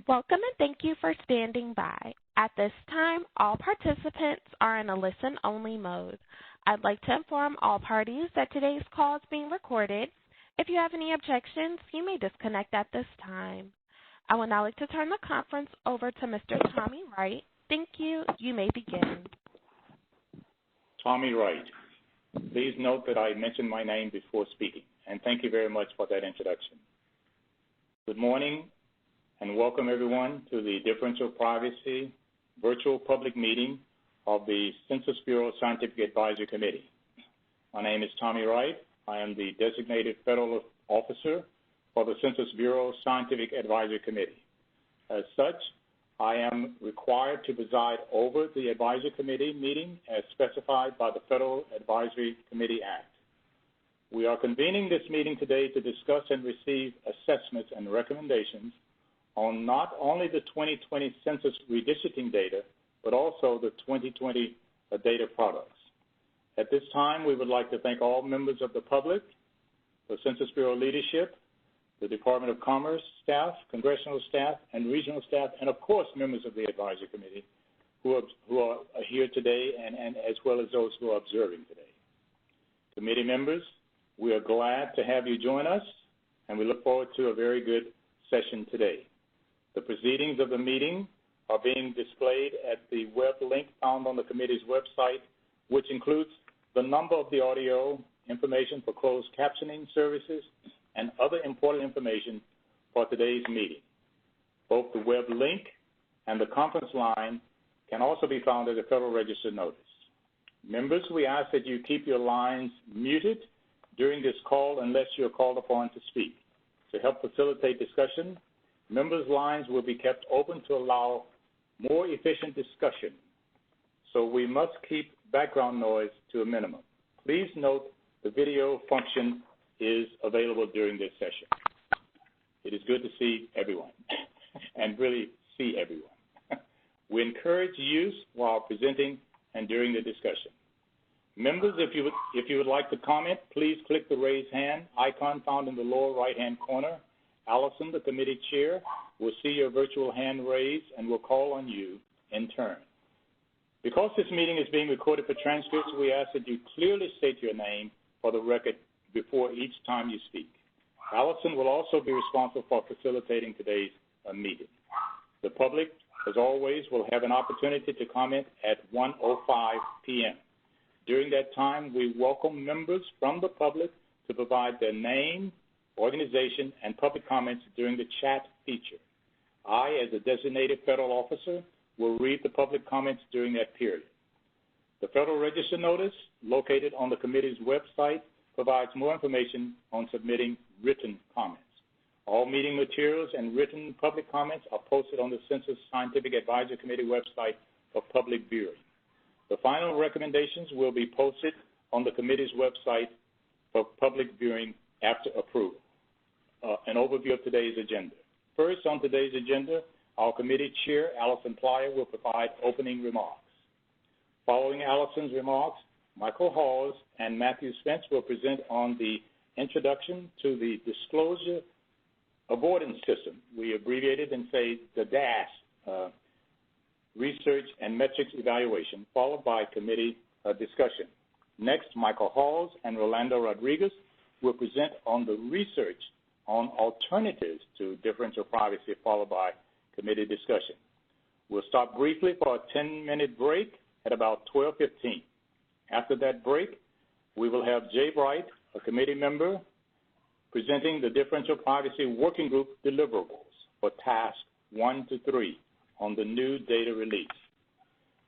Welcome and thank you for standing by. At this time, all participants are in a listen-only mode. I'd like to inform all parties that today's call is being recorded. If you have any objections, you may disconnect at this time. I would now like to turn the conference over to Mr. Tommy Wright. Thank you. You may begin. Tommy Wright. Please note that I mentioned my name before speaking, and thank you very much for that introduction. Good morning, and welcome everyone to the Differential Privacy virtual public meeting of the Census Bureau Scientific Advisory Committee. My name is Tommy Wright. I am the designated federal officer for the Census Bureau Scientific Advisory Committee. As such, I am required to preside over the Advisory Committee meeting as specified by the Federal Advisory Committee Act. We are convening this meeting today to discuss and receive assessments and recommendations on not only the 2020 Census Redistricting Data, but also the 2020 data products. At this time, we would like to thank all members of the public, the Census Bureau leadership, the Department of Commerce staff, congressional staff, and regional staff, and of course members of the Advisory Committee who are here today and as well as those who are observing today. Committee members, we are glad to have you join us, and we look forward to a very good session today. The proceedings of the meeting are being displayed at the web link found on the committee's website, which includes the number of the audio, information for closed captioning services, and other important information for today's meeting. Both the web link and the conference line can also be found at the Federal Register notice. Members, we ask that you keep your lines muted during this call unless you're called upon to speak. To help facilitate discussion, members' lines will be kept open to allow more efficient discussion, so we must keep background noise to a minimum. Please note the video function is available during this session. It is good to see everyone and really see everyone. We encourage use while presenting and during the discussion. Members, if you would like to comment, please click the raise hand icon found in the lower right-hand corner. Allison, the committee chair, will see your virtual hand raised and will call on you in turn. Because this meeting is being recorded for transcripts, we ask that you clearly state your name for the record before each time you speak. Allison will also be responsible for facilitating today's meeting. The public, as always, will have an opportunity to comment at 1:05 p.m. During that time, we welcome members from the public to provide their name, organization, and public comments during the chat feature. I, as a designated federal officer, will read the public comments during that period. The Federal Register notice, located on the committee's website, provides more information on submitting written comments. All meeting materials and written public comments are posted on the Census Scientific Advisory Committee website for public viewing. The final recommendations will be posted on the committee's website for public viewing after approval. An overview of today's agenda. First, on today's agenda, our committee chair, Allison Plyer, will provide opening remarks. Following Allison's remarks, Michael Halls and Matthew Spence will present on the introduction to the Disclosure Avoidance System. We abbreviate it and say the DAS, Research and Metrics Evaluation, followed by committee discussion. Next, Michael Halls and Rolando Rodriguez will present on the research on alternatives to differential privacy, followed by committee discussion. We'll stop briefly for a 10-minute break at about 12:15. After that break, we will have Jay Bright, a committee member, presenting the Differential Privacy Working Group deliverables for tasks 1 to 3 on the new data release.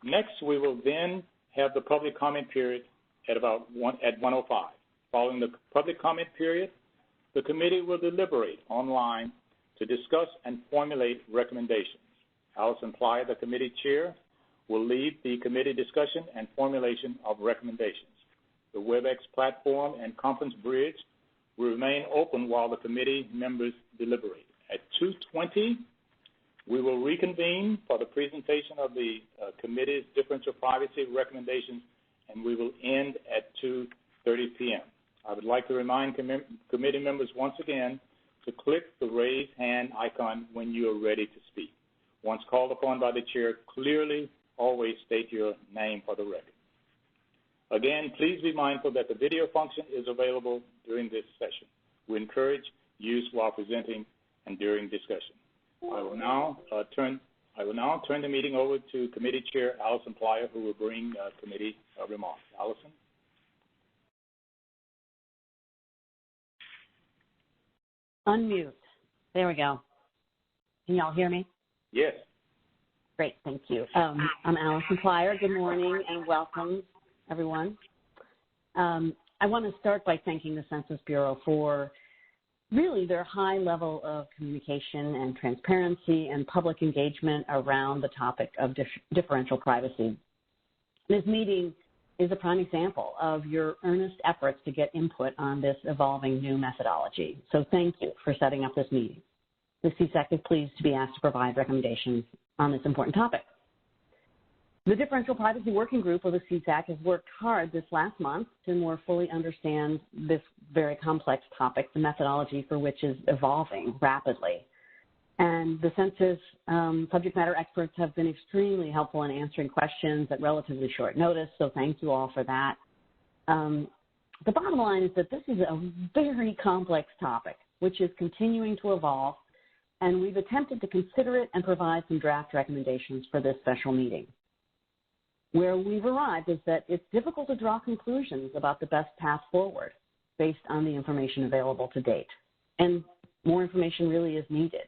Next, we will then have the public comment period at 1:05. Following the public comment period, the committee will deliberate online to discuss and formulate recommendations. Allison Plyer, the committee chair, will lead the committee discussion and formulation of recommendations. The WebEx platform and conference bridge will remain open while the committee members deliberate. At 2:20, we will reconvene for the presentation of the committee's differential privacy recommendations, and we will end at 2:30 p.m. I would like to remind committee members once again to click the raise hand icon when you are ready to speak. Once called upon by the chair, clearly always state your name for the record. Again, please be mindful that the video function is available during this session. We encourage use while presenting and during discussion. I will now turn the meeting over to Committee Chair Allison Plyer, who will bring committee remarks. Allison? Unmute. There we go. Can y'all hear me? Yes. Great, thank you. I'm Allison Plyer. Good morning and welcome, everyone. I want to start by thanking the Census Bureau for really their high level of communication and transparency and public engagement around the topic of differential privacy. This meeting is a prime example of your earnest efforts to get input on this evolving new methodology. So thank you for setting up this meeting. The CSAC is pleased to be asked to provide recommendations on this important topic. The Differential Privacy Working Group of the CSAC has worked hard this last month to more fully understand this very complex topic, the methodology for which is evolving rapidly. And the census subject matter experts have been extremely helpful in answering questions at relatively short notice, so thank you all for that. The bottom line is that this is a very complex topic, which is continuing to evolve, and we've attempted to consider it and provide some draft recommendations for this special meeting. Where we've arrived is that it's difficult to draw conclusions about the best path forward based on the information available to date, and more information really is needed.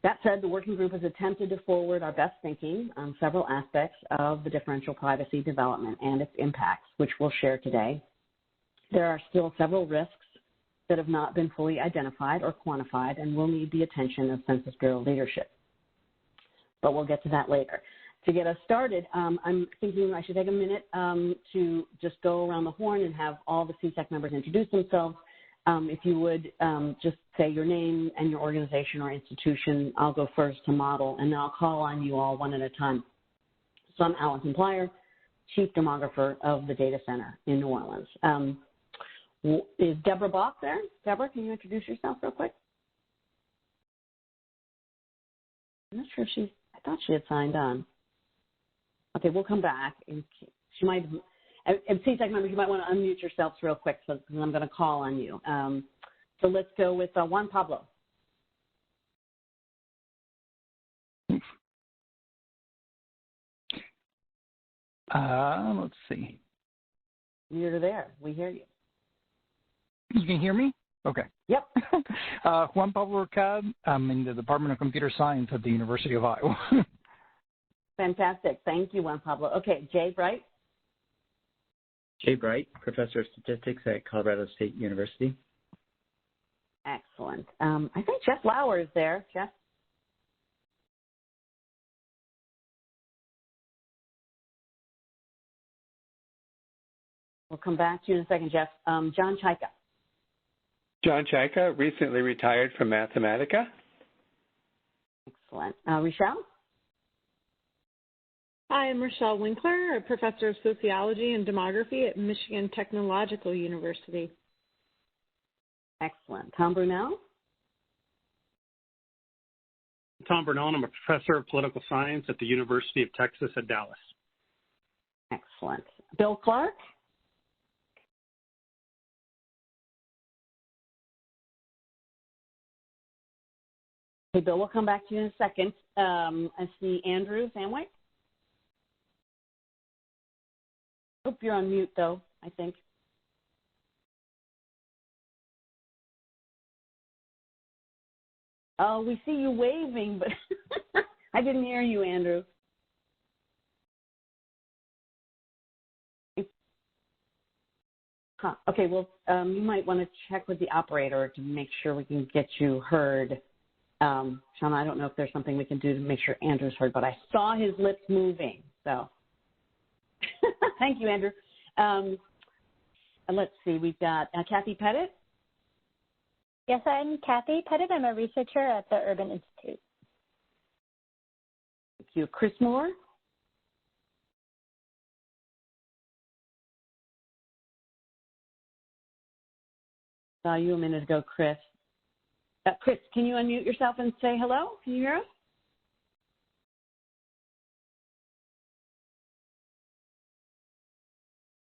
That said, the working group has attempted to forward our best thinking on several aspects of the differential privacy development and its impacts, which we'll share today. There are still several risks that have not been fully identified or quantified and will need the attention of Census Bureau leadership. But we'll get to that later. To get us started, I'm thinking I should take a minute to just go around the horn and have all the CSAC members introduce themselves. If you would just say your name and your organization or institution, I'll go first to model, and then I'll call on you all one at a time. So I'm Allison Plyer, Chief Demographer of the Data Center in New Orleans. Is Deborah Bach there? Deborah, can you introduce yourself real quick? I'm not sure if I thought she had signed on. Okay, we'll come back. She might, and CSAC members, you might want to unmute yourselves real quick because I'm going to call on you. So let's go with Juan Pablo. Let's see. You're there. We hear you. You can hear me? Okay. Yep. Juan Pablo Ricard. I'm in the Department of Computer Science at the University of Iowa. Fantastic. Thank you, Juan Pablo. Okay, Jay Bright. Jay Bright, Professor of Statistics at Colorado State University. Excellent. I think Jeff Lauer is there. Jeff? We'll come back to you in a second, Jeff. John Chaika. John Chaika, recently retired from Mathematica. Excellent. Rochelle? Hi, I'm Rochelle Winkler, a professor of sociology and demography at Michigan Technological University. Excellent. Tom Brunel? Tom Brunel, I'm a professor of political science at the University of Texas at Dallas. Excellent. Bill Clark? Hey, Bill, we'll come back to you in a second. I see Andrew Samwick. Hope you're on mute, though, I think. Oh, we see you waving, but I didn't hear you, Andrew. Huh. Okay, well, you might want to check with the operator to make sure we can get you heard. Shauna, I don't know if there's something we can do to make sure Andrew's heard, but I saw his lips moving, so. Thank you, Andrew. Let's see, we've got Kathy Pettit. Yes, I'm Kathy Pettit. I'm a researcher at the Urban Institute. Thank you. Chris Moore. Saw you a minute ago, Chris. Chris, can you unmute yourself and say hello? Can you hear us?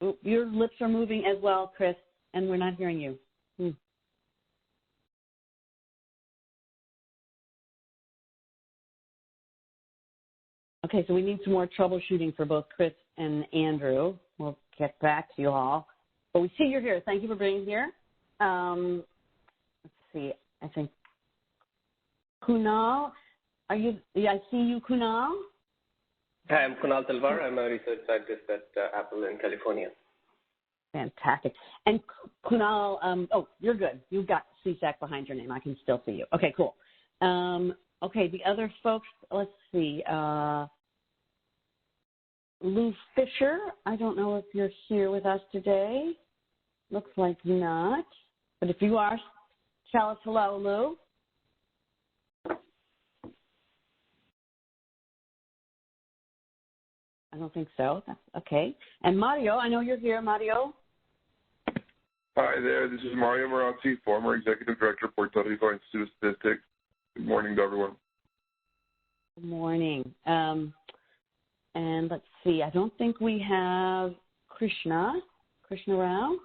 Oh, your lips are moving as well, Chris, and we're not hearing you. Okay, so we need some more troubleshooting for both Chris and Andrew. We'll get back to you all. But we see you're here. Thank you for being here. Let's see. I think Kunal, are you? Yeah, I see you, Kunal. Hi, I'm Kunal Talwar. I'm a research scientist at Apple in California. Fantastic. And Kunal, oh, you're good. You've got CSAC behind your name. I can still see you. Okay, cool. Okay, the other folks, let's see. Lou Fisher, I don't know if you're here with us today. Looks like not. But if you are, tell us hello, Lou. I don't think so. That's okay. And Mario, I know you're here, Mario. Hi there, this is Mario Morazzi, former Executive Director of Puerto Rico Institute of Statistics. Good morning to everyone. Good morning. And let's see, I don't think we have Krishna Rao.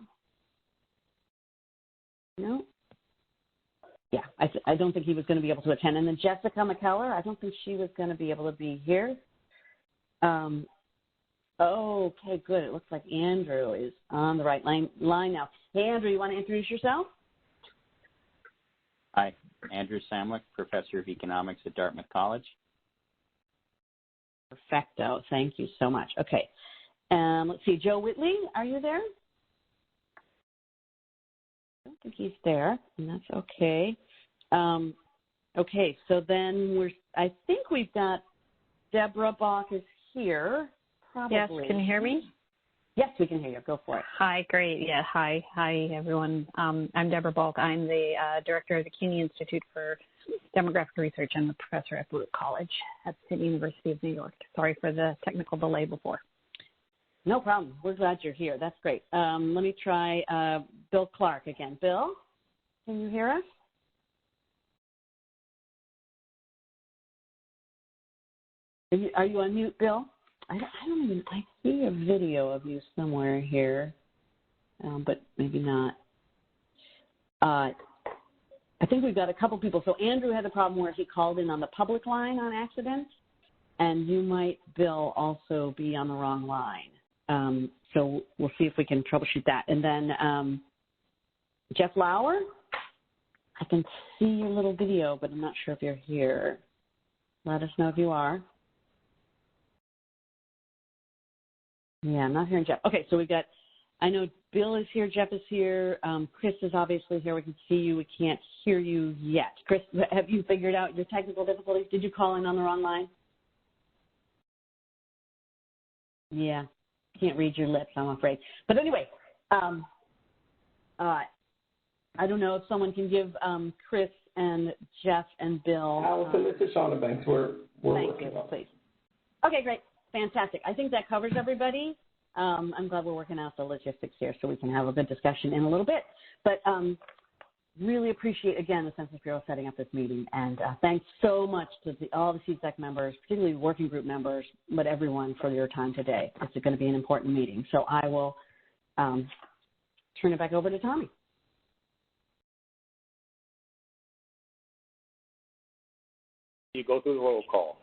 No? Yeah, I don't think he was going to be able to attend. And then Jessica McKellar, I don't think she was going to be able to be here. Okay, good. It looks like Andrew is on the right line now. Hey, Andrew, you want to introduce yourself? Hi, Andrew Samwick, Professor of Economics at Dartmouth College. Perfecto. Thank you so much. Okay. Let's see. Joe Whitley, are you there? I don't think he's there, and that's okay. Okay, so then I think we've got Deborah Bach is here. Probably. Yes, can you hear me? Yes, we can hear you. Go for it. Hi, great. Yeah, hi everyone. I'm Deborah Balk. I'm the director of the CUNY Institute for Demographic Research and the professor at Baruch College at the University of New York. Sorry for the technical delay before. No problem. We're glad you're here. That's great. Let me try Bill Clark again. Bill, can you hear us? Are you on mute, Bill? I see a video of you somewhere here, but maybe not. I think we've got a couple people. So Andrew had a problem where he called in on the public line on accident, and you might, Bill, also be on the wrong line. So we'll see if we can troubleshoot that. And then Jeff Lauer, I can see your little video, but I'm not sure if you're here. Let us know if you are. Yeah, I'm not hearing Jeff. Okay, so we've got, I know Bill is here, Jeff is here, Chris is obviously here. We can see you. We can't hear you yet. Chris, have you figured out your technical difficulties? Did you call in on the wrong line? Yeah, can't read your lips, I'm afraid. But anyway, I don't know if someone can give Chris and Jeff and Bill. Allison, this is Shauna Banks. We're thank you, please. Okay, great. Fantastic. I think that covers everybody. I'm glad we're working out the logistics here so we can have a good discussion in a little bit. But really appreciate, again, the Census Bureau setting up this meeting. And thanks so much to all the CSAC members, particularly working group members, but everyone for your time today. It's going to be an important meeting. So I will turn it back over to Tommy. You go through the roll call,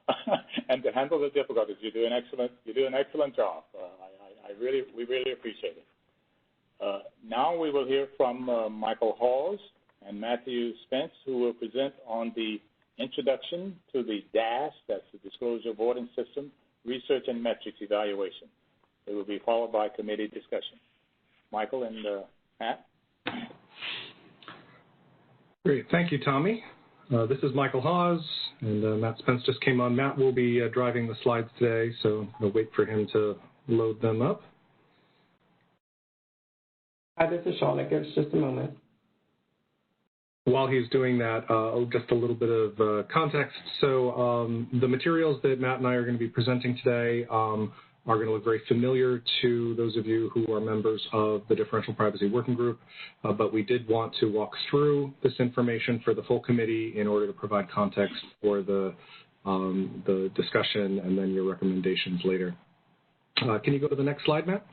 and to handle the difficulties, you do an excellent job. We really appreciate it. Now we will hear from Michael Halls and Matthew Spence, who will present on the introduction to the DAS, that's the Disclosure Avoidance System, Research and Metrics Evaluation. It will be followed by committee discussion. Michael and Matt. Great, thank you, Tommy. This is Michael Hawes, and Matt Spence just came on. Matt will be driving the slides today, so we'll wait for him to load them up. Hi, this is Shauna. Give us just a moment. While he's doing that, just a little bit of context. So the materials that Matt and I are going to be presenting today are going to look very familiar to those of you who are members of the Differential Privacy Working Group, but we did want to walk through this information for the full committee in order to provide context for the discussion and then your recommendations later. Can you go to the next slide, Matt?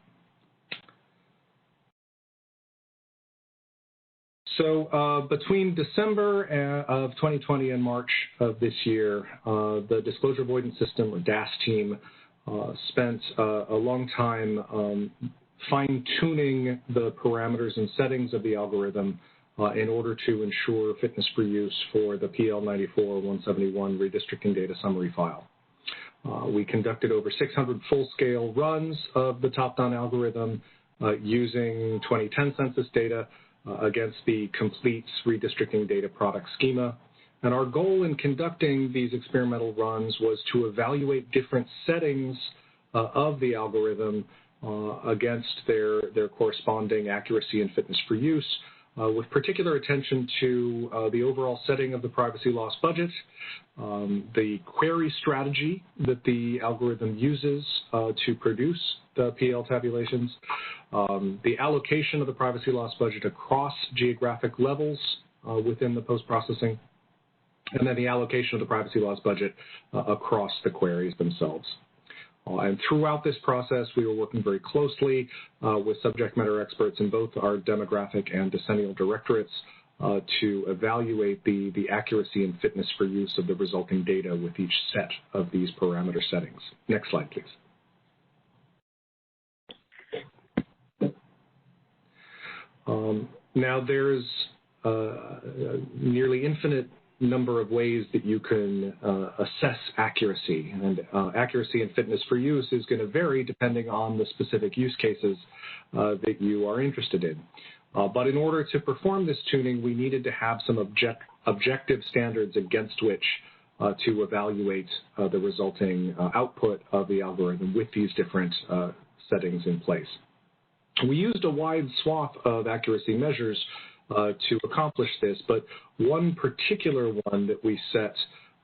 So between December of 2020 and March of this year, the Disclosure Avoidance System, or DAS team, spent a long time fine-tuning the parameters and settings of the algorithm in order to ensure fitness for use for the PL94-171 redistricting data summary file. We conducted over 600 full-scale runs of the top-down algorithm using 2010 census data against the complete redistricting data product schema. And our goal in conducting these experimental runs was to evaluate different settings of the algorithm against their corresponding accuracy and fitness for use, with particular attention to the overall setting of the privacy loss budget, the query strategy that the algorithm uses to produce the PL tabulations, the allocation of the privacy loss budget across geographic levels within the post-processing, and then the allocation of the privacy loss budget across the queries themselves. And throughout this process, we were working very closely with subject matter experts in both our demographic and decennial directorates to evaluate the accuracy and fitness for use of the resulting data with each set of these parameter settings. Next slide, please. Now, there's a nearly infinite number of ways that you can assess accuracy, and accuracy and fitness for use is going to vary depending on the specific use cases that you are interested in. But in order to perform this tuning, we needed to have some objective standards against which to evaluate the resulting output of the algorithm with these different settings in place. We used a wide swath of accuracy measures to accomplish this, but one particular one that we set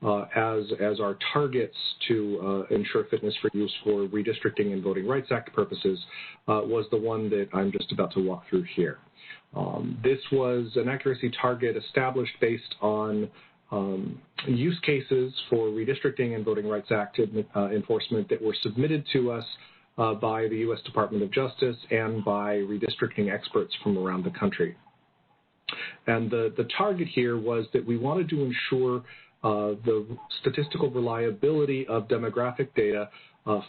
as our targets to ensure fitness for use for Redistricting and Voting Rights Act purposes was the one that I'm just about to walk through here. This was an accuracy target established based on use cases for Redistricting and Voting Rights Act enforcement that were submitted to us by the U.S. Department of Justice and by redistricting experts from around the country. And the target here was that we wanted to ensure the statistical reliability of demographic data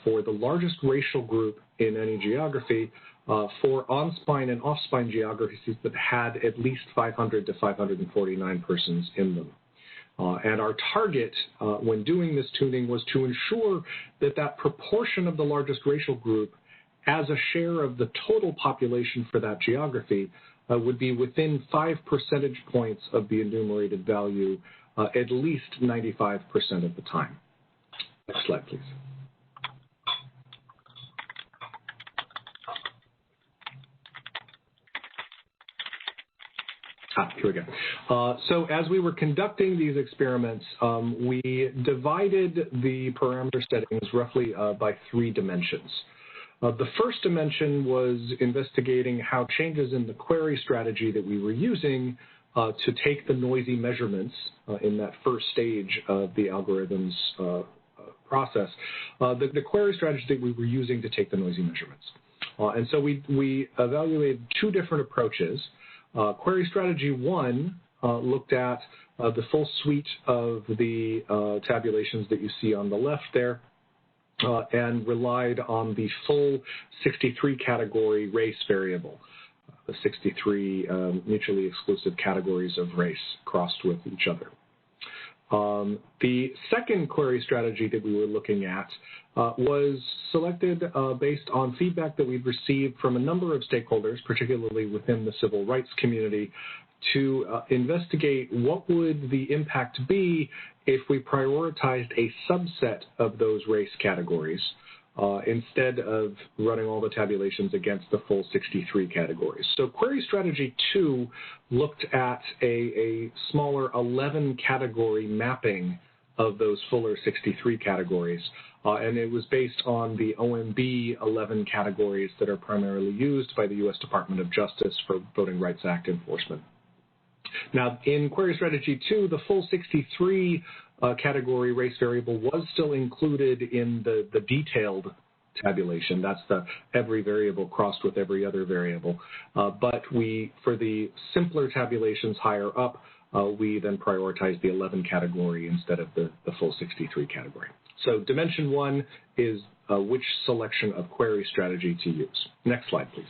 for the largest racial group in any geography for on-spine and off-spine geographies that had at least 500 to 549 persons in them. And our target when doing this tuning was to ensure that that proportion of the largest racial group as a share of the total population for that geography would be within 5 percentage points of the enumerated value at least 95% of the time. Next slide, please. Here we go. So as we were conducting these experiments, we divided the parameter settings roughly by 3 dimensions. The first dimension was investigating how changes in the query strategy that we were using to take the noisy measurements in that first stage of the algorithm's process, the query strategy that we were using to take the noisy measurements. And so we evaluated 2 different approaches. Query strategy 1 looked at the full suite of the tabulations that you see on the left there and relied on the full 63 category race variable, the 63 mutually exclusive categories of race crossed with each other. The second query strategy that we were looking at was selected based on feedback that we've received from a number of stakeholders, particularly within the civil rights community, to investigate what would the impact be if we prioritized a subset of those race categories instead of running all the tabulations against the full 63 categories. So query strategy 2 looked at a smaller 11 category mapping of those fuller 63 categories. And it was based on the OMB 11 categories that are primarily used by the U.S. Department of Justice for Voting Rights Act enforcement. Now, in Query Strategy 2, the full 63 category race variable was still included in the detailed tabulation. That's the every variable crossed with every other variable. But for the simpler tabulations higher up, we then prioritize the 11 category instead of the full 63 category. So dimension 1 is which selection of query strategy to use. Next slide, please.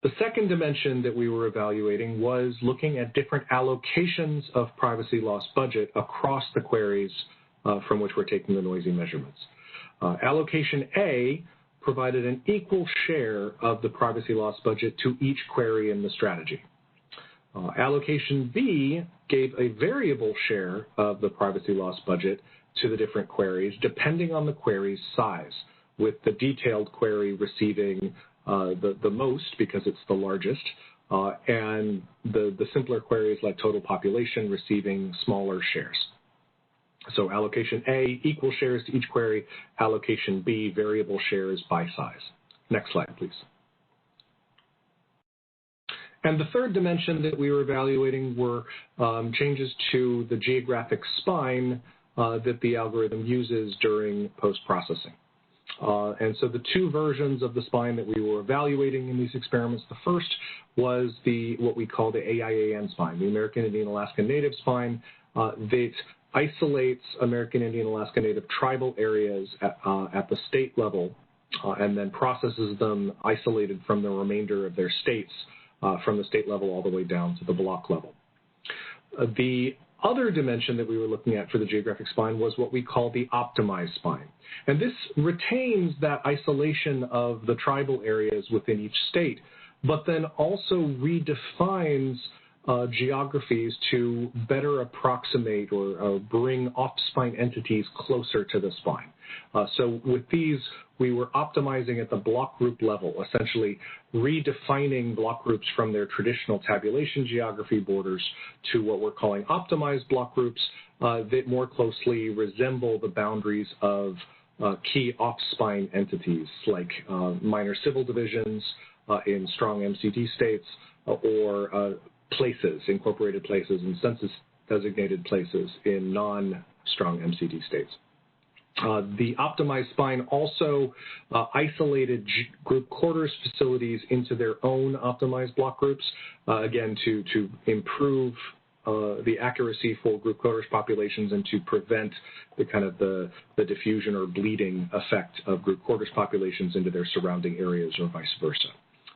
The second dimension that we were evaluating was looking at different allocations of privacy loss budget across the queries from which we're taking the noisy measurements. Allocation A provided an equal share of the privacy loss budget to each query in the strategy. Allocation B gave a variable share of the privacy loss budget to the different queries depending on the query's size, with the detailed query receiving the most because it's the largest, and the simpler queries like total population receiving smaller shares. So allocation A, equal shares to each query. Allocation B, variable shares by size. Next slide, please. And the third dimension that we were evaluating were changes to the geographic spine that the algorithm uses during post-processing. And so the two versions of the spine that we were evaluating in these experiments, the first was what we call the AIAN spine, the American Indian Alaska Native spine, that isolates American Indian Alaska Native tribal areas at the state level and then processes them isolated from the remainder of their states from the state level all the way down to the block level. The other dimension that we were looking at for the geographic spine was what we call the optimized spine. And this retains that isolation of the tribal areas within each state, but then also redefines geographies to better approximate or bring off-spine entities closer to the spine. So with these, we were optimizing at the block group level, essentially redefining block groups from their traditional tabulation geography borders to what we're calling optimized block groups that more closely resemble the boundaries of key off-spine entities like minor civil divisions in strong MCD states or places, incorporated places, and census-designated places in non-strong MCD states. The optimized spine also isolated group quarters facilities into their own optimized block groups, again, to improve the accuracy for group quarters populations and to prevent the diffusion or bleeding effect of group quarters populations into their surrounding areas or vice versa.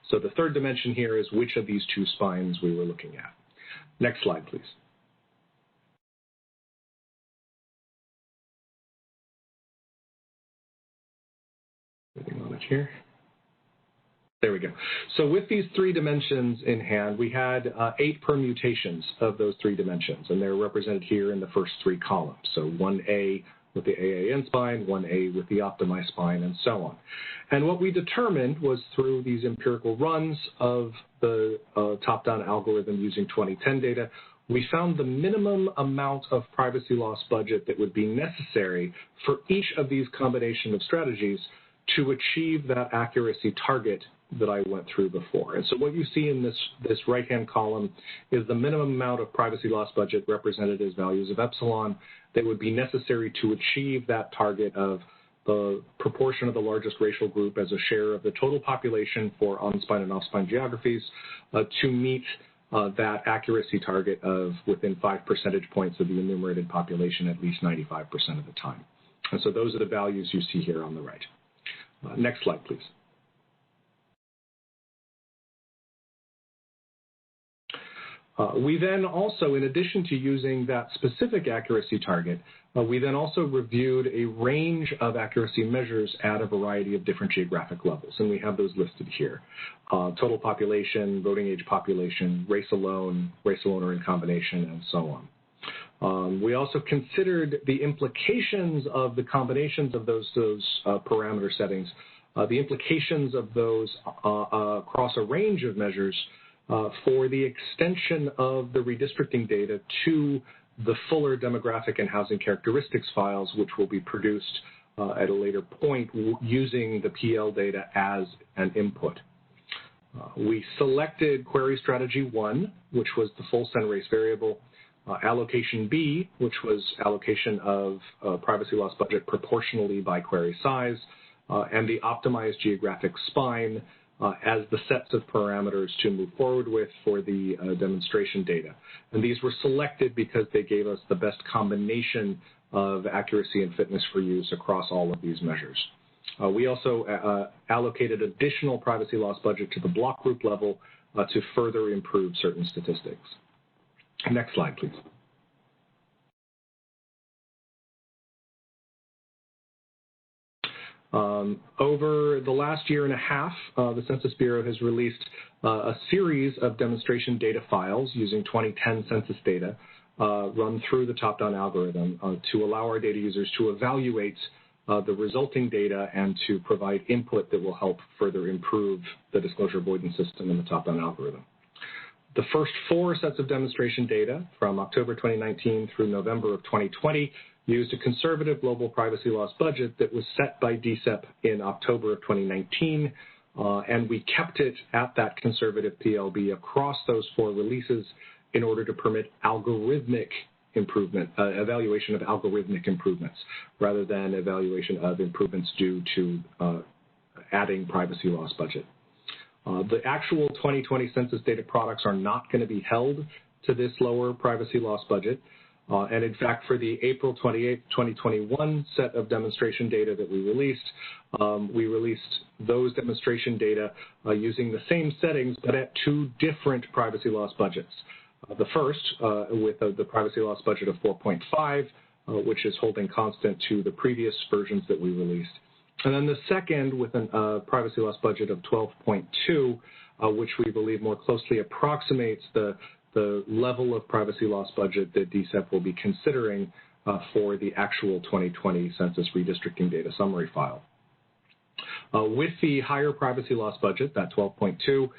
So the third dimension here is which of these two spines we were looking at. Next slide, please. Moving on it here. There we go. So with these three dimensions in hand, we had 8 permutations of those 3 dimensions, and they're represented here in the first 3 columns. So 1A with the AAN spine, 1A with the optimized spine, and so on. And what we determined was through these empirical runs of the top-down algorithm using 2010 data, we found the minimum amount of privacy loss budget that would be necessary for each of these combination of strategies to achieve that accuracy target that I went through before. And so what you see in this right-hand column is the minimum amount of privacy loss budget represented as values of epsilon that would be necessary to achieve that target of the proportion of the largest racial group as a share of the total population for on-spine and off-spine geographies to meet that accuracy target of within 5 percentage points of the enumerated population at least 95% of the time. And so those are the values you see here on the right. Next slide, please. We then also, in addition to using that specific accuracy target, we then also reviewed a range of accuracy measures at a variety of different geographic levels, and we have those listed here. Total population, voting age population, race alone or in combination, and so on. We also considered the implications of the combinations of those parameter settings, the implications of those across a range of measures for the extension of the redistricting data to the fuller demographic and housing characteristics files, which will be produced at a later point using the PL data as an input. We selected query strategy 1, which was the full Cen race variable, allocation B, which was allocation of privacy loss budget proportionally by query size, and the optimized geographic spine as the sets of parameters to move forward with for the demonstration data. And these were selected because they gave us the best combination of accuracy and fitness for use across all of these measures. We also allocated additional privacy loss budget to the block group level to further improve certain statistics. Next slide, please. Over the last year and a half, the Census Bureau has released a series of demonstration data files using 2010 census data run through the top-down algorithm to allow our data users to evaluate the resulting data and to provide input that will help further improve the disclosure avoidance system in the top-down algorithm. The first 4 sets of demonstration data from October 2019 through November of 2020 used a conservative global privacy loss budget that was set by DCEP in October of 2019, and we kept it at that conservative PLB across those 4 releases in order to permit algorithmic improvement, evaluation of algorithmic improvements, rather than evaluation of improvements due to adding privacy loss budget. The actual 2020 census data products are not going to be held to this lower privacy loss budget. And in fact, for the April 28, 2021 set of demonstration data that we released those demonstration data using the same settings, but at 2 different privacy loss budgets. The first with the privacy loss budget of 4.5, which is holding constant to the previous versions that we released. And then the second with a privacy loss budget of 12.2, which we believe more closely approximates the level of privacy loss budget that DCEP will be considering for the actual 2020 Census Redistricting Data Summary file. With the higher privacy loss budget, that 12.2,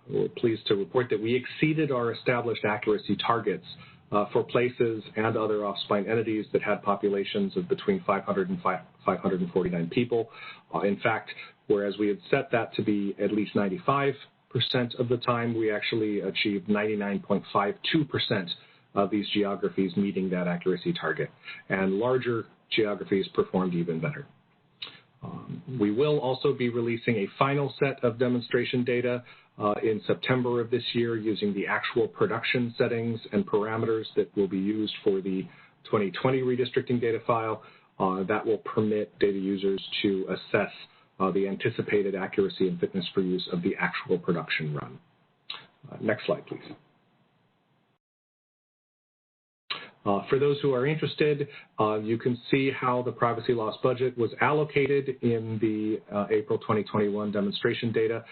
we're pleased to report that we exceeded our established accuracy targets for places and other off-spine entities that had populations of between 500 and 549 people. In fact, whereas we had set that to be at least 95% of the time, we actually achieved 99.52% of these geographies meeting that accuracy target. And larger geographies performed even better. We will also be releasing a final set of demonstration data in September of this year using the actual production settings and parameters that will be used for the 2020 redistricting data file that will permit data users to assess the anticipated accuracy and fitness for use of the actual production run. Next slide, please. For those who are interested, you can see how the privacy loss budget was allocated in the April 2021 demonstration data.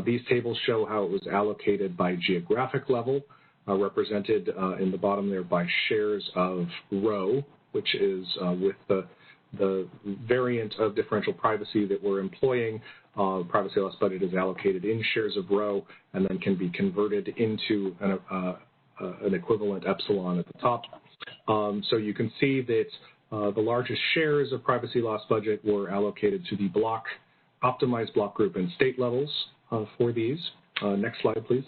These tables show how it was allocated by geographic level, represented in the bottom there by shares of row, which is with the variant of differential privacy that we're employing. Privacy loss budget is allocated in shares of row and then can be converted into an equivalent epsilon at the top. So you can see that the largest shares of privacy loss budget were allocated to the optimized block group and state levels for these. Next slide, please.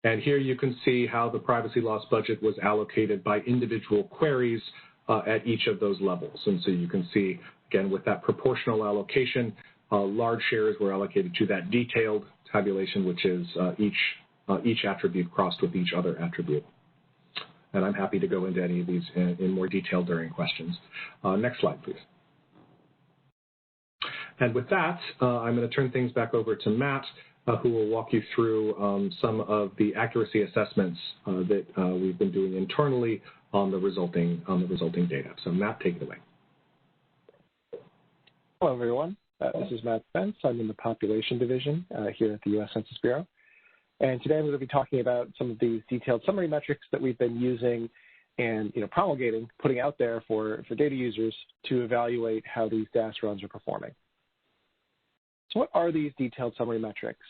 And here you can see how the privacy loss budget was allocated by individual queries at each of those levels. And so you can see, again, with that proportional allocation, large shares were allocated to that detailed tabulation, which is each attribute crossed with each other attribute. And I'm happy to go into any of these in more detail during questions. Next slide, please. And with that, I'm going to turn things back over to Matt, who will walk you through some of the accuracy assessments that we've been doing internally on the resulting data. So Matt, take it away. Hello, everyone. This is Matt Spence. I'm in the Population Division here at the U.S. Census Bureau. And today I'm going to be talking about some of these detailed summary metrics that we've been using and promulgating, putting out there for data users to evaluate how these DAS runs are performing. So what are these detailed summary metrics?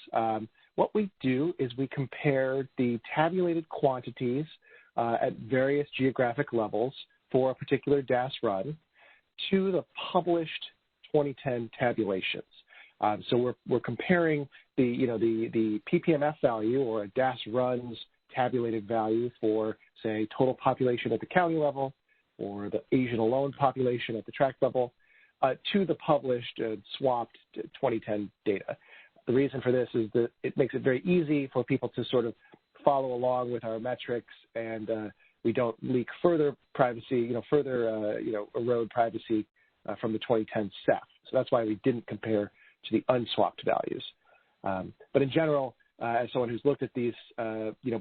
What we do is we compare the tabulated quantities at various geographic levels for a particular DAS run to the published 2010 tabulations. So we're comparing the PPMF value, or a DAS run's tabulated value for, say, total population at the county level or the Asian alone population at the tract level, to the published swapped 2010 data. The reason for this is that it makes it very easy for people to sort of follow along with our metrics, and we don't leak further privacy, erode privacy from the 2010 CEF. So that's why we didn't compare to the unswapped values. But in general, as someone who's looked at these,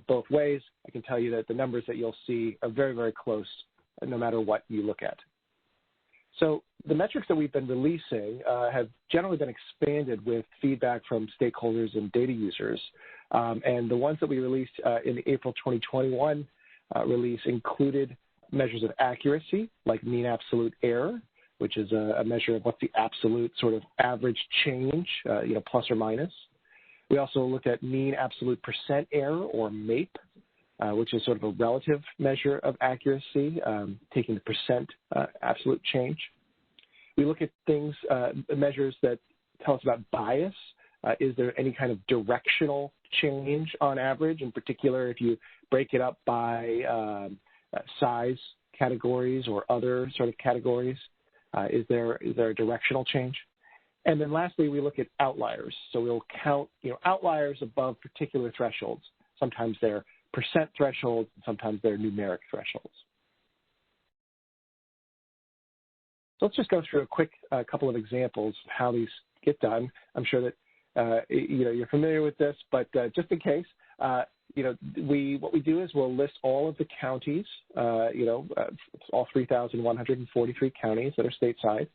both ways, I can tell you that the numbers that you'll see are very, very close, no matter what you look at. So the metrics that we've been releasing have generally been expanded with feedback from stakeholders and data users. And the ones that we released in the April 2021 release included measures of accuracy, like mean absolute error, which is a measure of what's the absolute sort of average change, plus or minus. We also looked at mean absolute percent error, or MAPE, which is sort of a relative measure of accuracy, taking the percent absolute change. We look at things, measures that tell us about bias. Is there any kind of directional change on average? In particular, if you break it up by size categories or other sort of categories, is there a directional change? And then lastly, we look at outliers. So we'll count outliers above particular thresholds. Sometimes they're percent thresholds, sometimes they're numeric thresholds. So let's just go through a quick couple of examples of how these get done. I'm sure that you're familiar with this, but just in case, what we do is we'll list all of the counties, all 3,143 counties that are stateside.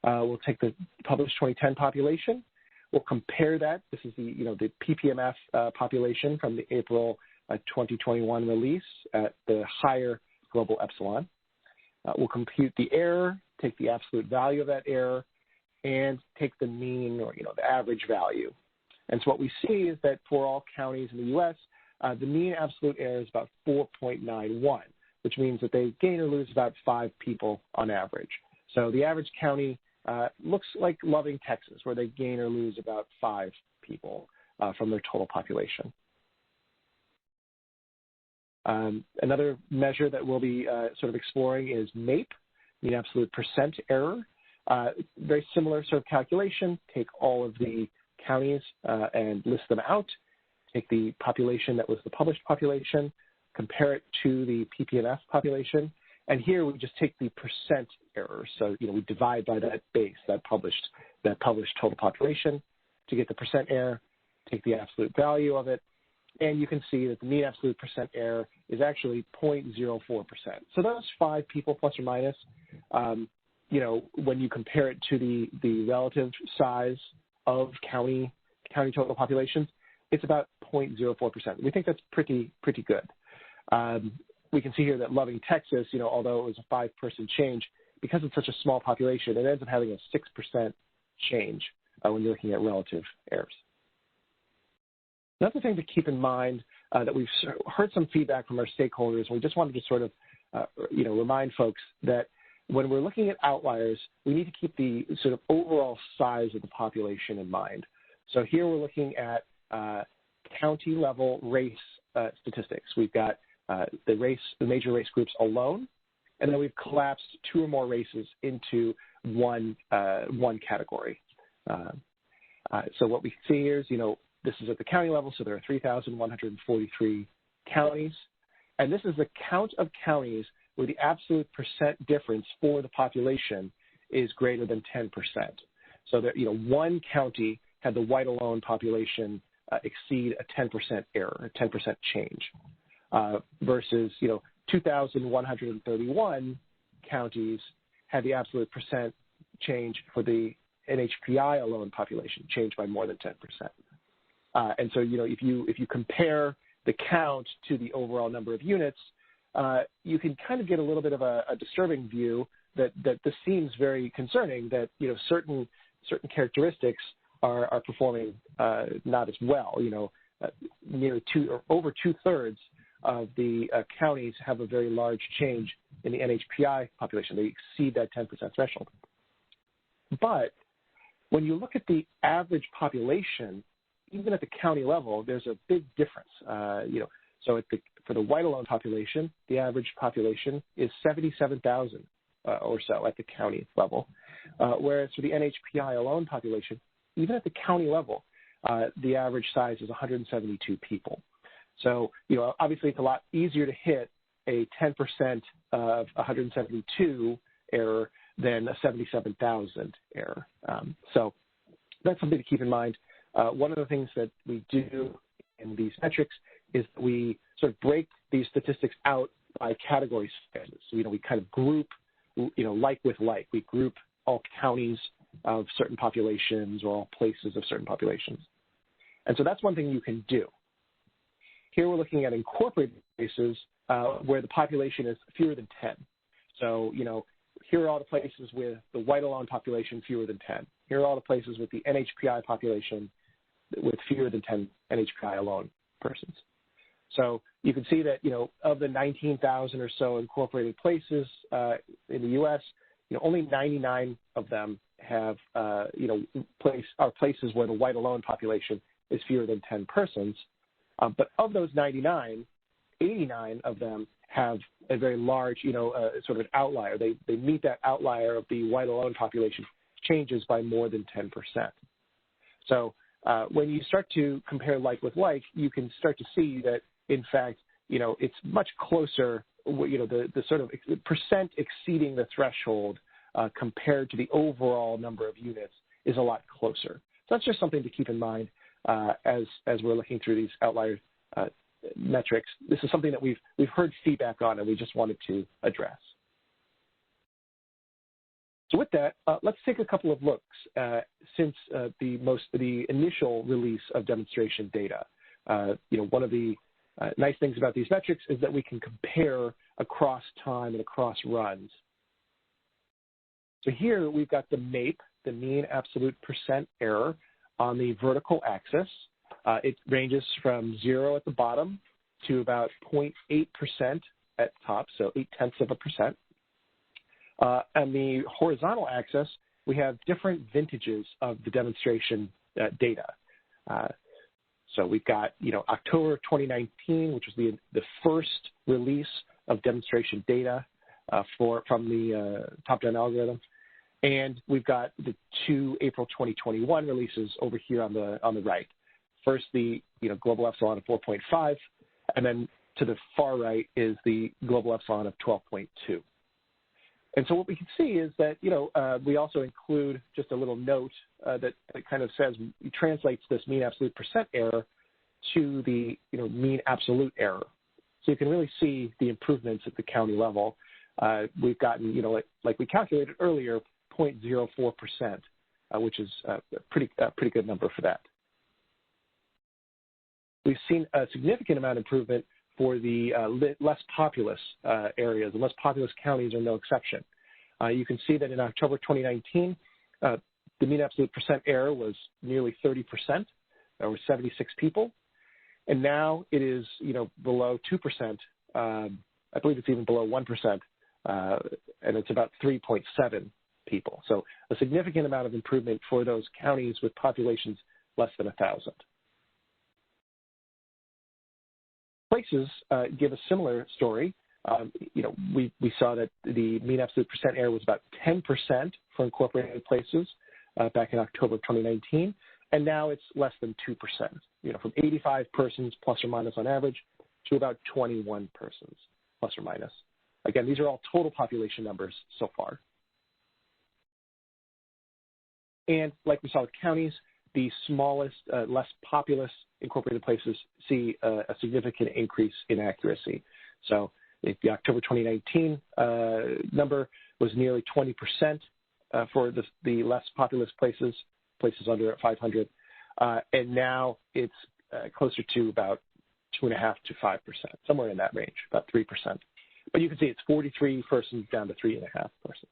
We'll take the published 2010 population. We'll compare that. This is the PPMF population from the April 2021 release at the higher global epsilon. We'll compute the error, take the absolute value of that error, and take the mean, or the average value. And so what we see is that for all counties in the U.S., the mean absolute error is about 4.91, which means that they gain or lose about 5 people on average. So the average county looks like Loving, Texas, where they gain or lose about 5 people from their total population. Another measure that we'll be sort of exploring is MAPE, mean absolute percent error. Very similar sort of calculation. Take all of the counties and list them out. Take the population that was the published population, compare it to the PPMF population, and here we just take the percent error. So we divide by that base, that published total population, to get the percent error. Take the absolute value of it, and you can see that the mean absolute percent error is actually 0.04%. So those 5 people plus or minus, when you compare it to the relative size of county total populations, it's about 0.04%. We think that's pretty good. We can see here that Loving, Texas, although it was a 5-person change, because it's such a small population, it ends up having a 6% change when you're looking at relative errors. Another thing to keep in mind that we've heard some feedback from our stakeholders, and we just wanted to sort of, remind folks that when we're looking at outliers, we need to keep the sort of overall size of the population in mind. So here we're looking at county-level race statistics. We've got the major race groups alone, and then we've collapsed 2 or more races into one category. So what we can see here is, this is at the county level, so there are 3,143 counties, and this is the count of counties where the absolute percent difference for the population is greater than 10%. So that one county had the white alone population exceed a 10% error, a 10% change, versus 2,131 counties had the absolute percent change for the NHPI alone population change by more than 10%. And so, if you compare the count to the overall number of units, you can kind of get a little bit of a disturbing view that this seems very concerning, that certain characteristics are performing not as well. Nearly over 2/3 of the counties have a very large change in the NHPI population. They exceed that 10% threshold. But when you look at the average population, even at the county level, there's a big difference. So for the white alone population, the average population is 77,000 or so at the county level, whereas for the NHPI alone population, even at the county level, the average size is 172 people. So, obviously it's a lot easier to hit a 10% of 172 error than a 77,000 error. So that's something to keep in mind. One of the things that we do in these metrics is that we sort of break these statistics out by category sizes. So, we kind of group, like with like. We group all counties of certain populations or all places of certain populations. And so that's one thing you can do. Here we're looking at incorporated places where the population is fewer than 10. So, here are all the places with the white alone population fewer than 10. Here are all the places with the NHPI population with fewer than 10 NHPI alone persons. So you can see that, of the 19,000 or so incorporated places in the U.S., only 99 of them have, are places where the white alone population is fewer than 10 persons. But of those 99, 89 of them have a very large, sort of an outlier. They meet that outlier of the white alone population changes by more than 10%. So when you start to compare like with like, you can start to see that, in fact, it's much closer, the sort of percent exceeding the threshold compared to the overall number of units is a lot closer. So that's just something to keep in mind as we're looking through these outlier metrics. This is something that we've heard feedback on, and we just wanted to address. So with that, let's take a couple of looks since the initial release of demonstration data. One of the nice things about these metrics is that we can compare across time and across runs. So here we've got the MAPE, the mean absolute percent error, on the vertical axis. It ranges from 0 at the bottom to about 0.8% at top, so 0.8%. On the horizontal axis, we have different vintages of the demonstration data. So we've got, October 2019, which was the first release of demonstration data from the top-down algorithm, and we've got the two April 2021 releases over here on the right. First, the global epsilon of 4.5, and then to the far right is the global epsilon of 12.2. And so what we can see is that, we also include just a little note that kind of says, translates this mean absolute percent error to the, mean absolute error. So you can really see the improvements at the county level. We've gotten, like we calculated earlier, 0.04%, which is a pretty good number for that. We've seen a significant amount of improvement for the less populous areas. The less populous counties are no exception. You can see that in October 2019, the mean absolute percent error was nearly 30%, or 76 people. And now it is, below 2%. I believe it's even below 1%, and it's about 3.7 people. So a significant amount of improvement for those counties with populations less than 1,000. Places give a similar story. We saw that the mean absolute percent error was about 10% for incorporated places back in October 2019, and now it's less than 2%. From 85 persons plus or minus on average to about 21 persons plus or minus. Again, these are all total population numbers so far. And like we saw with counties, the smallest, less populous incorporated places see a significant increase in accuracy. So the October 2019 number was nearly 20% for the less populous places under 500, and now it's closer to about 2.5 to 5%, somewhere in that range, about 3%. But you can see it's 43 persons down to 3.5 persons.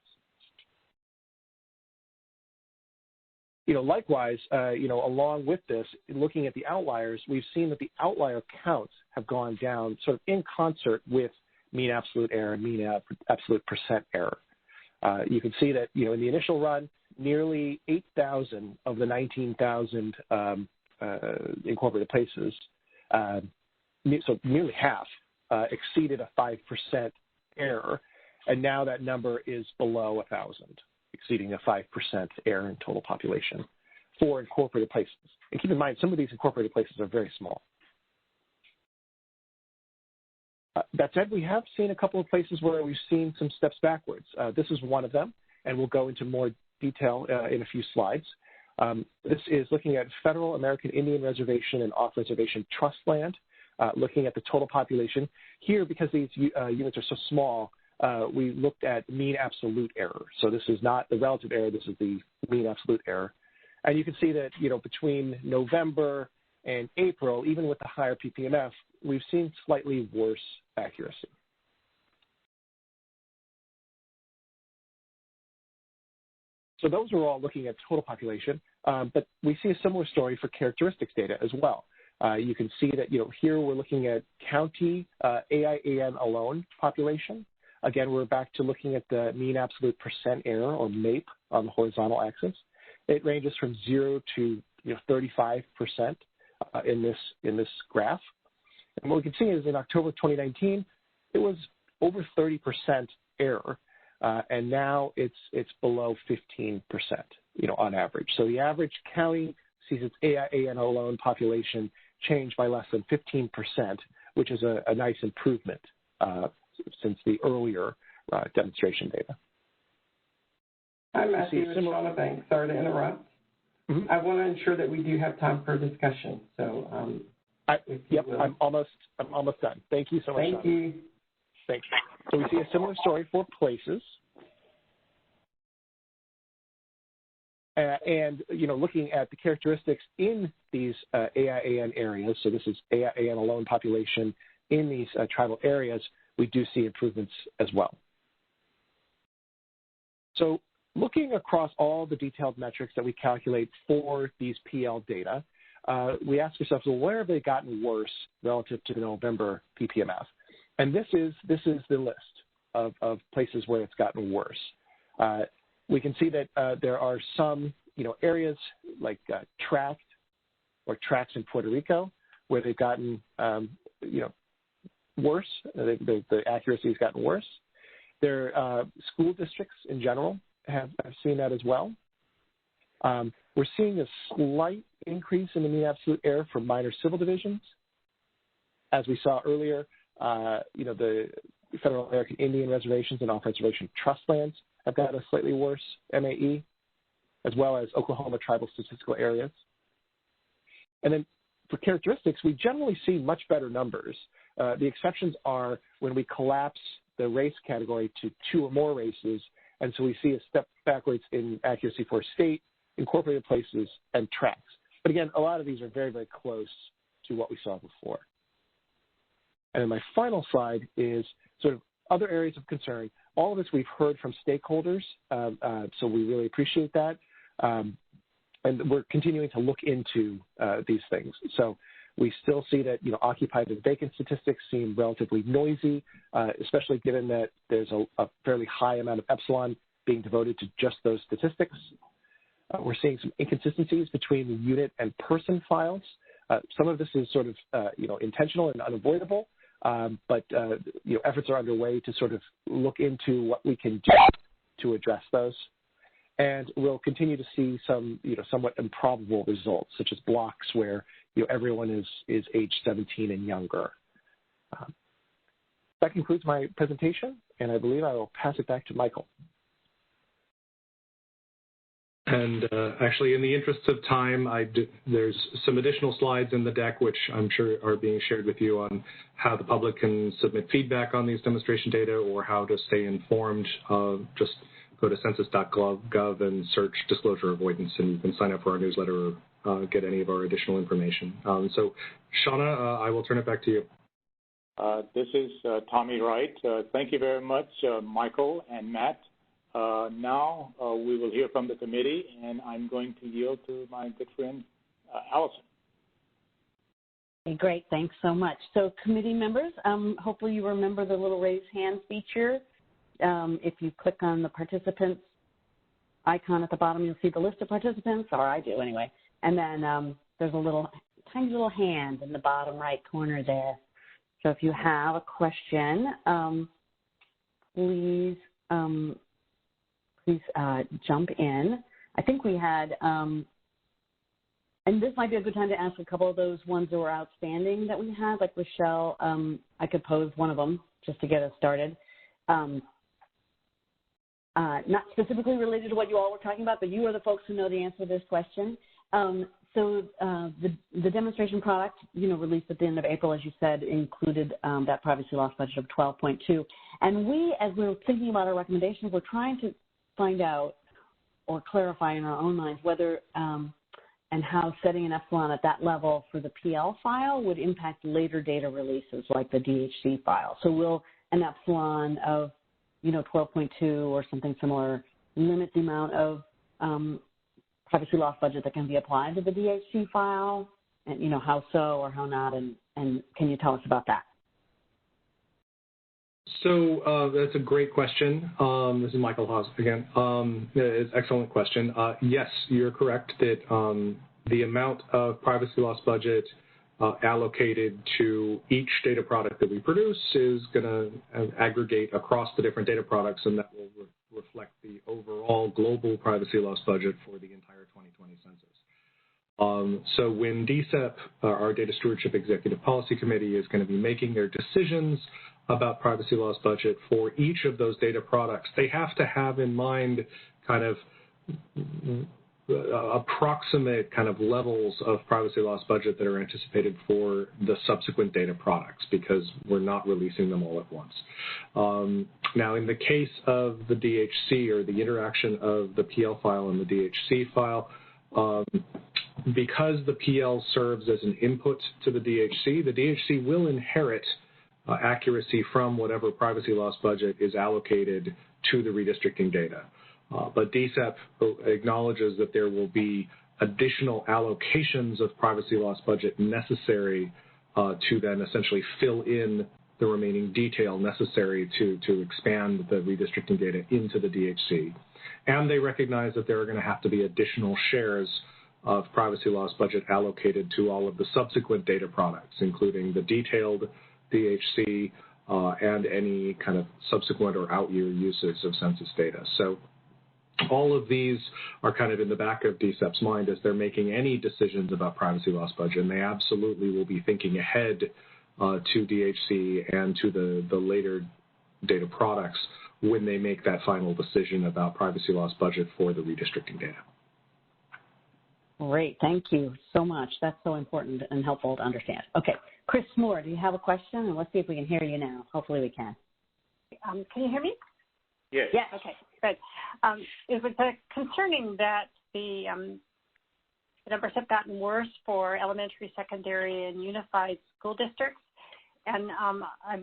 likewise, along with this, looking at the outliers, we've seen that the outlier counts have gone down sort of in concert with mean absolute error and mean absolute percent error. You can see that, in the initial run, nearly 8,000 of the 19,000 incorporated places, so nearly half, exceeded a 5% error, and now that number is below 1,000, exceeding a 5% error in total population for incorporated places. And keep in mind, some of these incorporated places are very small. That said, we have seen a couple of places where we've seen some steps backwards. This is one of them, and we'll go into more detail in a few slides. This is looking at federal American Indian Reservation and off-reservation trust land, looking at the total population. Here, because these units are so small, we looked at mean absolute error. So this is not the relative error, this is the mean absolute error. And you can see that, between November and April, even with the higher PPMF, we've seen slightly worse accuracy. So those are all looking at total population, but we see a similar story for characteristics data as well. You can see that, here we're looking at county AIAN alone population. Again, we're back to looking at the mean absolute percent error, or MAPE, on the horizontal axis. It ranges from 0 to 35% in this graph. And what we can see is in October 2019, it was over 30% error, and now it's below 15%, on average. So the average county sees its AIAN alone population change by less than 15%, which is a nice improvement since the earlier demonstration data. Hi, Matthew. It's Shauna Banks. Sorry to interrupt. I want to ensure that we do have time for discussion. So, I'm almost done. Thank you so much. Thank you. Thanks. So we see a similar story for places. And, looking at the characteristics in these AIAN areas, so this is AIAN alone population in these tribal areas, we do see improvements as well. So looking across all the detailed metrics that we calculate for these PL data, we ask ourselves, well, where have they gotten worse relative to the November PPMF? And this is the list of places where it's gotten worse. We can see that there are some, areas like tracts in Puerto Rico where they've gotten, worse. The accuracy has gotten worse. Their school districts in general have seen that as well. We're seeing a slight increase in the mean absolute error for minor civil divisions. As we saw earlier, the Federal American Indian Reservations and off-reservation trust lands have got a slightly worse MAE, as well as Oklahoma tribal statistical areas. And then for characteristics, we generally see much better numbers. The exceptions are when we collapse the race category to 2 or more races, and so we see a step backwards in accuracy for state, incorporated places, and tracts. But again, a lot of these are very, very close to what we saw before. And then my final slide is sort of other areas of concern. All of this we've heard from stakeholders, so we really appreciate that. And we're continuing to look into these things. So we still see that, occupied and vacant statistics seem relatively noisy, especially given that there's a fairly high amount of epsilon being devoted to just those statistics. We're seeing some inconsistencies between the unit and person files. Some of this is sort of, intentional and unavoidable, but efforts are underway to sort of look into what we can do to address those. And we'll continue to see some, somewhat improbable results, such as blocks where, everyone is age 17 and younger. That concludes my presentation, and I believe I will pass it back to Michael. And actually, in the interest of time, there's some additional slides in the deck, which I'm sure are being shared with you on how the public can submit feedback on these demonstration data or how to stay informed. Just go to census.gov and search disclosure avoidance, and you can sign up for our newsletter or get any of our additional information. So, Shauna, I will turn it back to you. This is Tommy Wright. Thank you very much, Michael and Matt, Now we will hear from the committee, and I'm going to yield to my good friend, Allison. Okay, great, thanks so much. So committee members, hopefully you remember the little raise hand feature. If you click on the participants icon at the bottom, you'll see the list of participants, or I do anyway. And then there's a tiny little hand in the bottom right corner there. So if you have a question, please jump in. I think we had, and this might be a good time to ask a couple of those ones that were outstanding that we had, like Rochelle. I could pose one of them just to get us started. Not specifically related to what you all were talking about, but you are the folks who know the answer to this question. So the demonstration product, released at the end of April, as you said, included that privacy loss budget of 12.2. And we, as we were thinking about our recommendations, we're trying to find out or clarify in our own minds whether and how setting an epsilon at that level for the PL file would impact later data releases like the DHC file. So will an epsilon of 12.2 or something similar limit the amount of privacy loss budget that can be applied to the DHC file, and how so or how not, and can you tell us about that? So that's a great question. This is Michael Haas again. It's an excellent question. Yes, you're correct that the amount of privacy loss budget allocated to each data product that we produce is going to aggregate across the different data products, and that will reflect the overall global privacy loss budget for the entire 2020 census. So when DCEP, our Data Stewardship Executive Policy Committee, is going to be making their decisions about privacy loss budget for each of those data products, they have to have in mind kind of approximate kind of levels of privacy loss budget that are anticipated for the subsequent data products, because we're not releasing them all at once. Now, in the case of the DHC, or the interaction of the PL file and the DHC file, because the PL serves as an input to the DHC will inherit accuracy from whatever privacy loss budget is allocated to the redistricting data. But DCEP acknowledges that there will be additional allocations of privacy loss budget necessary to then essentially fill in the remaining detail necessary to expand the redistricting data into the DHC. And they recognize that there are going to have to be additional shares of privacy loss budget allocated to all of the subsequent data products, including the detailed DHC and any kind of subsequent or out-year uses of census data. So all of these are kind of in the back of DCEP's mind as they're making any decisions about privacy loss budget, and they absolutely will be thinking ahead to DHC and to the later data products when they make that final decision about privacy loss budget for the redistricting data. Great, thank you so much. That's so important and helpful to understand. Okay, Chris Moore, do you have a question? And let's see if we can hear you now. Hopefully we can. Can you hear me? Yes. Yes. Okay, good. It was concerning that the numbers have gotten worse for elementary, secondary, and unified school districts. And I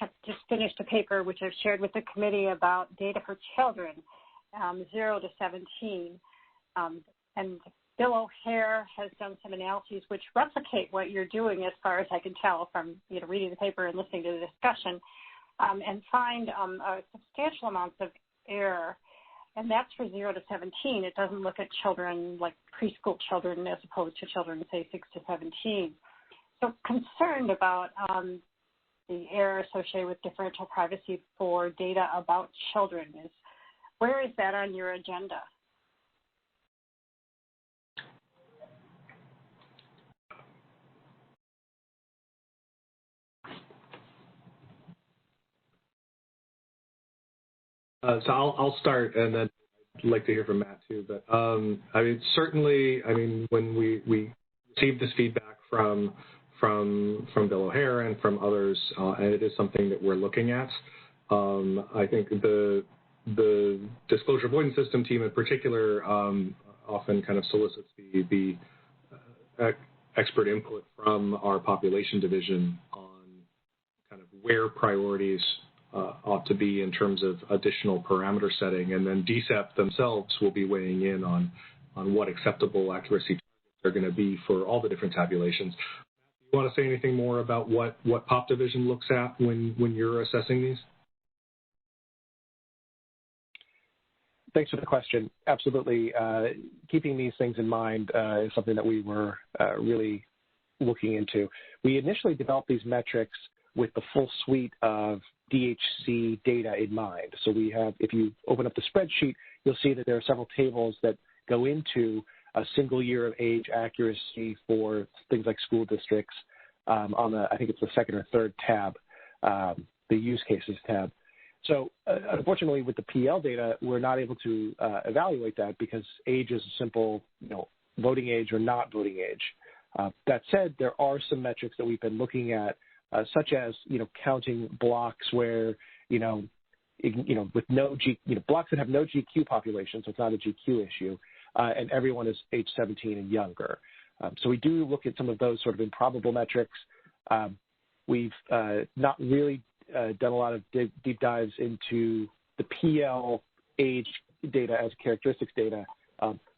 have just finished a paper which I've shared with the committee about data for children, 0 to 17. And Bill O'Hare has done some analyses which replicate what you're doing, as far as I can tell from reading the paper and listening to the discussion, and find substantial amounts of error. And that's for 0 to 17. It doesn't look at children like preschool children as opposed to children, say, 6 to 17. So concerned about the error associated with differential privacy for data about children. Where is that on your agenda? So I'll start, and then I'd like to hear from Matt too. But I mean, certainly, I mean, when we received this feedback from Bill O'Hare and from others, and it is something that we're looking at. I think the disclosure avoidance system team in particular often kind of solicits the expert input from our population division on kind of where priorities ought to be in terms of additional parameter setting, and then DCEP themselves will be weighing in on what acceptable accuracy targets are going to be for all the different tabulations. You want to say anything more about what POP division looks at when you're assessing these? Thanks for the question. Absolutely. Keeping these things in mind is something that we were really looking into. We initially developed these metrics with the full suite of DHC data in mind. So we have, if you open up the spreadsheet, you'll see that there are several tables that go into a single year of age accuracy for things like school districts on the, I think it's the second or third tab, the use cases tab. So unfortunately, with the PL data, we're not able to evaluate that because age is a simple, voting age or not voting age. That said, there are some metrics that we've been looking at, such as counting blocks where with no blocks that have no GQ population, so it's not a GQ issue, and everyone is age 17 and younger. So we do look at some of those sort of improbable metrics. We've not really done a lot of deep dives into the PL age data as characteristics data.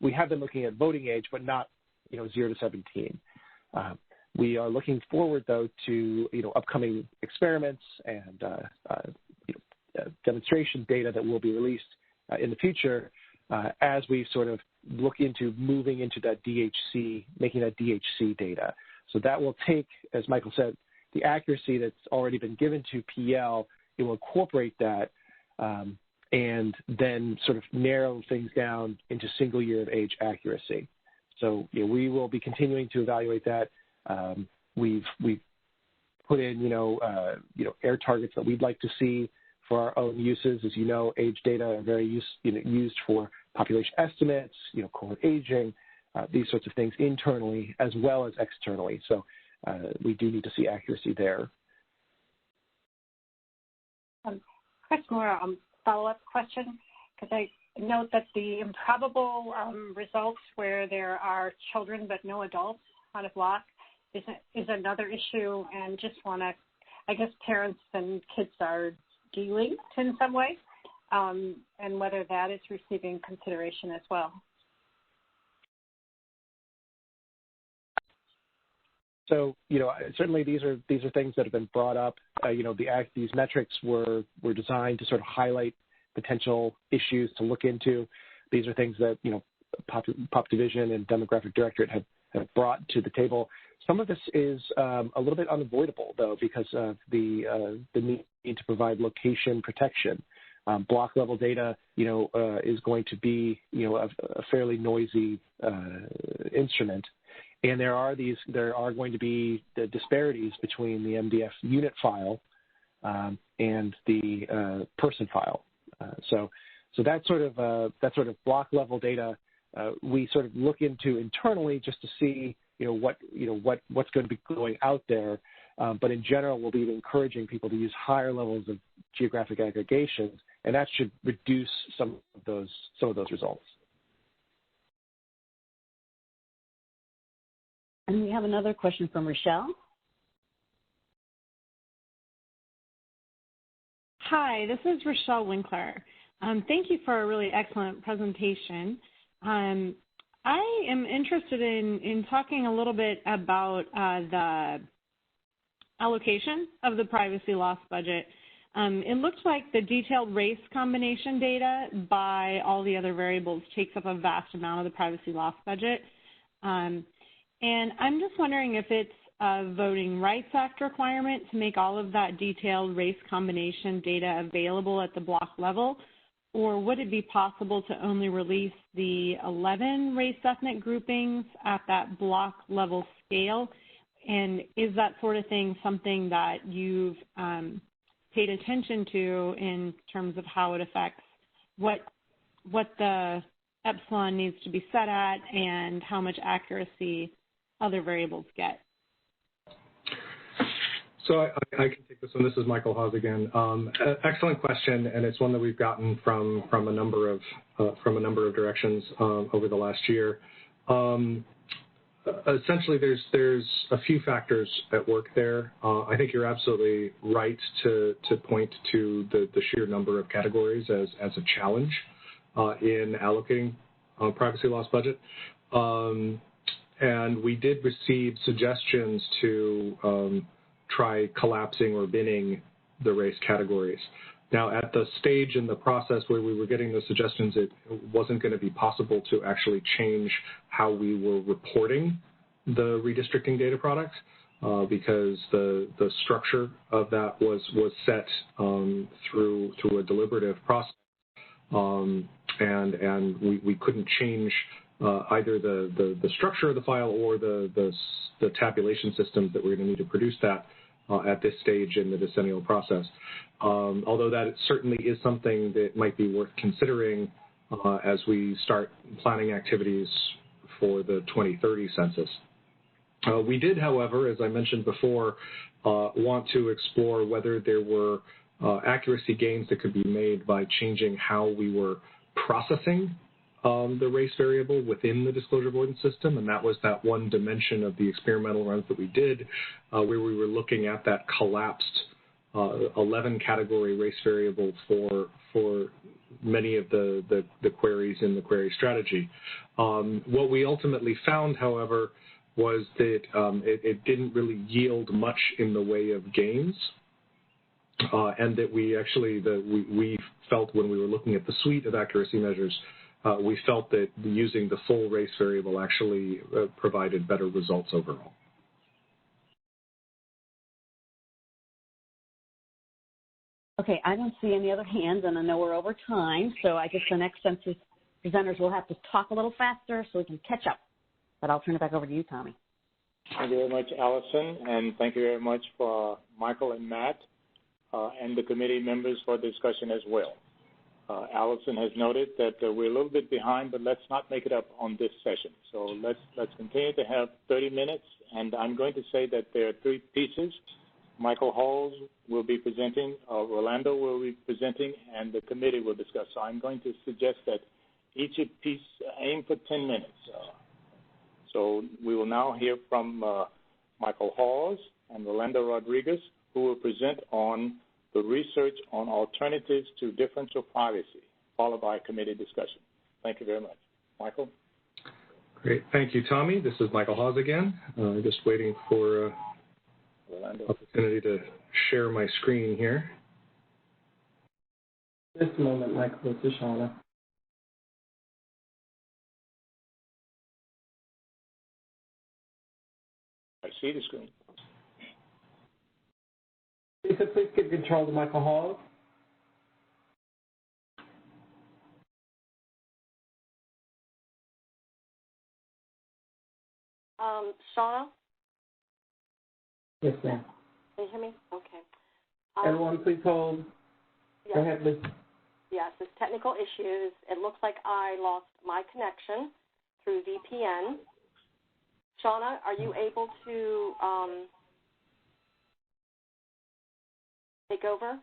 We have been looking at voting age, but not 0 to 17. We are looking forward, though, to upcoming experiments and demonstration data that will be released in the future as we sort of look into moving into that DHC, making that DHC data. So that will take, as Michael said, the accuracy that's already been given to PL, it will incorporate that and then sort of narrow things down into single year of age accuracy. So we will be continuing to evaluate that. We've put in air targets that we'd like to see for our own uses. As you know, age data are very used for population estimates, cohort aging, these sorts of things internally as well as externally. So we do need to see accuracy there. Chris, more follow-up question, because I note that the improbable results where there are children but no adults on a block is another issue, and just want to, I guess parents and kids are delinked in some way, and whether that is receiving consideration as well. So, certainly these are things that have been brought up. These metrics were designed to sort of highlight potential issues to look into. These are things that, Pop Division and Demographic Directorate have brought to the table. Some of this is a little bit unavoidable, though, because of the need to provide location protection. Block level data, is going to be, a fairly noisy instrument. And there are going to be the disparities between the MDF unit file and the person file. So that sort of block level data we sort of look into internally just to see what's going to be going out there. But in general, we'll be encouraging people to use higher levels of geographic aggregations, and that should reduce some of those results. And we have another question from Rochelle. Hi, this is Rochelle Winkler. Thank you for a really excellent presentation. I am interested in talking a little bit about the allocation of the privacy loss budget. It looks like the detailed race combination data by all the other variables takes up a vast amount of the privacy loss budget. And I'm just wondering if it's a Voting Rights Act requirement to make all of that detailed race combination data available at the block level, or would it be possible to only release the 11 race ethnic groupings at that block level scale? And is that sort of thing something that you've paid attention to in terms of how it affects what the epsilon needs to be set at and how much accuracy other variables get? So I can take this one. This is Michael Hawes again. Excellent question, and it's one that we've gotten from a number of directions over the last year. essentially, there's a few factors at work there. I think you're absolutely right to point to the sheer number of categories as a challenge in allocating privacy loss budget. And we did receive suggestions to try collapsing or binning the race categories. Now, at the stage in the process where we were getting those suggestions, it wasn't going to be possible to actually change how we were reporting the redistricting data product because the structure of that was set through a deliberative process, and we couldn't change either the structure of the file or the tabulation systems that we're going to need to produce that at this stage in the decennial process. Although that certainly is something that might be worth considering as we start planning activities for the 2030 census. We did, however, as I mentioned before, want to explore whether there were accuracy gains that could be made by changing how we were processing the race variable within the disclosure avoidance system, and that was that one dimension of the experimental runs that we did where we were looking at that collapsed 11 category race variable for many of the queries in the query strategy. What we ultimately found, however, was that it didn't really yield much in the way of gains, and that we felt when we were looking at the suite of accuracy measures, we felt that using the full race variable actually provided better results overall. Okay, I don't see any other hands, and I know we're over time, so I guess the next census presenters will have to talk a little faster so we can catch up. But I'll turn it back over to you, Tommy. Thank you very much, Allison, and thank you very much for Michael and Matt and the committee members for the discussion as well. Allison has noted that we're a little bit behind, but let's not make it up on this session. So let's continue to have 30 minutes, and I'm going to say that there are three pieces. Michael Halls will be presenting, Rolando will be presenting, and the committee will discuss. So I'm going to suggest that each piece aim for 10 minutes. So we will now hear from Michael Halls and Rolando Rodriguez, who will present on the research on alternatives to differential privacy, followed by committee discussion. Thank you very much. Michael? Great. Thank you, Tommy. This is Michael Hawes again. Just waiting for opportunity to share my screen here. Just a moment, Michael. This is Shauna. I see the screen. Lisa, please give control to Michael Hall. Shauna? Yes, ma'am. Can you hear me? Okay. Everyone, please hold. Yes. Go ahead, Lisa. Yes, it's technical issues. It looks like I lost my connection through VPN. Shauna, are you able to take over?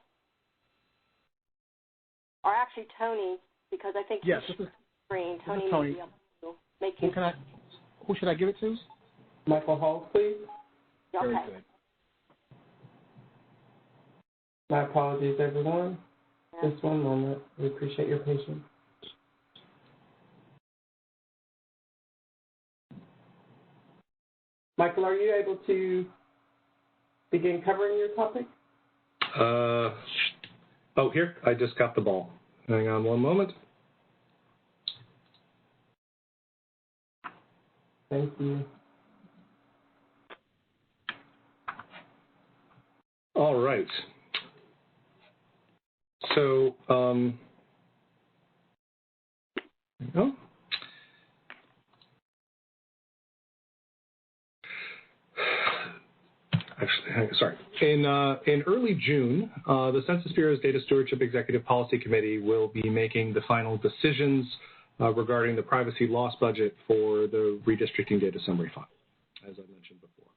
Or actually, Tony, because I think yes, this is screen. Tony Tony. may be able to make you. Who should I give it to? Michael Hall, please. Okay. Very good. My apologies, everyone. Yeah. Just one moment. We appreciate your patience. Michael, are you able to begin covering your topic? Oh, here, I just got the ball. Hang on one moment. Thank you. All right. So, there you go. Actually, sorry. In early June, the Census Bureau's Data Stewardship Executive Policy Committee will be making the final decisions regarding the privacy loss budget for the Redistricting Data Summary File, as I mentioned before.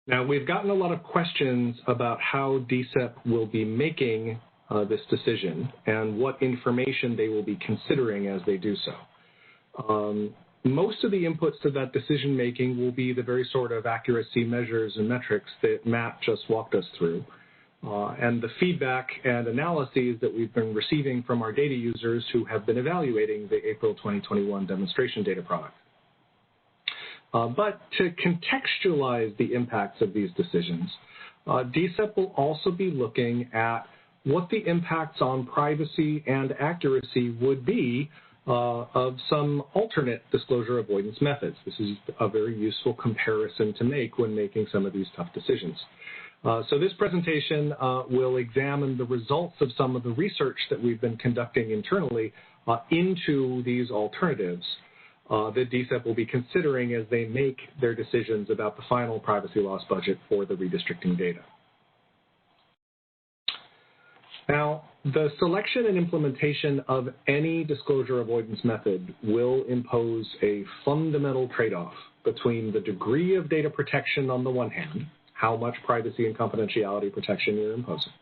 Now, we've gotten a lot of questions about how DSEP will be making this decision and what information they will be considering as they do so. most of the inputs to that decision-making will be the very sort of accuracy measures and metrics that Matt just walked us through. And the feedback and analyses that we've been receiving from our data users who have been evaluating the April 2021 demonstration data product. But to contextualize the impacts of these decisions, DCEP will also be looking at what the impacts on privacy and accuracy would be of some alternate disclosure avoidance methods. This is a very useful comparison to make when making some of these tough decisions. So this presentation will examine the results of some of the research that we've been conducting internally into these alternatives that DCEP will be considering as they make their decisions about the final privacy loss budget for the redistricting data. Now, the selection and implementation of any disclosure avoidance method will impose a fundamental trade-off between the degree of data protection on the one hand, how much privacy and confidentiality protection you're imposing,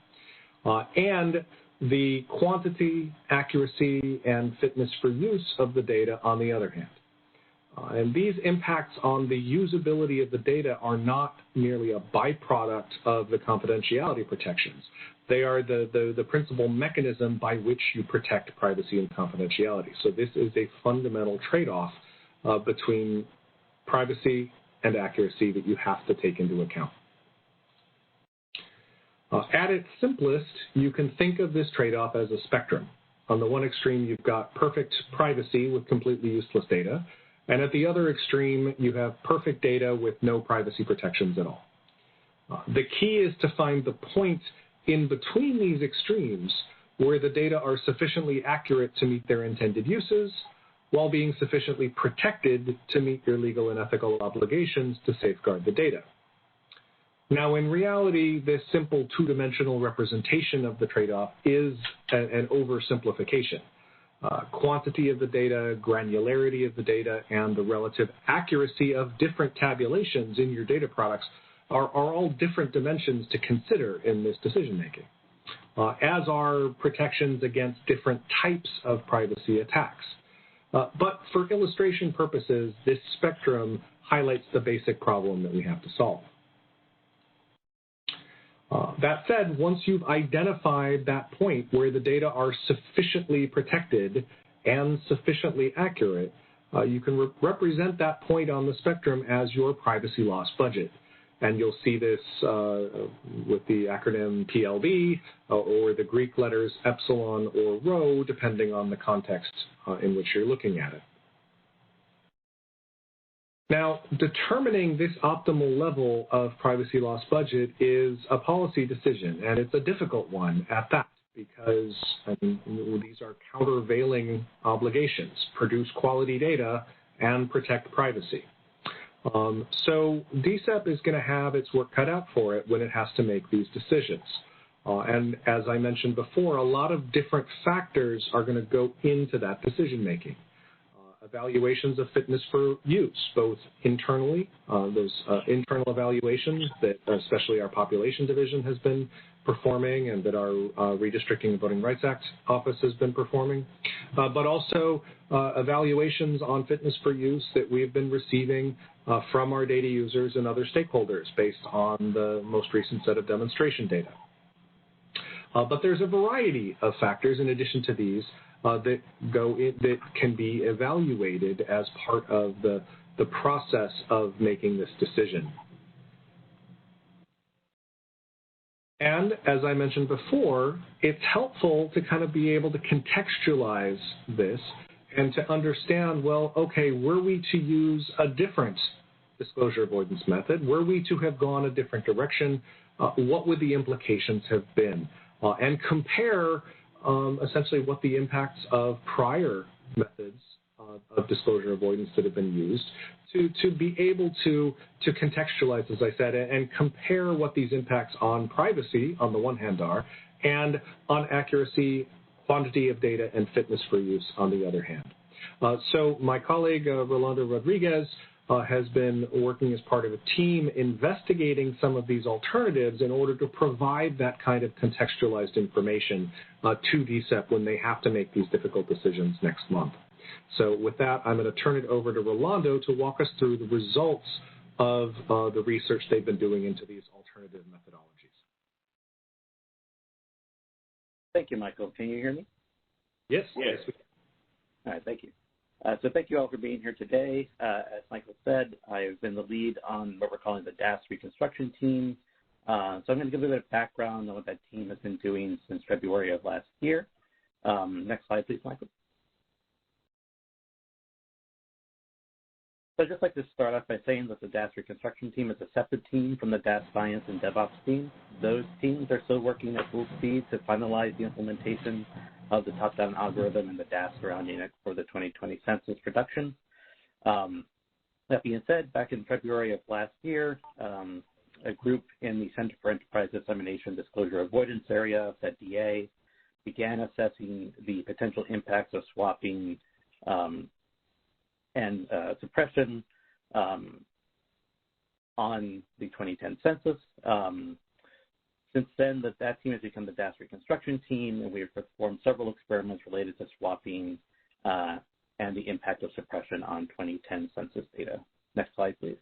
and the quantity, accuracy, and fitness for use of the data on the other hand. And these impacts on the usability of the data are not merely a byproduct of the confidentiality protections. They are the principal mechanism by which you protect privacy and confidentiality. So this is a fundamental trade-off between privacy and accuracy that you have to take into account. At its simplest, you can think of this trade-off as a spectrum. On the one extreme, you've got perfect privacy with completely useless data. And at the other extreme, you have perfect data with no privacy protections at all. The key is to find the point in between these extremes where the data are sufficiently accurate to meet their intended uses while being sufficiently protected to meet your legal and ethical obligations to safeguard the data. Now, in reality, this simple two-dimensional representation of the trade-off is an oversimplification. Quantity of the data, granularity of the data, and the relative accuracy of different tabulations in your data products are all different dimensions to consider in this decision-making, as are protections against different types of privacy attacks. But for illustration purposes, this spectrum highlights the basic problem that we have to solve. That said, once you've identified that point where the data are sufficiently protected and sufficiently accurate, you can represent that point on the spectrum as your privacy loss budget. And you'll see this with the acronym PLB or the Greek letters epsilon or rho, depending on the context in which you're looking at it. Now, determining this optimal level of privacy loss budget is a policy decision, and it's a difficult one at that, because these are countervailing obligations: produce quality data and protect privacy. So DCEP is going to have its work cut out for it when it has to make these decisions. And as I mentioned before, a lot of different factors are going to go into that decision-making. Evaluations of fitness for use, both internally, those internal evaluations that especially our population division has been performing and that our Redistricting and Voting Rights Act office has been performing, but also evaluations on fitness for use that we've been receiving from our data users and other stakeholders based on the most recent set of demonstration data. But there's a variety of factors in addition to these that can be evaluated as part of the process of making this decision. And as I mentioned before, it's helpful to kind of be able to contextualize this and to understand, well, okay, were we to use a different disclosure avoidance method, were we to have gone a different direction, what would the implications have been? And compare essentially what the impacts of prior methods of disclosure avoidance that have been used to be able to contextualize, as I said, and compare what these impacts on privacy on the one hand are and on accuracy, quantity of data, and fitness for use on the other hand. So my colleague, Rolando Rodriguez, has been working as part of a team investigating some of these alternatives in order to provide that kind of contextualized information to DCEP when they have to make these difficult decisions next month. So with that, I'm going to turn it over to Rolando to walk us through the results of the research they've been doing into these alternative methodologies. Thank you, Michael. Can you hear me? Yes. Yes. All right, thank you. So thank you all for being here today. As Michael said, I have been the lead on what we're calling the DAS reconstruction team. So I'm going to give a bit of background on what that team has been doing since February of last year. Next slide, please, Michael. So I'd just like to start off by saying that the DAS reconstruction team is a separate team from the DAS science and DevOps team. Those teams are still working at full speed to finalize the implementation of the top-down algorithm and the DAS surrounding it for the 2020 census production. That being said, back in February of last year, a group in the Center for Enterprise Dissemination Disclosure Avoidance area, DA, began assessing the potential impacts of swapping and suppression on the 2010 census. Since then, that team has become the DAS reconstruction team, and we have performed several experiments related to swapping and the impact of suppression on 2010 census data. Next slide, please.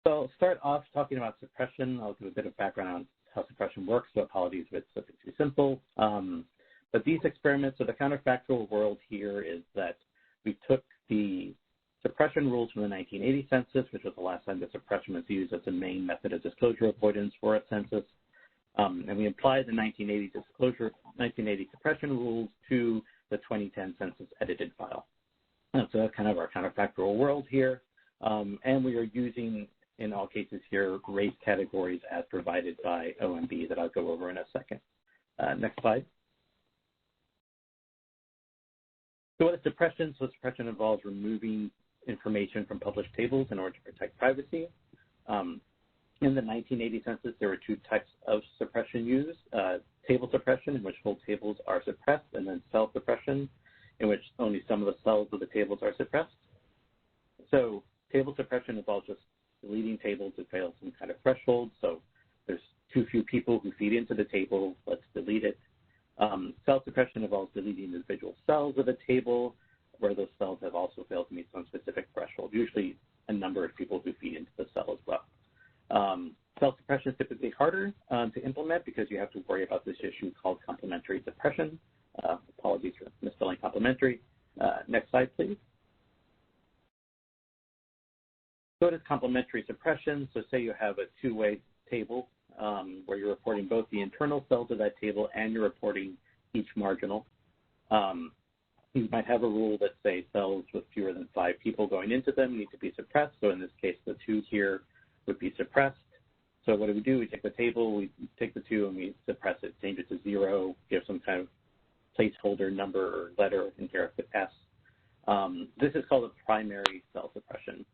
So I'll start off talking about suppression. I'll give a bit of background on how suppression works, so apologies if it's too simple. But these experiments, so the counterfactual world here is that we took the suppression rules from the 1980 census, which was the last time that suppression was used as a main method of disclosure avoidance for a census, and we applied the 1980 suppression rules to the 2010 census edited file. And so that's kind of our counterfactual world here, and we are using, in all cases here, race categories as provided by OMB that I'll go over in a second. Next slide. So what is suppression? So suppression involves removing information from published tables in order to protect privacy. In the 1980 census, there were two types of suppression used, table suppression, in which whole tables are suppressed, and then cell suppression, in which only some of the cells of the tables are suppressed. So table suppression involves just deleting tables that fail some kind of threshold. So there's too few people who feed into the table, let's delete it. Cell suppression involves deleting individual cells of a table where those cells have also failed to meet some specific threshold, usually a number of people who feed into the cell as well. Cell suppression is typically harder to implement because you have to worry about this issue called complementary suppression. Apologies for misspelling complementary. Next slide, please. So it is complementary suppression. So say you have a two-way table where you're reporting both the internal cells of that table and you're reporting each marginal. You might have a rule that say cells with fewer than 5 people going into them need to be suppressed. So in this case, the 2 here would be suppressed. So what do? We take the table, we take the 2 and we suppress it, change it to 0, give some kind of placeholder number or letter in here, if it S. This is called a primary cell suppression.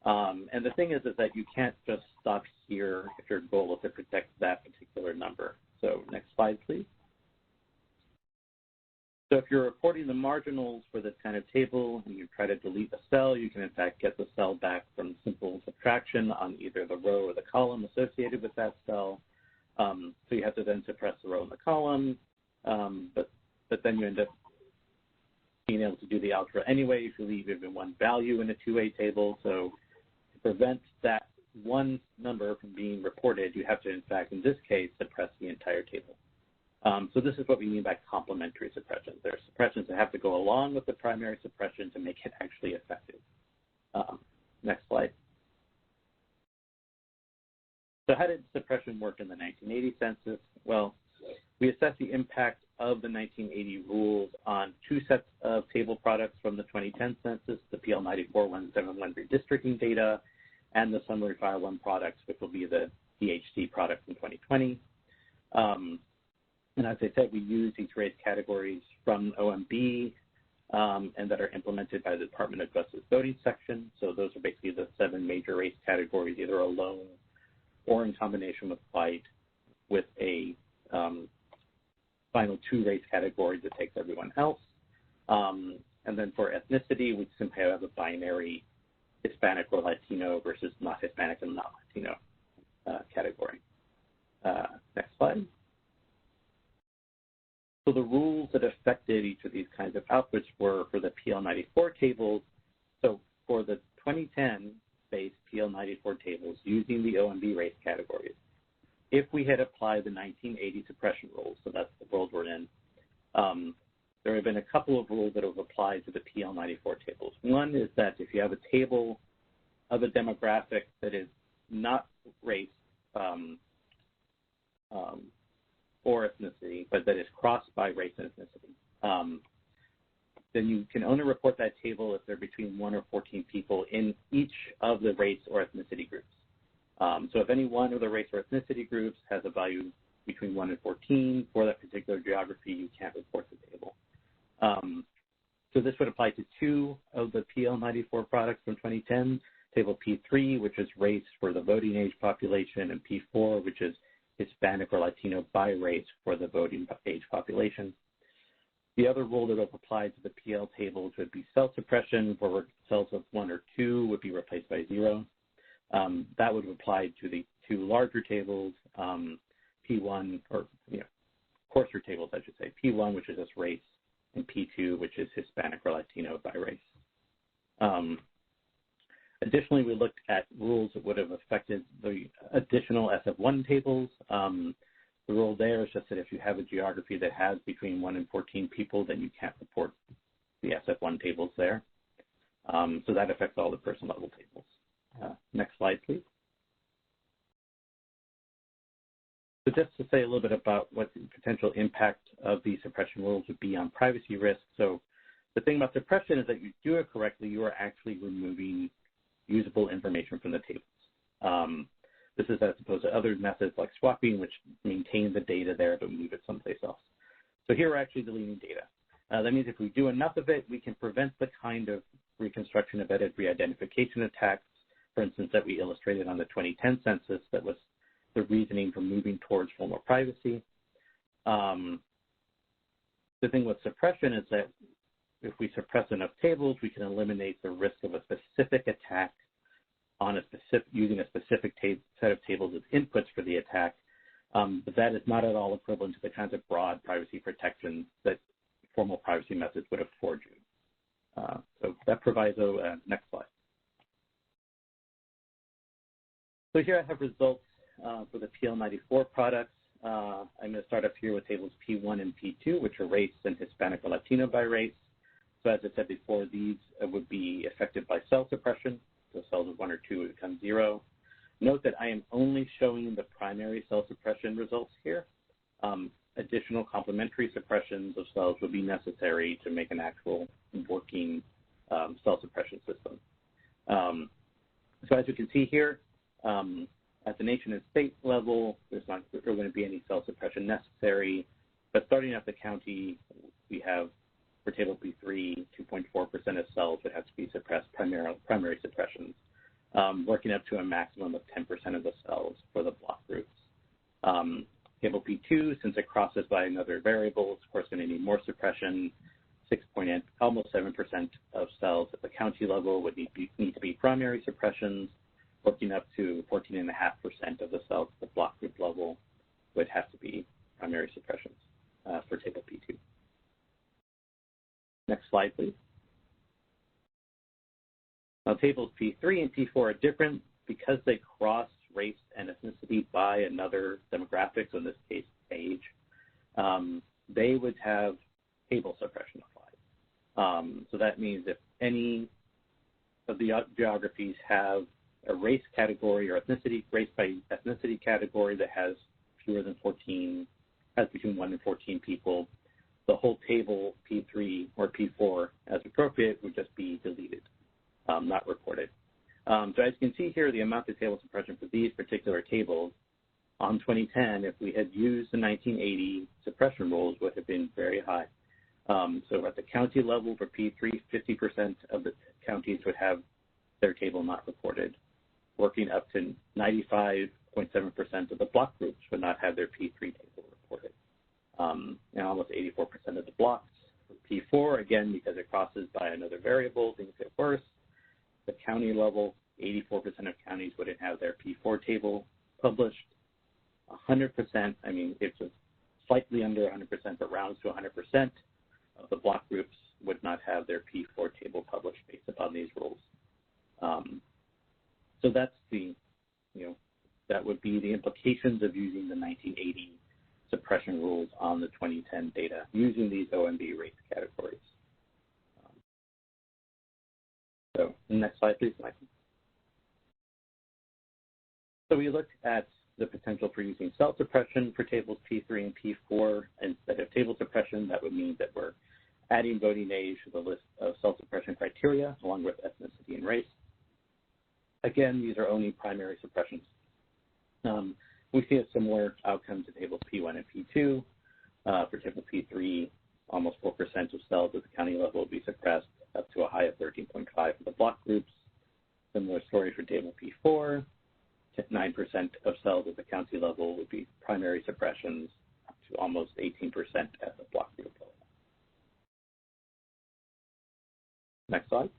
And the thing is that you can't just stop here if your goal is to protect that particular number. So next slide, please. So if you're reporting the marginals for this kind of table and you try to delete a cell, you can in fact get the cell back from simple subtraction on either the row or the column associated with that cell. So you have to then suppress the row and the column, but then you end up being able to do the algebra anyway if you leave even one value in a two-way table. So to prevent that one number from being reported, you have to in fact, in this case, suppress the entire table. So this is what we mean by complementary suppression. There are suppressions that have to go along with the primary suppression to make it actually effective. Next slide. So how did suppression work in the 1980 census? Well, we assessed the impact of the 1980 rules on 2 sets of table products from the 2010 census, the PL94171 redistricting data, and the summary file 1 products, which will be the DHC products in 2020. And as I said, we use these race categories from OMB and that are implemented by the Department of Justice voting section. So those are basically the 7 major race categories, either alone or in combination with white, with a final 2 race categories that takes everyone else. And then for ethnicity, we simply have a binary Hispanic or Latino versus not Hispanic and not Latino category. Next slide. So the rules that affected each of these kinds of outputs were for the PL94 tables. So for the 2010-based PL94 tables using the OMB race categories, if we had applied the 1980 suppression rules, so that's the world we're in, there have been a couple of rules that have applied to the PL94 tables. One is that if you have a table of a demographic that is not race or ethnicity, but that is crossed by race and ethnicity, then you can only report that table if they're between 1 or 14 people in each of the race or ethnicity groups. So if any one of the race or ethnicity groups has a value between 1 and 14 for that particular geography, you can't report the table. So this would apply to 2 of the PL94 products from 2010, Table P3, which is race for the voting age population, and P4, which is Hispanic or Latino by race for the voting age population. The other rule that would apply to the PL tables would be cell suppression, where cells of 1 or 2 would be replaced by 0. That would apply to the 2 larger tables, P1, or coarser tables, I should say, P1, which is just race, and P2, which is Hispanic or Latino by race. Additionally, we looked at rules that would have affected the additional SF1 tables. The rule there is just that if you have a geography that has between 1 and 14 people, then you can't report the SF1 tables there. So that affects all the person level tables. Next slide, please. So just to say a little bit about what the potential impact of these suppression rules would be on privacy risks. So the thing about suppression is that you do it correctly, you are actually removing usable information from the tables. This is as opposed to other methods like swapping, which maintain the data there but move it someplace else. So here we're actually deleting data. That means if we do enough of it, we can prevent the kind of reconstruction of edit re-identification attacks, for instance, that we illustrated on the 2010 census that was the reasoning for moving towards formal privacy. The thing with suppression is that if we suppress enough tables, we can eliminate the risk of a specific attack on using a specific set of tables as inputs for the attack, but that is not at all equivalent to the kinds of broad privacy protections that formal privacy methods would afford you. So that proviso, next slide. So here I have results for the PL94 products. I'm going to start up here with tables P1 and P2, which are race and Hispanic or Latino by race. So as I said before, these would be affected by cell suppression. So cells of 1 or 2 would become 0. Note that I am only showing the primary cell suppression results here. Additional complementary suppressions of cells would be necessary to make an actual working cell suppression system. So as you can see here, at the nation and state level, there's not going to be any cell suppression necessary. But starting at the county, we have for table P3, 2.4% of cells would have to be suppressed, primary suppressions, working up to a maximum of 10% of the cells for the block groups. Table P2, since it crosses by another variable, it's of course going to need more suppression. Almost 7% of cells at the county level would need to be primary suppressions, working up to 14.5% of the cells at the block group level would have to be primary suppressions for table P2. Next slide, please. Now, tables P3 and P4 are different because they cross race and ethnicity by another demographic, so in this case, age. They would have table suppression applied. So that means if any of the geographies have a race category or race by ethnicity category that has fewer than 14, has between 1 and 14 people, the whole table P3 or P4 as appropriate would just be deleted, not reported. So as you can see here, the amount of table suppression for these particular tables on 2010, if we had used the 1980 suppression rules, would have been very high. So at the county level for P3, 50% of the counties would have their table not reported, working up to 95.7% of the block groups would not have their P3 table reported. And almost 84% of the blocks. For P4, again, because it crosses by another variable, things get worse. The county level, 84% of counties wouldn't have their P4 table published. 100%, I mean, it's just slightly under 100%, but rounds to 100% of the block groups would not have their P4 table published based upon these rules. So that's the, that would be the implications of using the 1980 suppression rules on the 2010 data using these OMB race categories. So next slide, please, Michael. So we looked at the potential for using cell suppression for tables P3 and P4 instead of table suppression. That would mean that we're adding voting age to the list of cell suppression criteria along with ethnicity and race. Again, these are only primary suppressions. We see a similar outcome to tables P1 and P2. For table P3, almost 4% of cells at the county level will be suppressed, up to a high of 13.5 for the block groups. Similar story for table P4. 9% of cells at the county level would be primary suppressions, up to almost 18% at the block group level. Next slide.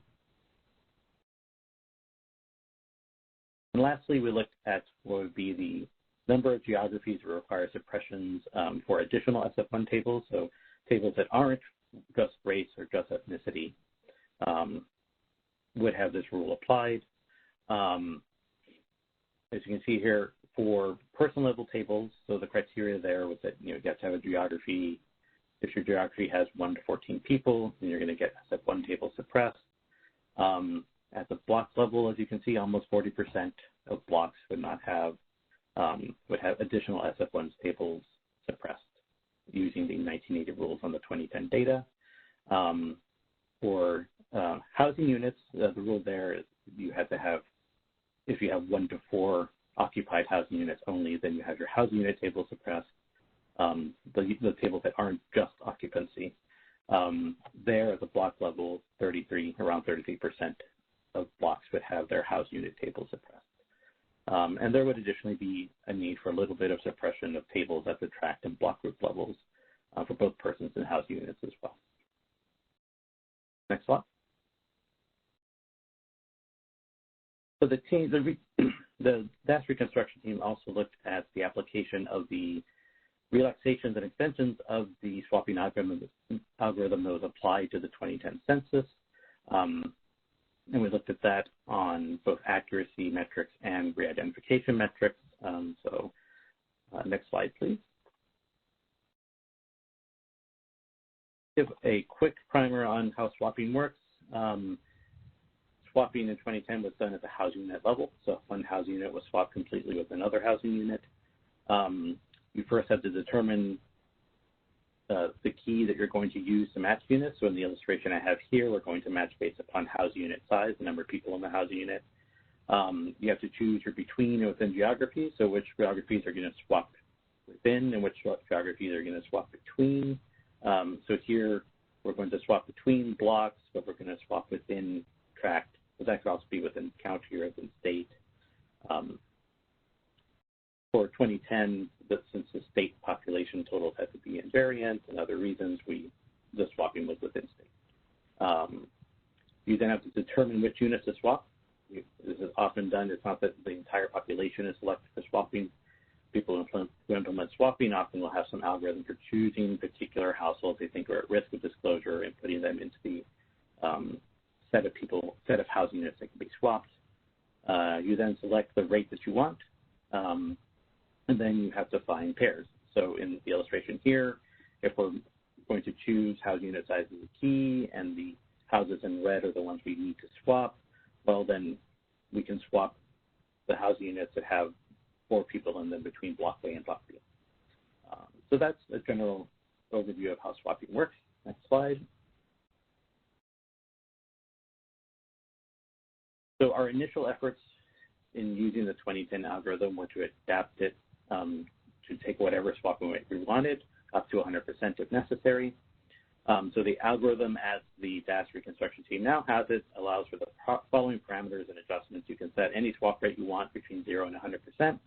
And lastly, we looked at what would be the number of geographies that require suppressions for additional SF1 tables, so tables that aren't just race or just ethnicity would have this rule applied. As you can see here, for person-level tables, so the criteria there was that you have to have a geography. If your geography has 1 to 14 people, then you're going to get SF1 tables suppressed. At the block level, as you can see, almost 40% of blocks would not have additional SF1 tables suppressed using the 1980 rules on the 2010 data. For housing units, the rule there is you have to have, if you have 1 to 4 occupied housing units only, then you have your housing unit table suppressed. The tables that aren't just occupancy. There at the block level, around 33% of blocks would have their house unit table suppressed. And there would additionally be a need for a little bit of suppression of tables at the tract and block group levels for both persons and house units as well. Next slide. So the DAS reconstruction team also looked at the application of the relaxations and extensions of the swapping algorithm that was applied to the 2010 census. And we looked at that on both accuracy metrics and re-identification metrics. Next slide, please. Give a quick primer on how swapping works. Swapping in 2010 was done at the housing unit level. So if one housing unit was swapped completely with another housing unit, you first have to determine the key that you're going to use to match units. So in the illustration I have here, we're going to match based upon housing unit size, the number of people in the housing unit. You have to choose your between and within geographies, so which geographies are going to swap within and which geographies are going to swap between. So here we're going to swap between blocks, but we're going to swap within tract. But that could also be within county or within state. For 2010, since the state population totals had to be invariant and other reasons, the swapping was within state. You then have to determine which units to swap. This is often done. It's not that the entire population is selected for swapping. People who implement swapping often will have some algorithm for choosing particular households they think are at risk of disclosure and putting them into the set of housing units that can be swapped. You then select the rate that you want, and then you have to find pairs. So in the illustration here, if we're going to choose housing unit size as a key and the houses in red are the ones we need to swap, well, then we can swap the housing units that have 4 people in them between block A and block B. So that's a general overview of how swapping works. Next slide. So our initial efforts in using the 2010 algorithm were to adapt it to take whatever swapping rate we wanted, up to 100% if necessary. So the algorithm, as the DAS reconstruction team now has it, allows for the following parameters and adjustments. You can set any swap rate you want between 0 and 100%.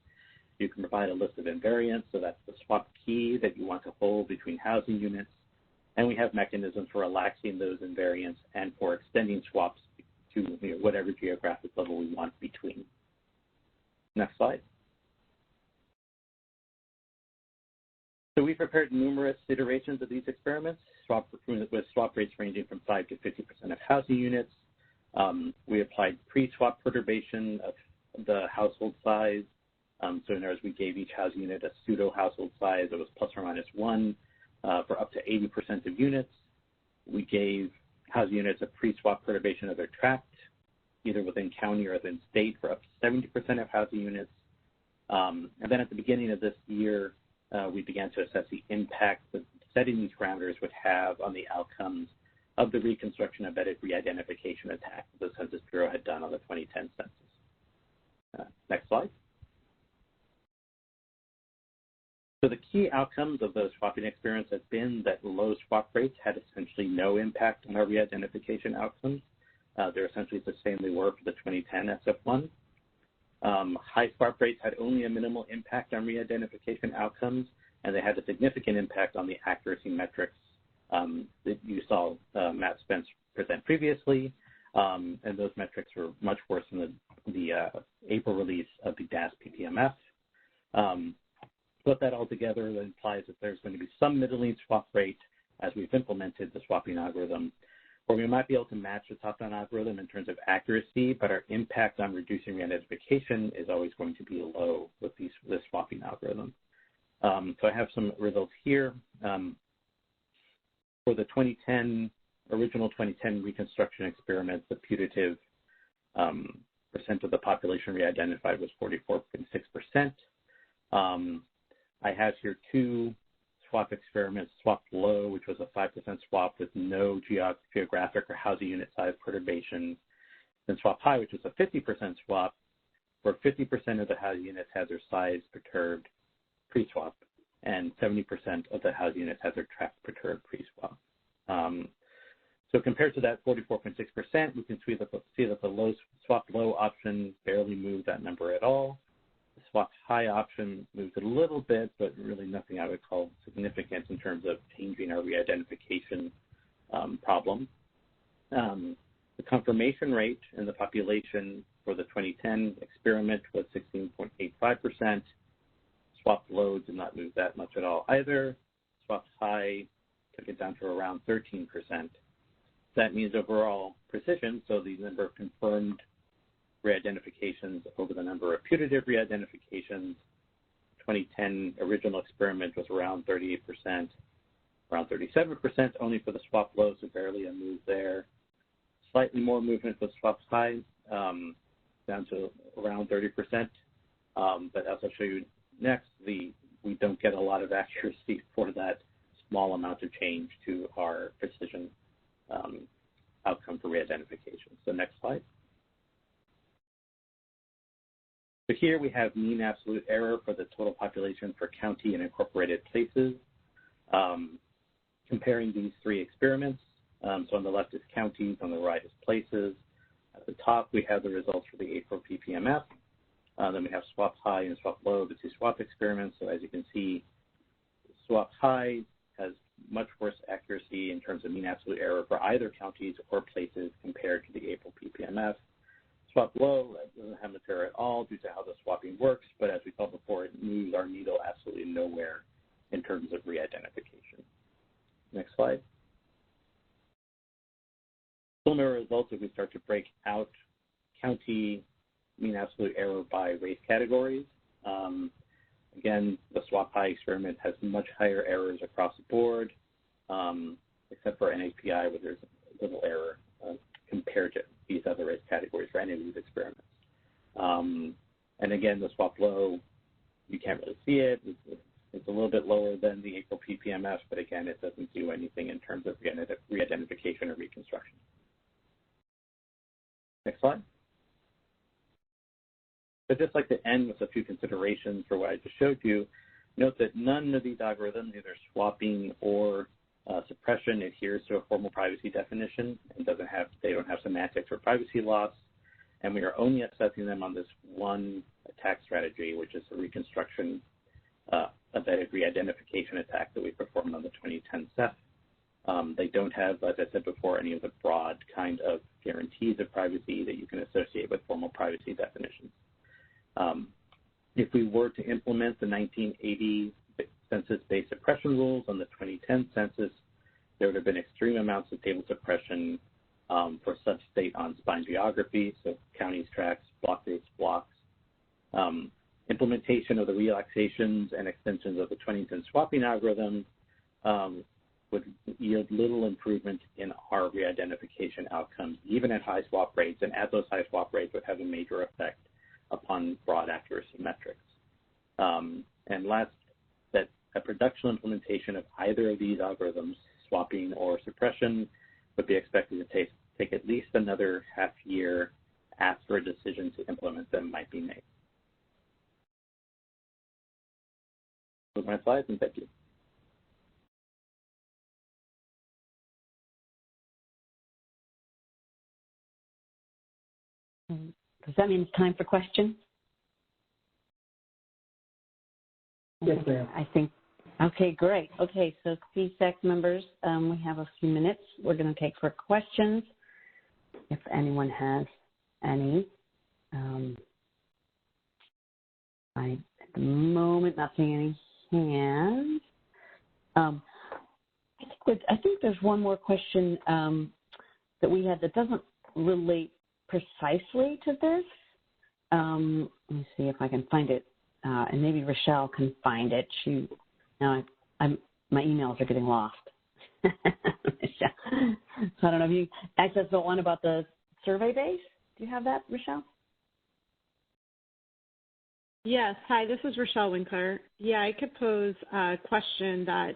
You can provide a list of invariants, so that's the swap key that you want to hold between housing units. And we have mechanisms for relaxing those invariants and for extending swaps to whatever geographic level we want between. Next slide. So we prepared numerous iterations of these experiments, with swap rates ranging from 5 to 50% of housing units. We applied pre-swap perturbation of the household size. So in other words, we gave each housing unit a pseudo household size that was plus or minus 1 for up to 80% of units. We gave housing units a pre-swap perturbation of their tract, either within county or within state, for up to 70% of housing units. And then at the beginning of this year, we began to assess the impact that setting these parameters would have on the outcomes of the reconstruction embedded re-identification attack that the Census Bureau had done on the 2010 census. Next slide. So the key outcomes of those swapping experiments have been that low swap rates had essentially no impact on our re-identification outcomes. They're essentially the same they were for the 2010 SF1. High swap rates had only a minimal impact on re-identification outcomes, and they had a significant impact on the accuracy metrics that you saw Matt Spence present previously, and those metrics were much worse than the April release of the DAS PPMF. Put that all together, that implies that there's going to be some middling swap rate as we've implemented the swapping algorithm, where we might be able to match the top-down algorithm in terms of accuracy, but our impact on reducing re-identification is always going to be low with this swapping algorithm. So I have some results here. For the original 2010 reconstruction experiment, the putative percent of the population re-identified was 44.6%. I have here two swap experiments, swap low, which was a 5% swap with no geographic or housing unit size perturbation, and swap high, which was a 50% swap, where 50% of the housing units had their size perturbed pre-swap, and 70% of the housing units had their tract perturbed pre-swap. So compared to that 44.6%, we can see that the swap low option barely moved that number at all. The swap high option moved a little bit, but really nothing I would call significant in terms of changing our re-identification problem. The confirmation rate in the population for the 2010 experiment was 16.85%. Swap low did not move that much at all either. Swap high took it down to around 13%. That means overall precision, so the number of confirmed re-identifications over the number of putative re-identifications. 2010 original experiment was around 38%, around 37% only for the swap low, so barely a move there. Slightly more movement with swap high, down to around 30%. But as I'll show you next, we don't get a lot of accuracy for that small amount of change to our precision outcome for re-identification. So next slide. So here we have mean absolute error for the total population for county and incorporated places. Comparing these three experiments, so on the left is counties, on the right is places. At the top, we have the results for the April PPMF. Then we have swap high and swap low, the two swap experiments. So as you can see, swap high has much worse accuracy in terms of mean absolute error for either counties or places compared to the April PPMF. Swap low doesn't have much error at all due to how the swapping works, but as we saw before, it moves our needle absolutely nowhere in terms of re-identification. Next slide. Similar results if we start to break out county mean absolute error by race categories. Again, the swap high experiment has much higher errors across the board, except for NAPI, where there's little error compared to these other race categories for any of these experiments. And again, the swap low, you can't really see it. It's a little bit lower than the April PPMF, but again, it doesn't do anything in terms of re-identification or reconstruction. Next slide. So just like to end with a few considerations for what I just showed you, note that none of these algorithms, either swapping or suppression, adheres to a formal privacy definition and they don't have semantics or privacy loss. And we are only assessing them on this one attack strategy, which is the reconstruction embedded re-identification attack that we performed on the 2010 CEF. They don't have, as I said before, any of the broad kind of guarantees of privacy that you can associate with formal privacy definitions. If we were to implement the 1980 census-based suppression rules on the 2010 census, there would have been extreme amounts of table suppression for such state on-spine geography, so counties, tracts, block groups, blocks. Implementation of the relaxations and extensions of the 2010 swapping algorithm would yield little improvement in our re-identification outcomes, even at high swap rates, and as those high swap rates would have a major effect upon broad accuracy metrics. And last, that a production implementation of either of these algorithms, swapping or suppression, would be expected to take at least another half year after a decision to implement them might be made. Those are my slides, and thank you. Does that mean it's time for questions? Yes, ma'am. I think, okay, great. Okay, so CSAC members, we have a few minutes. We're going to take for questions, if anyone has any. At the moment, not seeing any hands. I think there's one more question that we had that doesn't relate precisely to this. Let me see if I can find it, and maybe Rochelle can find it. My emails are getting lost. So I don't know if you accessed the one about the survey base. Do you have that, Rochelle? Yes. Hi, this is Rochelle Winkler. Yeah, I could pose a question that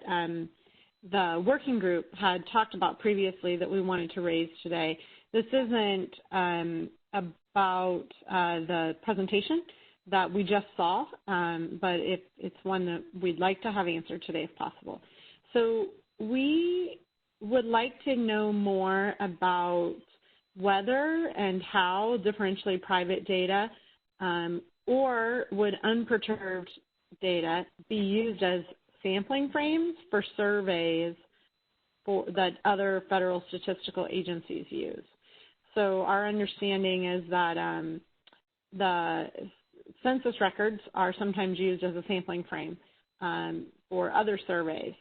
the working group had talked about previously that we wanted to raise today. This isn't about the presentation that we just saw, but it's one that we'd like to have answered today if possible. So we would like to know more about whether and how differentially private data or would unperturbed data be used as sampling frames for surveys that other federal statistical agencies use. So our understanding is that the census records are sometimes used as a sampling frame for other surveys.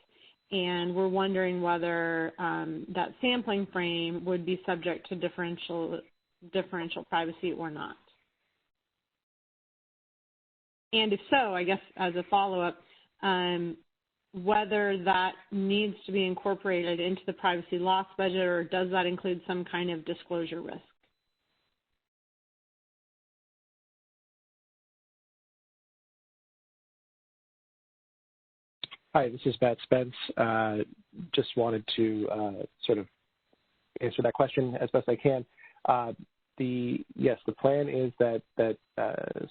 And we're wondering whether that sampling frame would be subject to differential privacy or not. And if so, I guess as a follow-up, whether that needs to be incorporated into the privacy loss budget, or does that include some kind of disclosure risk? Hi, this is Matt Spence. Just wanted to sort of answer that question as best I can. Yes, the plan is that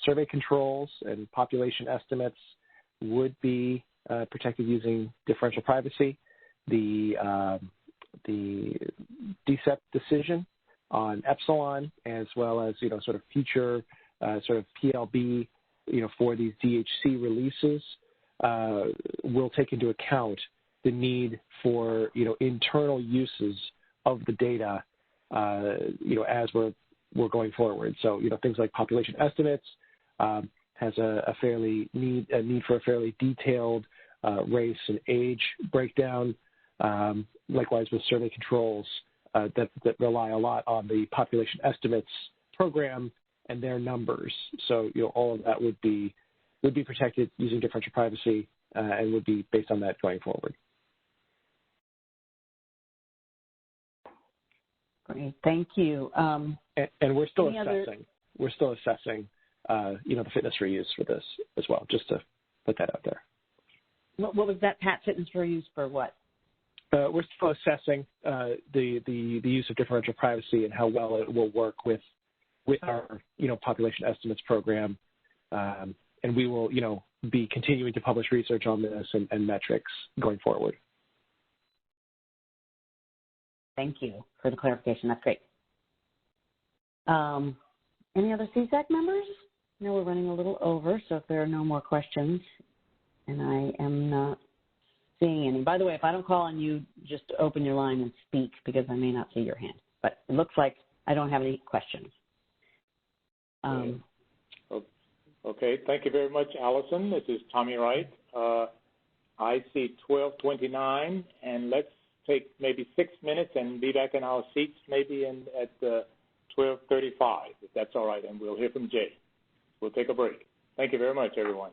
survey controls and population estimates would be protected using differential privacy. The DCEP decision on epsilon, as well as sort of future sort of PLB for these DHC releases, will take into account the need for internal uses of the data as we're going forward. So things like population estimates has a need for a fairly detailed race and age breakdown. Likewise with survey controls that rely a lot on the population estimates program and their numbers. So all of that would be protected using differential privacy and would be based on that going forward. Great, thank you. And we're still assessing. We're still assessing, the fitness for use for this as well. Just to put that out there. What was that, Pat? Fitness for use for what? We're still assessing the use of differential privacy and how well it will work with our population estimates program, and we will be continuing to publish research on this and metrics going forward. Thank you for the clarification. That's great. Any other CSAC members? I know we're running a little over, so if there are no more questions, and I am not seeing any. By the way, if I don't call on you, just open your line and speak because I may not see your hand. But it looks like I don't have any questions. Okay, thank you very much, Allison. This is Tommy Wright. I see 12:29, and let's take maybe 6 minutes and be back in our seats maybe at 12:35, if that's all right, and we'll hear from Jay. We'll take a break. Thank you very much, everyone.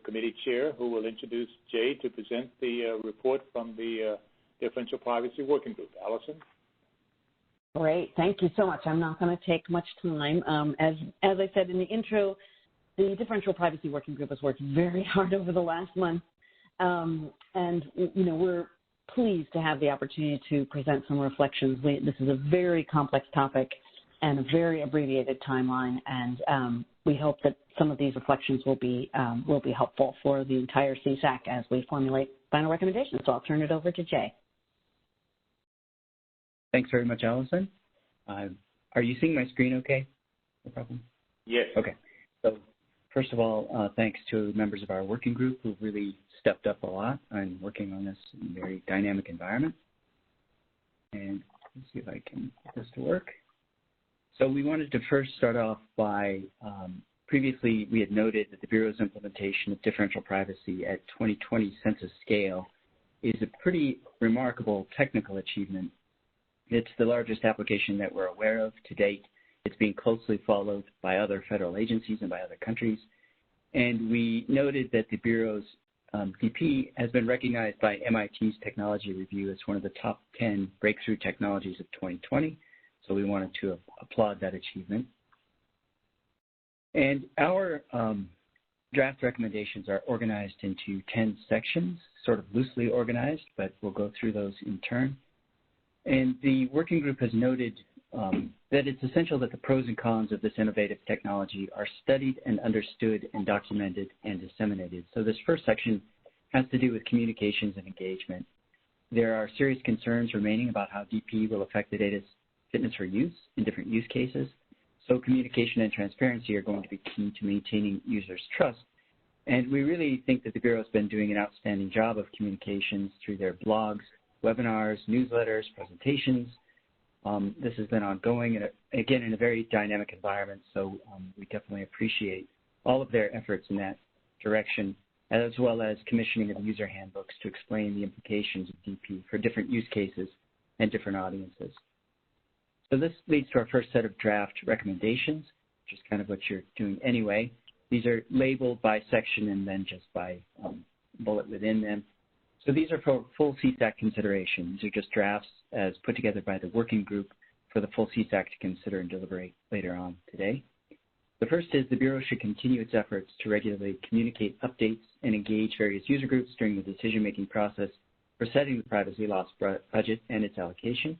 committee chair, who will introduce Jay to present the report from the Differential Privacy Working Group. Allison? Great. Thank you so much. I'm not going to take much time. As I said in the intro, the Differential Privacy Working Group has worked very hard over the last month. And, we're pleased to have the opportunity to present some reflections. This is a very complex topic and a very abbreviated timeline, and we hope that some of these reflections will be helpful for the entire CSAC as we formulate final recommendations. So I'll turn it over to Jay. Thanks very much, Allison. Are you seeing my screen okay? No problem? Yes. Okay. So first of all, thanks to members of our working group who've really stepped up a lot on working on this very dynamic environment. And let's see if I can get this to work. So we wanted to first start off by, previously we had noted that the Bureau's implementation of differential privacy at 2020 census scale is a pretty remarkable technical achievement. It's the largest application that we're aware of to date. It's being closely followed by other federal agencies and by other countries. And we noted that the Bureau's DP has been recognized by MIT's Technology Review as one of the top 10 breakthrough technologies of 2020. So we wanted to applaud that achievement. And our draft recommendations are organized into 10 sections, sort of loosely organized, but we'll go through those in turn. And the working group has noted that it's essential that the pros and cons of this innovative technology are studied and understood and documented and disseminated. So this first section has to do with communications and engagement. There are serious concerns remaining about how DP will affect the data's fitness for use in different use cases. So communication and transparency are going to be key to maintaining users' trust. And we really think that the Bureau has been doing an outstanding job of communications through their blogs, webinars, newsletters, presentations. This has been ongoing, and again, in a very dynamic environment, so we definitely appreciate all of their efforts in that direction, as well as commissioning of user handbooks to explain the implications of DP for different use cases and different audiences. So this leads to our first set of draft recommendations, which is kind of what you're doing anyway. These are labeled by section and then just by bullet within them. So these are for full CSAC consideration. These are just drafts as put together by the working group for the full CSAC to consider and deliberate later on today. The first is the Bureau should continue its efforts to regularly communicate updates and engage various user groups during the decision-making process for setting the privacy loss budget and its allocation.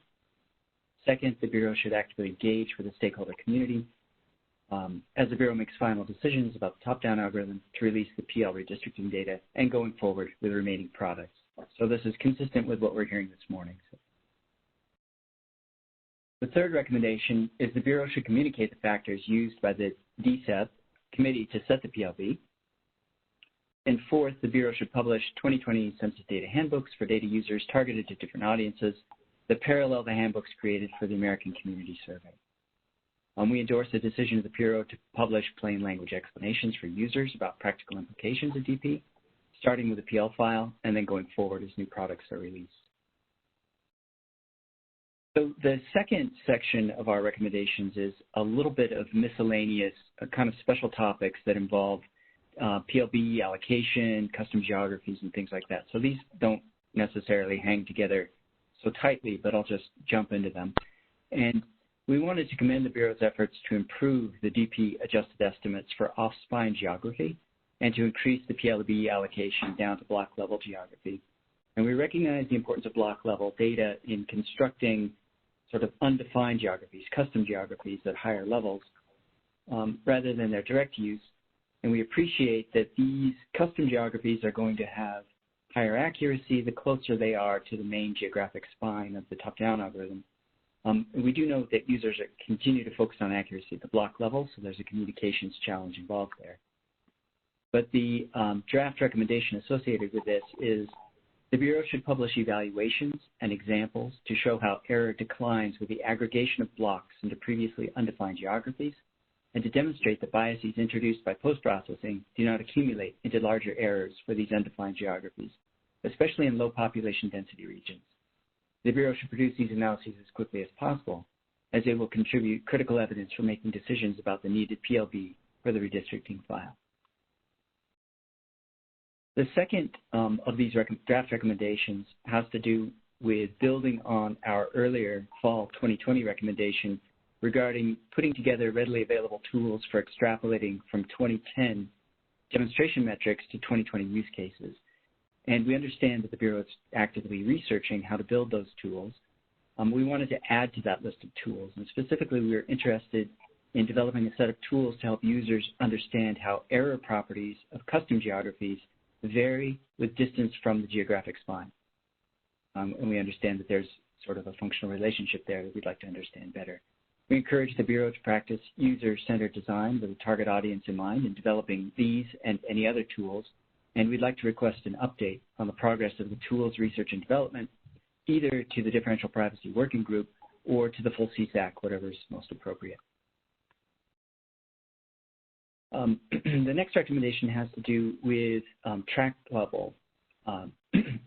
Second, the Bureau should actively engage with the stakeholder community as the Bureau makes final decisions about the top-down algorithm to release the PL redistricting data and going forward with the remaining products. So this is consistent with what we're hearing this morning. The third recommendation is the Bureau should communicate the factors used by the DSEP committee to set the PLB. And fourth, the Bureau should publish 2020 census data handbooks for data users targeted to different audiences that parallel the handbooks created for the American Community Survey. We endorse the decision of the Bureau to publish plain language explanations for users about practical implications of DP, starting with the PL file and then going forward as new products are released. So the second section of our recommendations is a little bit of miscellaneous kind of special topics that involve PLB allocation, custom geographies, and things like that. So these don't necessarily hang together so tightly, but I'll just jump into them. And we wanted to commend the Bureau's efforts to improve the DP adjusted estimates for off-spine geography and to increase the PLB allocation down to block-level geography. And we recognize the importance of block-level data in constructing sort of undefined geographies, custom geographies at higher levels, rather than their direct use. And we appreciate that these custom geographies are going to have higher accuracy the closer they are to the main geographic spine of the top-down algorithm. We do note that users continue to focus on accuracy at the block level, so there's a communications challenge involved there. But the draft recommendation associated with this is the Bureau should publish evaluations and examples to show how error declines with the aggregation of blocks into previously undefined geographies, and to demonstrate that biases introduced by post-processing do not accumulate into larger errors for these undefined geographies, especially in low population density regions. The Bureau should produce these analyses as quickly as possible, as they will contribute critical evidence for making decisions about the needed PLB for the redistricting file. The second of these draft recommendations has to do with building on our earlier fall 2020 recommendation regarding putting together readily available tools for extrapolating from 2010 demonstration metrics to 2020 use cases. And we understand that the Bureau is actively researching how to build those tools. We wanted to add to that list of tools, and specifically we are interested in developing a set of tools to help users understand how error properties of custom geographies vary with distance from the geographic spine. And we understand that there's sort of a functional relationship there that we'd like to understand better. We encourage the Bureau to practice user-centered design with a target audience in mind in developing these and any other tools, and we'd like to request an update on the progress of the tools research and development, either to the Differential Privacy Working Group or to the full CSAC, whatever is most appropriate. The next recommendation has to do with tract level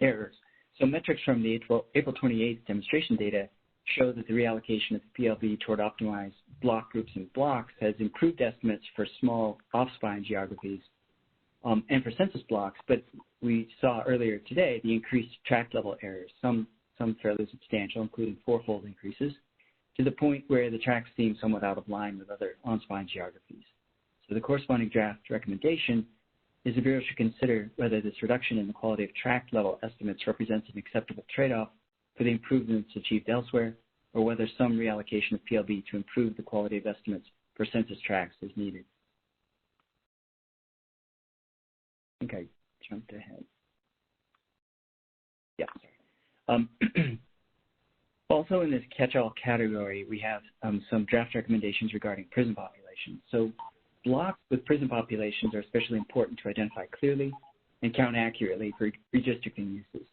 errors. So metrics from the April 28th demonstration data show that the reallocation of PLB toward optimized block groups and blocks has improved estimates for small off-spine geographies and for census blocks, but we saw earlier today the increased tract level errors, some fairly substantial, including fourfold increases, to the point where the tracts seem somewhat out of line with other on-spine geographies. So the corresponding draft recommendation is the Bureau should consider whether this reduction in the quality of tract level estimates represents an acceptable trade-off for the improvements achieved elsewhere, or whether some reallocation of PLB to improve the quality of estimates for census tracts is needed. I think I jumped ahead. Yeah, sorry. Also in this catch-all category, we have some draft recommendations regarding prison populations. So blocks with prison populations are especially important to identify clearly and count accurately for redistricting uses.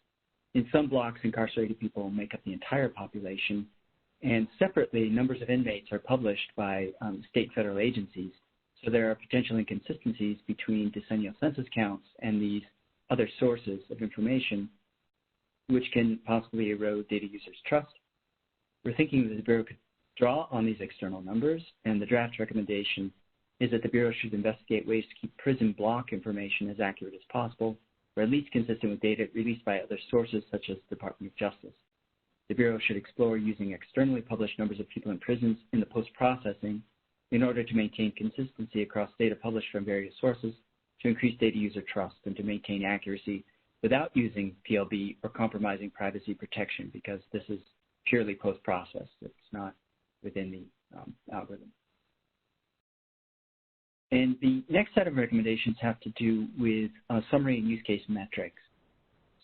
In some blocks, incarcerated people make up the entire population, and separately, numbers of inmates are published by state and federal agencies, so there are potential inconsistencies between decennial census counts and these other sources of information, which can possibly erode data users' trust. We're thinking that the Bureau could draw on these external numbers, and the draft recommendation is that the Bureau should investigate ways to keep prison block information as accurate as possible, or at least consistent with data released by other sources such as the Department of Justice. The Bureau should explore using externally published numbers of people in prisons in the post-processing in order to maintain consistency across data published from various sources, to increase data user trust, and to maintain accuracy without using PLB or compromising privacy protection, because this is purely post-processed. It's not within the algorithm. And the next set of recommendations have to do with summary and use case metrics.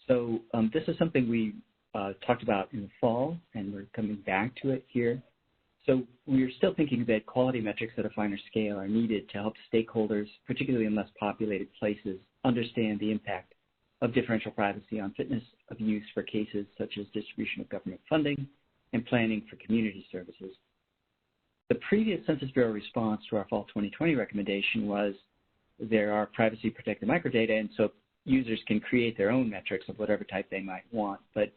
So this is something we talked about in the fall, and we're coming back to it here. So we're still thinking that quality metrics at a finer scale are needed to help stakeholders, particularly in less populated places, understand the impact of differential privacy on fitness of use for cases such as distribution of government funding and planning for community services. The previous Census Bureau response to our fall 2020 recommendation was there are privacy protected microdata, and so users can create their own metrics of whatever type they might want. But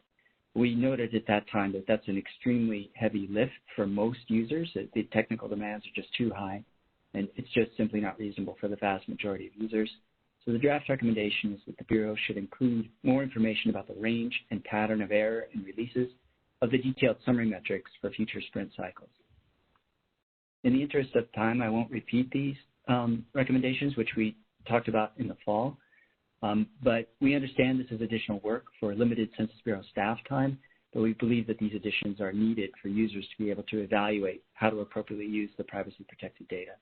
we noted at that time that that's an extremely heavy lift for most users. The technical demands are just too high, and it's just simply not reasonable for the vast majority of users. So the draft recommendation is that the Bureau should include more information about the range and pattern of error and releases of the detailed summary metrics for future sprint cycles. In the interest of time, I won't repeat these recommendations, which we talked about in the fall. But we understand this is additional work for limited Census Bureau staff time, but we believe that these additions are needed for users to be able to evaluate how to appropriately use the privacy-protected data.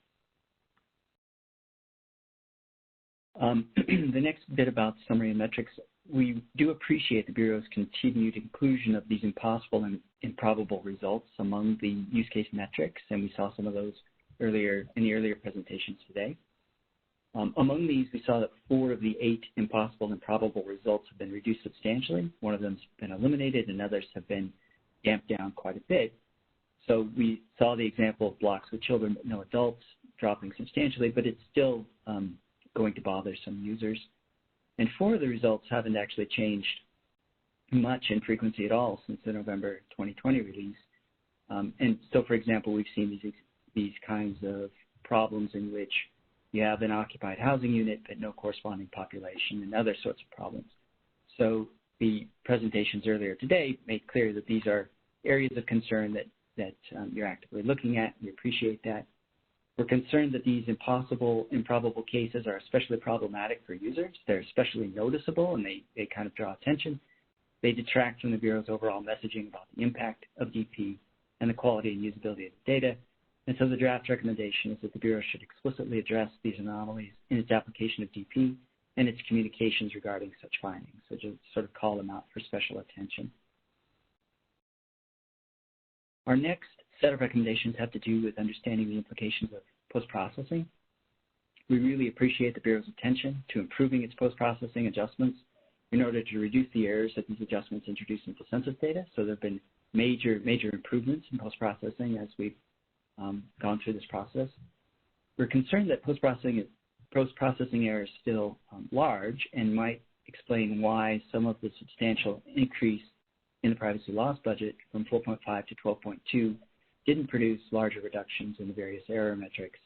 The next bit about summary and metrics, we do appreciate the Bureau's continued inclusion of these impossible and improbable results among the use case metrics, and we saw some of those earlier in the earlier presentations today. Among these, we saw that 4 of the 8 impossible and improbable results have been reduced substantially. One of them has been eliminated, and others have been damped down quite a bit. So we saw the example of blocks with children but no adults dropping substantially, but it's still going to bother some users. And 4 of the results haven't actually changed much in frequency at all since the November 2020 release. And so, for example, we've seen these kinds of problems in which You have an occupied housing unit, but no corresponding population, and other sorts of problems. So the presentations earlier today made clear that these are areas of concern that you're actively looking at. We appreciate that. We're concerned that these improbable cases are especially problematic for users. They're especially noticeable, and they kind of draw attention. They detract from the Bureau's overall messaging about the impact of DP and the quality and usability of the data. And so the draft recommendation is that the Bureau should explicitly address these anomalies in its application of DP and its communications regarding such findings, so just sort of call them out for special attention. Our next set of recommendations have to do with understanding the implications of post-processing. We really appreciate the Bureau's attention to improving its post-processing adjustments in order to reduce the errors that these adjustments introduce into census data. So there have been major improvements in post-processing as we've gone through this process. We're concerned that post-processing errors are still large and might explain why some of the substantial increase in the privacy loss budget from 4.5 to 12.2 didn't produce larger reductions in the various error metrics.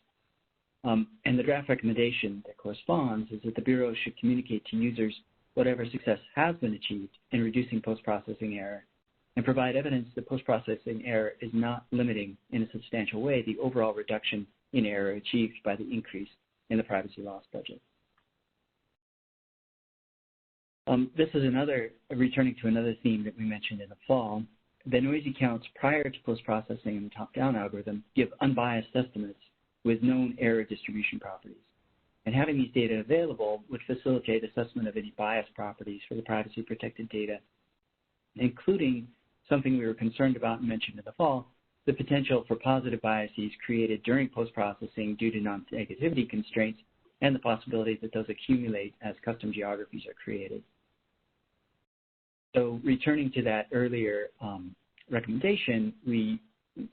And the draft recommendation that corresponds is that the Bureau should communicate to users whatever success has been achieved in reducing post-processing error and provide evidence that post-processing error is not limiting in a substantial way the overall reduction in error achieved by the increase in the privacy loss budget. This is returning to another theme that we mentioned in the fall. The noisy counts prior to post-processing in the top-down algorithm give unbiased estimates with known error distribution properties. And having these data available would facilitate assessment of any biased properties for the privacy-protected data, including something we were concerned about and mentioned in the fall, the potential for positive biases created during post-processing due to non-negativity constraints and the possibility that those accumulate as custom geographies are created. So returning to that earlier recommendation, we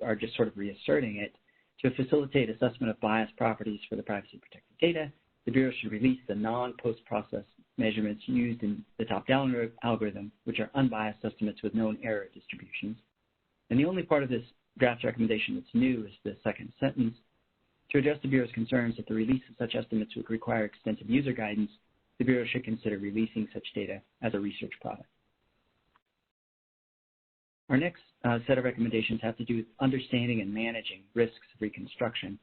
are just sort of reasserting it. To facilitate assessment of biased properties for the privacy-protected data, the Bureau should release the non-post-process measurements used in the top-down algorithm, which are unbiased estimates with known error distributions. And the only part of this draft recommendation that's new is the second sentence. To address the Bureau's concerns that the release of such estimates would require extensive user guidance, the Bureau should consider releasing such data as a research product. Our next set of recommendations have to do with understanding and managing risks of reconstruction.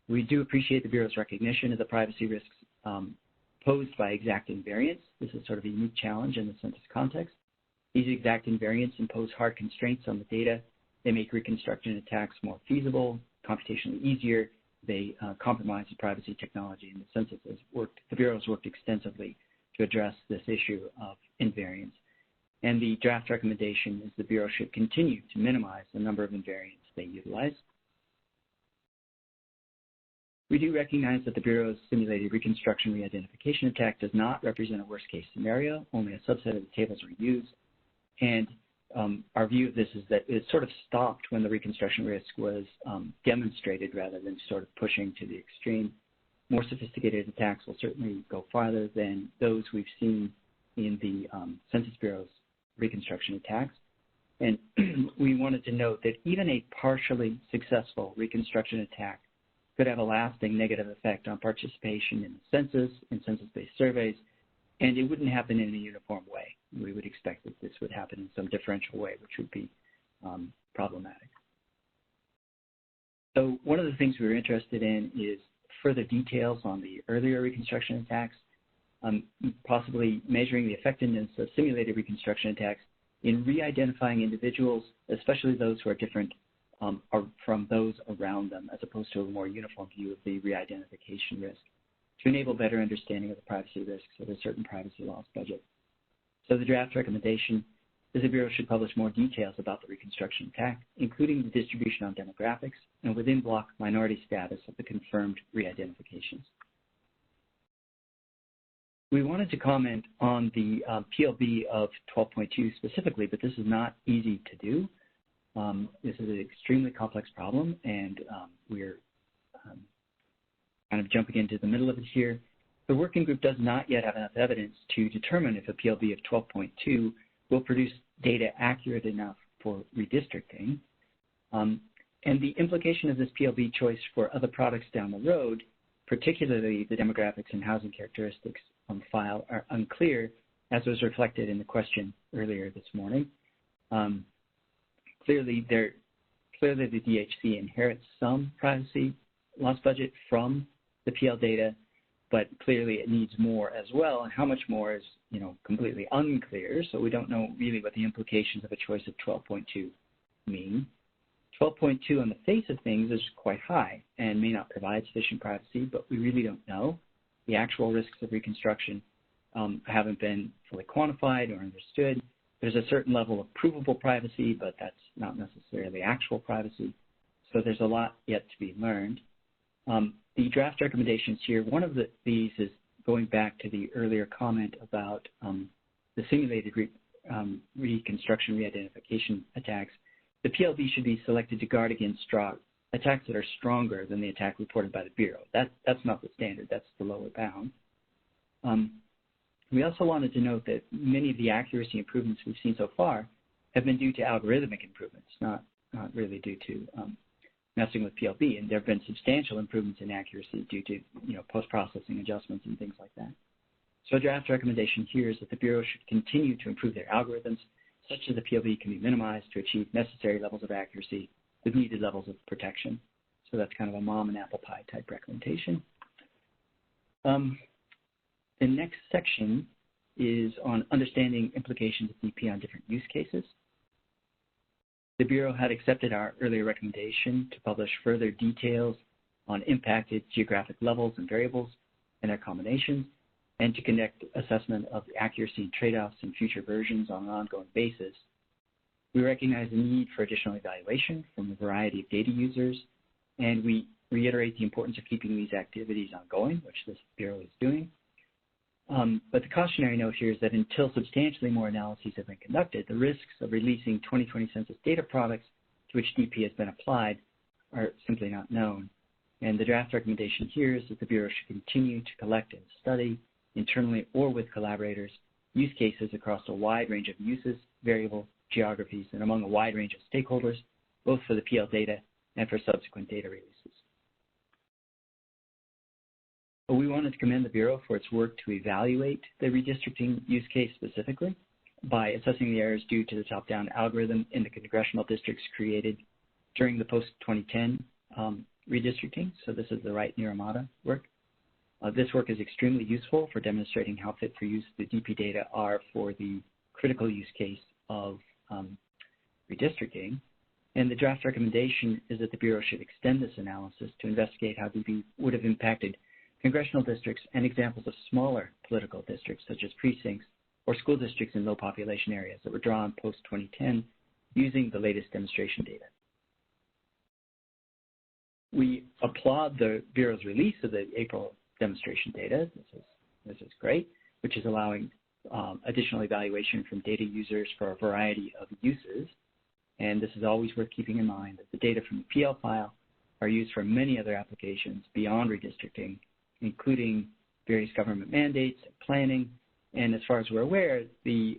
We do appreciate the Bureau's recognition of the privacy risks posed by exacting variants. This is sort of a unique challenge in the census context. These exacting variants impose hard constraints on the data. They make reconstruction attacks more feasible, computationally easier. They compromise the privacy technology, and the Bureau has worked extensively to address this issue of invariance. And the draft recommendation is the Bureau should continue to minimize the number of invariants they utilize. We do recognize that the Bureau's simulated reconstruction re-identification attack does not represent a worst-case scenario. Only a subset of the tables are used. And our view of this is that it sort of stopped when the reconstruction risk was demonstrated rather than sort of pushing to the extreme. More sophisticated attacks will certainly go farther than those we've seen in the Census Bureau's reconstruction attacks. And we wanted to note that even a partially successful reconstruction attack could have a lasting negative effect on participation in the census, in census-based surveys, and it wouldn't happen in a uniform way. We would expect that this would happen in some differential way, which would be problematic. So one of the things we were interested in is further details on the earlier reconstruction attacks, possibly measuring the effectiveness of simulated reconstruction attacks in re-identifying individuals, especially those who are different from those around them, as opposed to a more uniform view of the re-identification risk, to enable better understanding of the privacy risks of a certain privacy loss budget. So the draft recommendation is the Bureau should publish more details about the reconstruction attack, including the distribution on demographics and within block minority status of the confirmed re-identifications. We wanted to comment on the PLB of 12.2 specifically, but this is not easy to do. This is an extremely complex problem, and we're kind of jumping into the middle of it here. The working group does not yet have enough evidence to determine if a PLB of 12.2 will produce data accurate enough for redistricting. And the implication of this PLB choice for other products down the road particularly the demographics and housing characteristics on file, are unclear, as was reflected in the question earlier this morning. Clearly, the DHC inherits some privacy loss budget from the PL data, but clearly it needs more as well, and how much more is, completely unclear, so we don't know really what the implications of a choice of 12.2 mean. 12.2 on the face of things is quite high and may not provide sufficient privacy, but we really don't know. The actual risks of reconstruction haven't been fully quantified or understood. There's a certain level of provable privacy, but that's not necessarily actual privacy. So there's a lot yet to be learned. The draft recommendations here, one of these is going back to the earlier comment about the simulated reconstruction re-identification attacks. The PLD should be selected to guard against attacks that are stronger than the attack reported by the Bureau. That's not the standard. That's the lower bound. We also wanted to note that many of the accuracy improvements we've seen so far have been due to algorithmic improvements, not really due to messing with PLB. And there have been substantial improvements in accuracy due to post-processing adjustments and things like that. So a draft recommendation here is that the Bureau should continue to improve their algorithms such that the PLB can be minimized to achieve necessary levels of accuracy with needed levels of protection. So that's kind of a mom and apple pie type recommendation. The next section is on understanding implications of DP on different use cases. The Bureau had accepted our earlier recommendation to publish further details on impacted geographic levels and variables and their combinations, and to conduct assessment of the accuracy and trade-offs in future versions on an ongoing basis. We recognize the need for additional evaluation from a variety of data users, and we reiterate the importance of keeping these activities ongoing, which this Bureau is doing. But the cautionary note here is that until substantially more analyses have been conducted, the risks of releasing 2020 census data products to which DP has been applied are simply not known. And the draft recommendation here is that the Bureau should continue to collect and study, internally or with collaborators, use cases across a wide range of uses, variables, geographies, and among a wide range of stakeholders, both for the PL data and for subsequent data releases. We wanted to commend the Bureau for its work to evaluate the redistricting use case specifically by assessing the errors due to the top-down algorithm in the congressional districts created during the post-2010 redistricting. So this is the Wright-Niramata work. This work is extremely useful for demonstrating how fit for use the DP data are for the critical use case of redistricting. And the draft recommendation is that the Bureau should extend this analysis to investigate how DP would have impacted congressional districts and examples of smaller political districts, such as precincts or school districts in low population areas that were drawn post-2010 using the latest demonstration data. We applaud the Bureau's release of the April demonstration data. This is great, which is allowing additional evaluation from data users for a variety of uses. And this is always worth keeping in mind that the data from the PL file are used for many other applications beyond redistricting, including various government mandates and planning. And as far as we're aware, the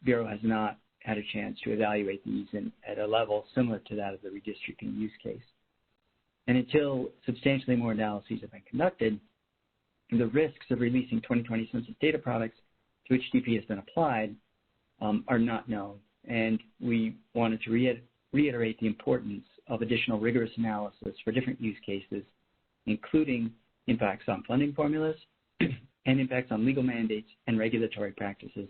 Bureau has not had a chance to evaluate these at a level similar to that of the redistricting use case. And until substantially more analyses have been conducted, the risks of releasing 2020 census data products to which DP has been applied are not known. And we wanted to reiterate the importance of additional rigorous analysis for different use cases, including impacts on funding formulas and impacts on legal mandates and regulatory practices,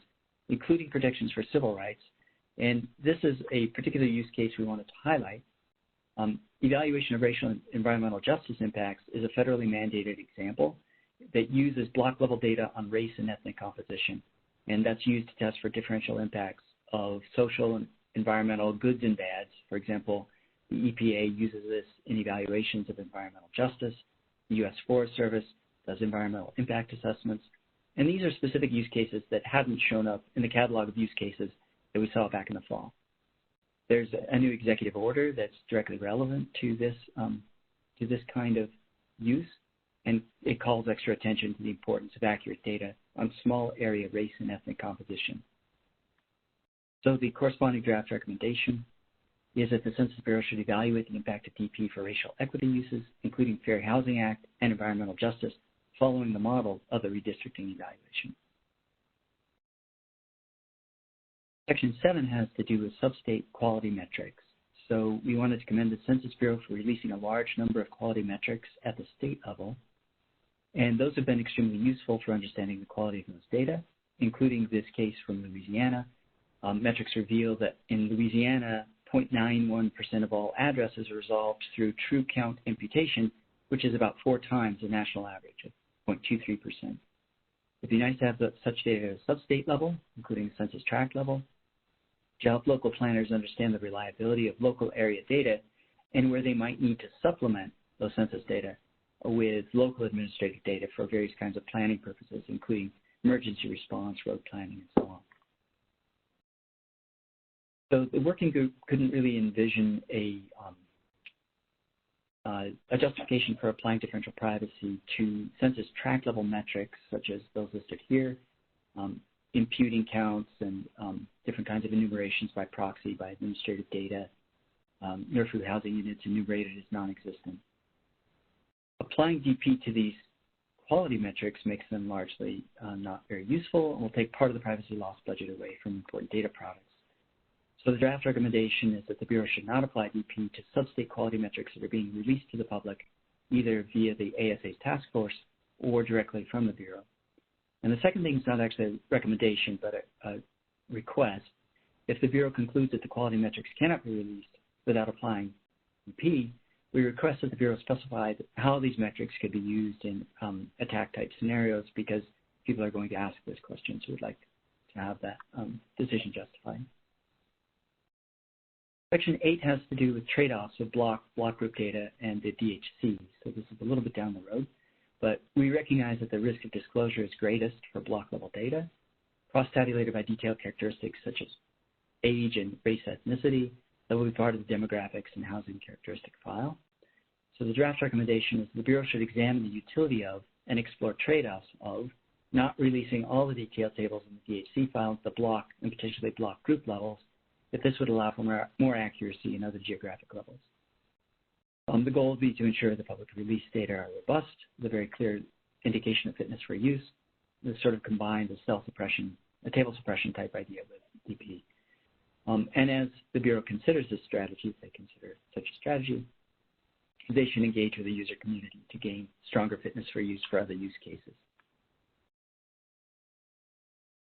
including protections for civil rights. And this is a particular use case we wanted to highlight. Evaluation of racial and environmental justice impacts is a federally mandated example that uses block-level data on race and ethnic composition, and that's used to test for differential impacts of social and environmental goods and bads. For example, the EPA uses this in evaluations of environmental justice. The U.S. Forest Service does environmental impact assessments, and these are specific use cases that hadn't shown up in the catalog of use cases that we saw back in the fall. There's a new executive order that's directly relevant to this kind of use, and it calls extra attention to the importance of accurate data on small area race and ethnic composition. So the corresponding draft recommendation is that the Census Bureau should evaluate the impact of DP for racial equity uses, including Fair Housing Act and environmental justice, following the model of the redistricting evaluation. Section 7 has to do with sub-state quality metrics. So we wanted to commend the Census Bureau for releasing a large number of quality metrics at the state level. And those have been extremely useful for understanding the quality of those data, including this case from Louisiana. Metrics reveal that in Louisiana, 0.91% of all addresses are resolved through true count imputation, which is about 4 times the national average of 0.23%. It'd be nice to have such data at a sub-state level, including the census tract level, to help local planners understand the reliability of local area data and where they might need to supplement those census data with local administrative data for various kinds of planning purposes, including emergency response, road planning, and so on. So the working group couldn't really envision a justification for applying differential privacy to census tract level metrics, such as those listed here, imputing counts and different kinds of enumerations by proxy, by administrative data. NRFU housing units enumerated as non-existent. Applying DP to these quality metrics makes them largely not very useful and will take part of the privacy loss budget away from important data products. So the draft recommendation is that the Bureau should not apply DP to sub-state quality metrics that are being released to the public, either via the ASA's task force or directly from the Bureau. And the second thing is not actually a recommendation, but a request. If the Bureau concludes that the quality metrics cannot be released without applying DP, we request that the Bureau specify how these metrics could be used in attack-type scenarios, because people are going to ask this question, so we'd like to have that decision justified. Section 8 has to do with trade-offs of block group data and the DHC. So this is a little bit down the road, but we recognize that the risk of disclosure is greatest for block-level data, cross-tabulated by detailed characteristics such as age and race ethnicity that will be part of the demographics and housing characteristic file. So the draft recommendation is the Bureau should examine the utility of and explore trade-offs of not releasing all the detailed tables in the DHC file at the block and potentially block group levels, if this would allow for more accuracy in other geographic levels. The goal would be to ensure the public release data are robust, with a very clear indication of fitness for use. This sort of combines a cell suppression, a table suppression type idea with DP. And as the Bureau considers this strategy, if they consider such a strategy, they should engage with the user community to gain stronger fitness for use for other use cases.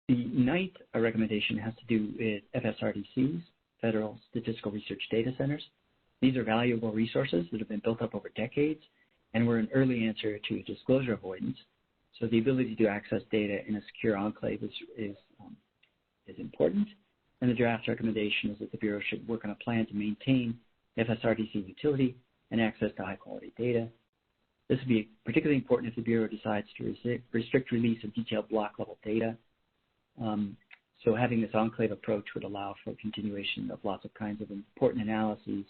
The ninth recommendation has to do with FSRDCs, Federal Statistical Research Data Centers. These are valuable resources that have been built up over decades and were an early answer to disclosure avoidance. So the ability to access data in a secure enclave is important. And the draft recommendation is that the Bureau should work on a plan to maintain FSRDC utility and access to high-quality data. This would be particularly important if the Bureau decides to restrict release of detailed block-level data. So having this enclave approach would allow for continuation of lots of kinds of important analyses.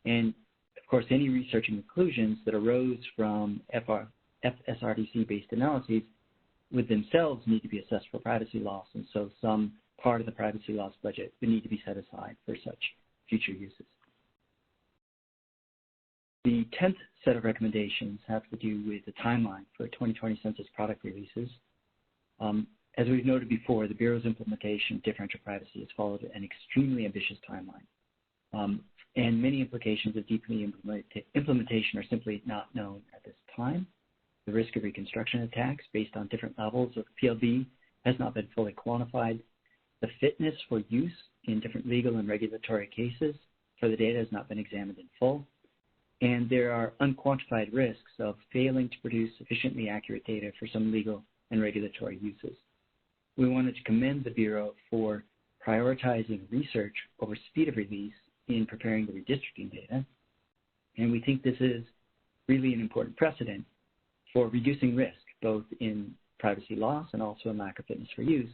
And, of course, any research and conclusions that arose from FSRDC-based analyses would themselves need to be assessed for privacy loss, and so some part of the privacy loss budget would need to be set aside for such future uses. The 10th set of recommendations have to do with the timeline for 2020 census product releases. As we've noted before, the Bureau's implementation of differential privacy has followed an extremely ambitious timeline. And many implications of DP implementation are simply not known at this time. The risk of reconstruction attacks based on different levels of PLD has not been fully quantified. The fitness for use in different legal and regulatory cases for the data has not been examined in full. And there are unquantified risks of failing to produce sufficiently accurate data for some legal and regulatory uses. We wanted to commend the Bureau for prioritizing research over speed of release in preparing the redistricting data. And we think this is really an important precedent for reducing risk, both in privacy loss and also in lack of fitness for use,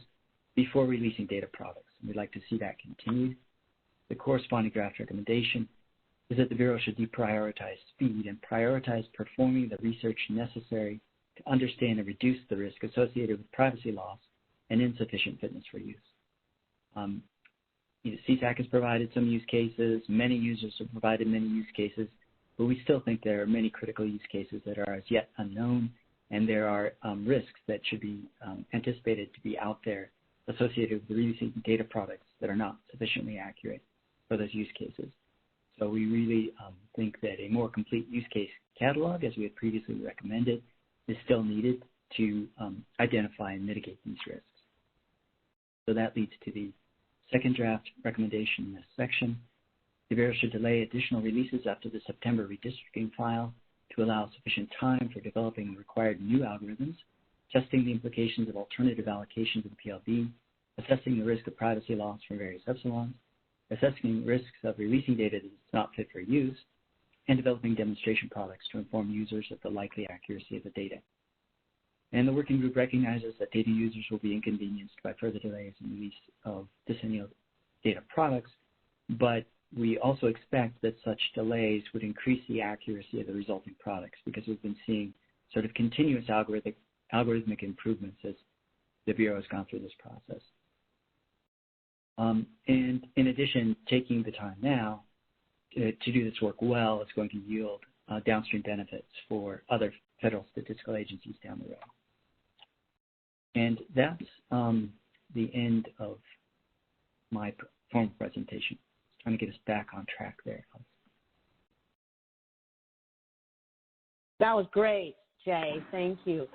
before releasing data products. And we'd like to see that continued. The corresponding draft recommendation is that the Bureau should deprioritize speed and prioritize performing the research necessary to understand and reduce the risk associated with privacy loss and insufficient fitness for use. CSAC has provided some use cases, many users have provided many use cases, but we still think there are many critical use cases that are as yet unknown, and there are risks that should be anticipated to be out there associated with releasing data products that are not sufficiently accurate for those use cases. So we really think that a more complete use case catalog, as we had previously recommended, is still needed to identify and mitigate these risks. So that leads to the second draft recommendation in this section. The Bureau should delay additional releases after the September redistricting file to allow sufficient time for developing the required new algorithms, testing the implications of alternative allocations of the PLD, assessing the risk of privacy loss from various epsilons, assessing risks of releasing data that is not fit for use, and developing demonstration products to inform users of the likely accuracy of the data. And the working group recognizes that data users will be inconvenienced by further delays in the release of decennial data products, but we also expect that such delays would increase the accuracy of the resulting products because we've been seeing sort of continuous algorithmic improvements as the Bureau has gone through this process. And in addition, taking the time now to do this work well is going to yield downstream benefits for other federal statistical agencies down the road. And that's the end of my formal presentation. Trying to get us back on track there. That was great, Jay. Thank you.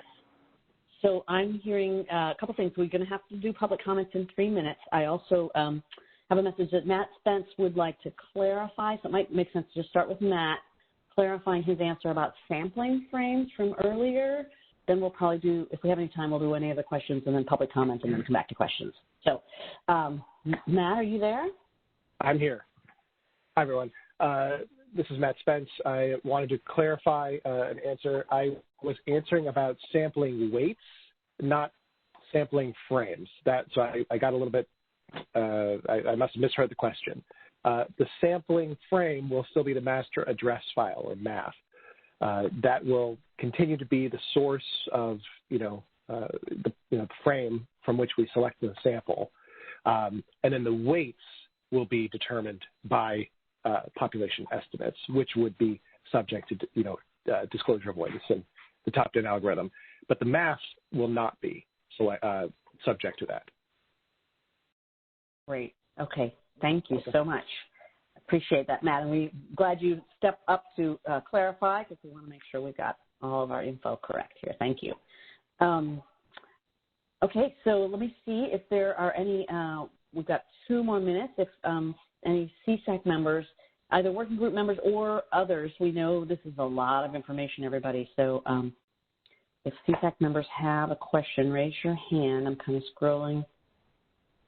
So I'm hearing a couple things. We're going to have to do public comments in 3 minutes. I also have a message that Matt Spence would like to clarify. So it might make sense to just start with Matt clarifying his answer about sampling frames from earlier. Then we'll probably do, if we have any time, we'll do any other questions and then public comments and then come back to questions. So, Matt, are you there? I'm here. Hi, everyone. This is Matt Spence. I wanted to clarify an answer. I was answering about sampling weights, not sampling frames. So I got a little bit, I must have misheard the question. The sampling frame will still be the master address file, or MAF. That will continue to be the source of, the frame from which we select the sample. And then the weights will be determined by population estimates, which would be subject to, disclosure avoidance and the top-down algorithm. But the MAF will not be subject to that. Great. Okay. Thank you so much. Appreciate that, Matt. And we're glad you stepped up to clarify because we want to make sure we've got all of our info correct here. Thank you. Okay, so let me see if there are any, we've got 2 more minutes. If any CSAC members, either working group members or others, we know this is a lot of information, everybody. So if CSAC members have a question, raise your hand. I'm kind of scrolling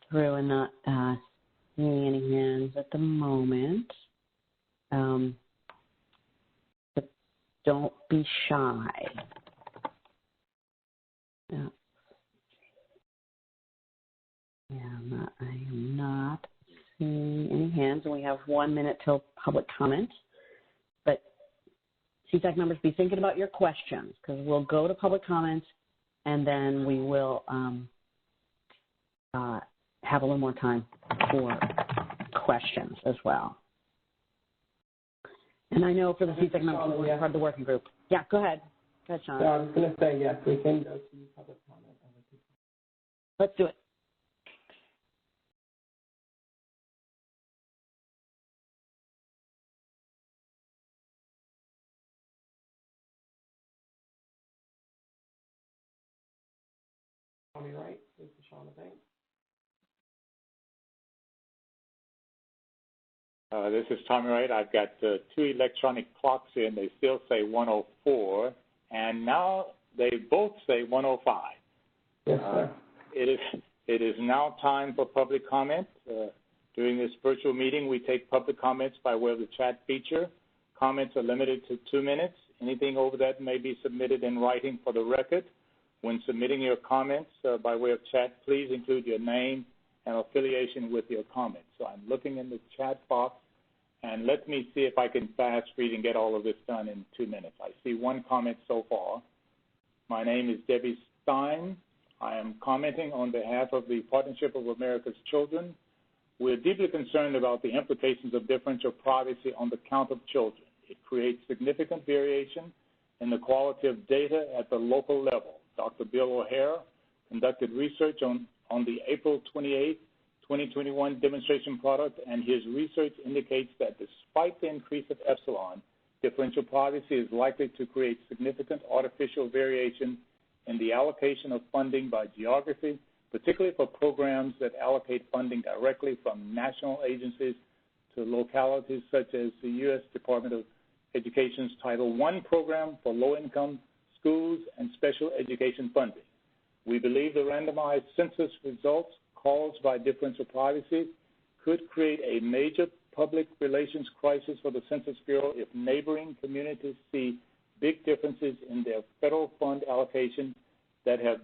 through and not seeing any hands at the moment. But don't be shy. I am not seeing any hands, and we have 1 minute till public comment. But CSAC members, be thinking about your questions because we'll go to public comments, and then we will have a little more time for questions as well. And I know for the CSAC members, we're part of the working group. Yeah, go ahead. Go ahead, Sean. So I was going to say, yes, we can go to public comment. Let's do it. Tommy Wright, this is Shauna Banks. This is Tommy Wright. I've got 2 electronic clocks in. They still say 104, and now they both say 105. Yes, sir. It is now time for public comment. During this virtual meeting, we take public comments by way of the chat feature. Comments are limited to 2 minutes. Anything over that may be submitted in writing for the record. When submitting your comments by way of chat, please include your name and affiliation with your comments. So I'm looking in the chat box, and let me see if I can fast read and get all of this done in 2 minutes. I see 1 comment so far. My name is Debbie Stein. I am commenting on behalf of the Partnership of America's Children We're deeply concerned about the implications of differential privacy on the count of children. It creates significant variation in the quality of data at the local level. Dr. Bill O'Hara conducted research on the April 28, 2021 demonstration product, and his research indicates that despite the increase of epsilon, differential privacy is likely to create significant artificial variation in the allocation of funding by geography, particularly for programs that allocate funding directly from national agencies to localities such as the U.S. Department of Education's Title I program for low-income schools and special education funding. We believe the randomized census results caused by differential privacy could create a major public relations crisis for the Census Bureau if neighboring communities see big differences in their federal fund allocation that have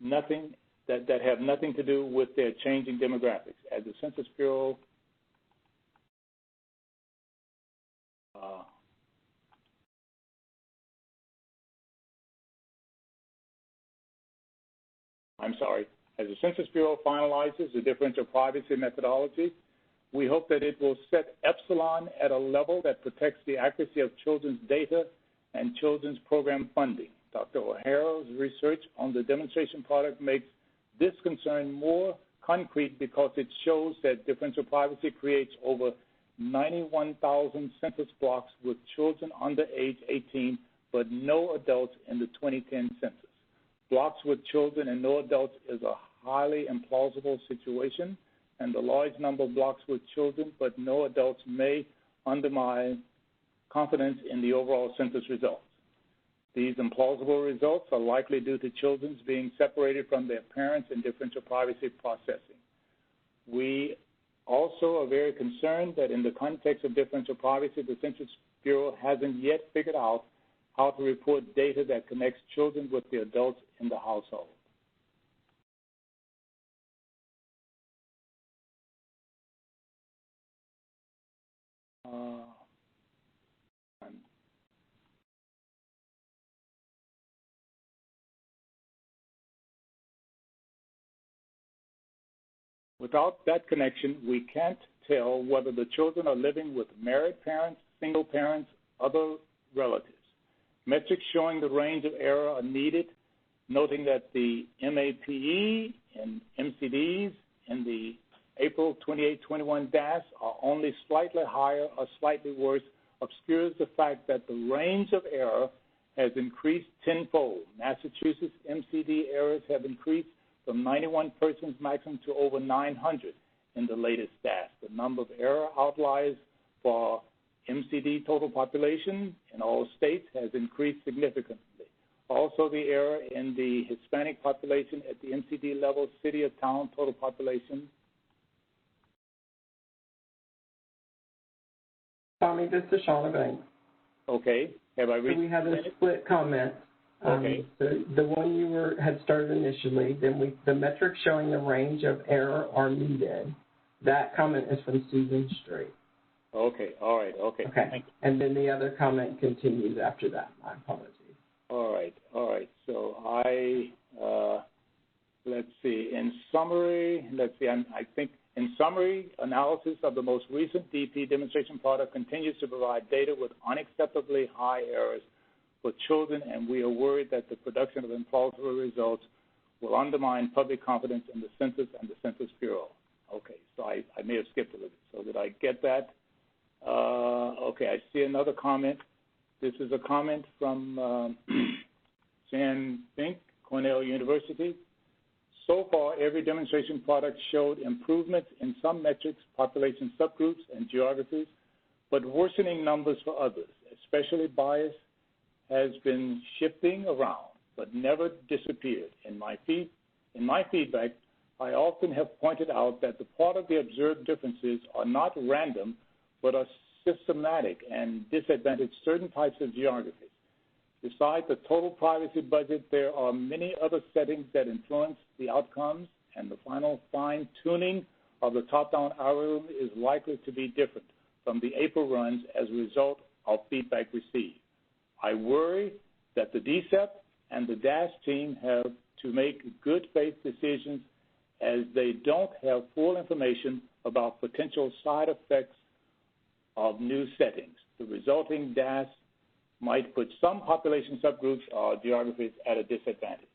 nothing to do with their changing demographics. As the Census Bureau as the Census Bureau finalizes the differential privacy methodology, we hope that it will set epsilon at a level that protects the accuracy of children's data and children's program funding. Dr. O'Hara's research on the demonstration product makes this concern more concrete because it shows that differential privacy creates over 91,000 census blocks with children under age 18, but no adults in the 2010 census. Blocks with children and no adults is a highly implausible situation, and the large number of blocks with children but no adults may undermine confidence in the overall census results. These implausible results are likely due to children being separated from their parents in differential privacy processing. We also are very concerned that in the context of differential privacy, the Census Bureau hasn't yet figured out how to report data that connects children with the adults in the household. Without that connection, we can't tell whether the children are living with married parents, single parents, other relatives. Metrics showing the range of error are needed, noting that the MAPE and MCDs in the April 2821 DAS are only slightly higher or slightly worse obscures the fact that the range of error has increased tenfold. Massachusetts MCD errors have increased from 91 persons maximum to over 900 in the latest DAS. The number of error outliers for MCD total population in all states has increased significantly. Also, the error in the Hispanic population at the MCD level, city or town total population. Tommy, this is Shauna Banks. Okay. Have I read? So we had a split comment. Okay. The one you had started initially, then the metrics showing the range of error are needed. That comment is from Susan Straight. Okay. All right. Okay. Okay. And then the other comment continues after that. My apologies. All right. All right. So let's see. In summary, in summary, analysis of the most recent DP demonstration product continues to provide data with unacceptably high errors for children, and we are worried that the production of implausible results will undermine public confidence in the census and the Census Bureau. Okay, so I may have skipped a little bit. So did I get that? Okay, I see another comment. This is a comment from Jan Fink, Cornell University. So far, every demonstration product showed improvements in some metrics, population subgroups, and geographies, but worsening numbers for others, especially bias has been shifting around, but never disappeared. In my feedback, I often have pointed out that the part of the observed differences are not random, but are systematic and disadvantage certain types of geographies. Besides the total privacy budget, there are many other settings that influence the outcomes, and the final fine-tuning of the top-down algorithm is likely to be different from the April runs as a result of feedback received. I worry that the DCEP and the DAS team have to make good faith decisions as they don't have full information about potential side effects of new settings. The resulting DAS might put some population subgroups or geographies at a disadvantage.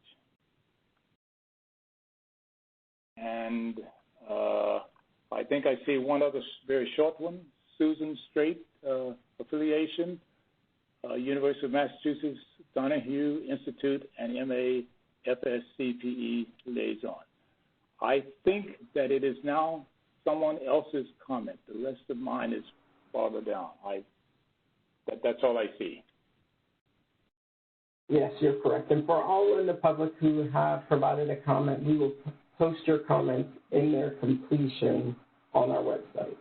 And I think I see one other very short one, Susan Strait affiliation, University of Massachusetts, Donahue Institute, and MA FSCPE liaison. I think that it is now someone else's comment. The rest of mine is farther down. That's all I see. Yes, you're correct. And for all in the public who have provided a comment, we will post your comments in their completion on our website.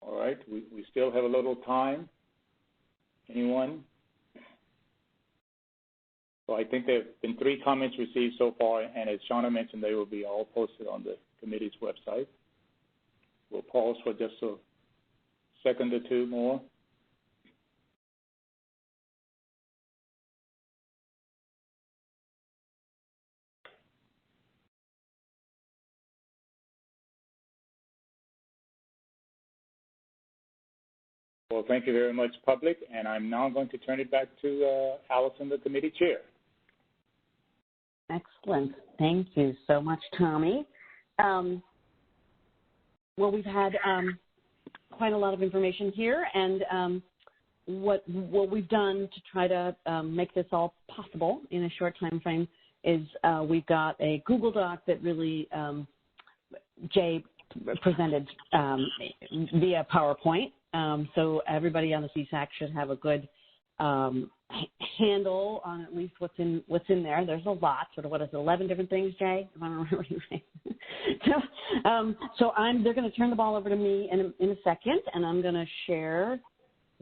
All right, we still have a little time. Anyone? So I think there have been 3 comments received so far, and as Shauna mentioned, they will be all posted on the committee's website. We'll pause for just a second or 2 more. Well, thank you very much, public, and I'm now going to turn it back to Allison, the committee chair. Excellent. Thank you so much, Tommy. Well, we've had quite a lot of information here, and what we've done to try to make this all possible in a short time frame is we've got a Google Doc that really Jay presented via PowerPoint. So everybody on the CSAC should have a good handle on at least what's in there. There's a lot, sort of, what is it, 11 different things, Jay? If I don't remember what you saying. So they're going to turn the ball over to me in a second, and I'm going to share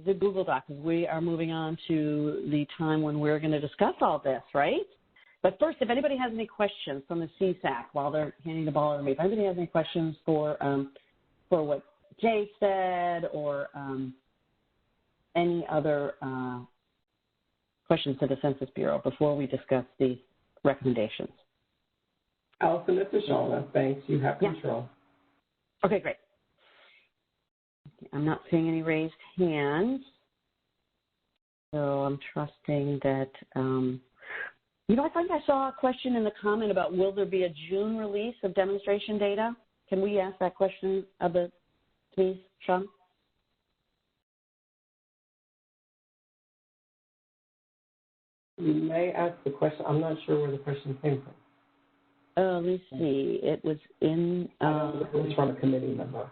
the Google Doc, because we are moving on to the time when we're going to discuss all this, right? But first, if anybody has any questions from the CSAC while they're handing the ball over to me, if anybody has any questions for what Jay said, or any other questions to the Census Bureau before we discuss the recommendations. Allison, this is Shauna. Thanks. You have control. Okay, great. I'm not seeing any raised hands, so I'm trusting that, I think I saw a question in the comment about will there be a June release of demonstration data? Can we ask that question of the please, Sean? You may ask the question. I'm not sure where the question came from. Let me see. It was in... it was from a committee member.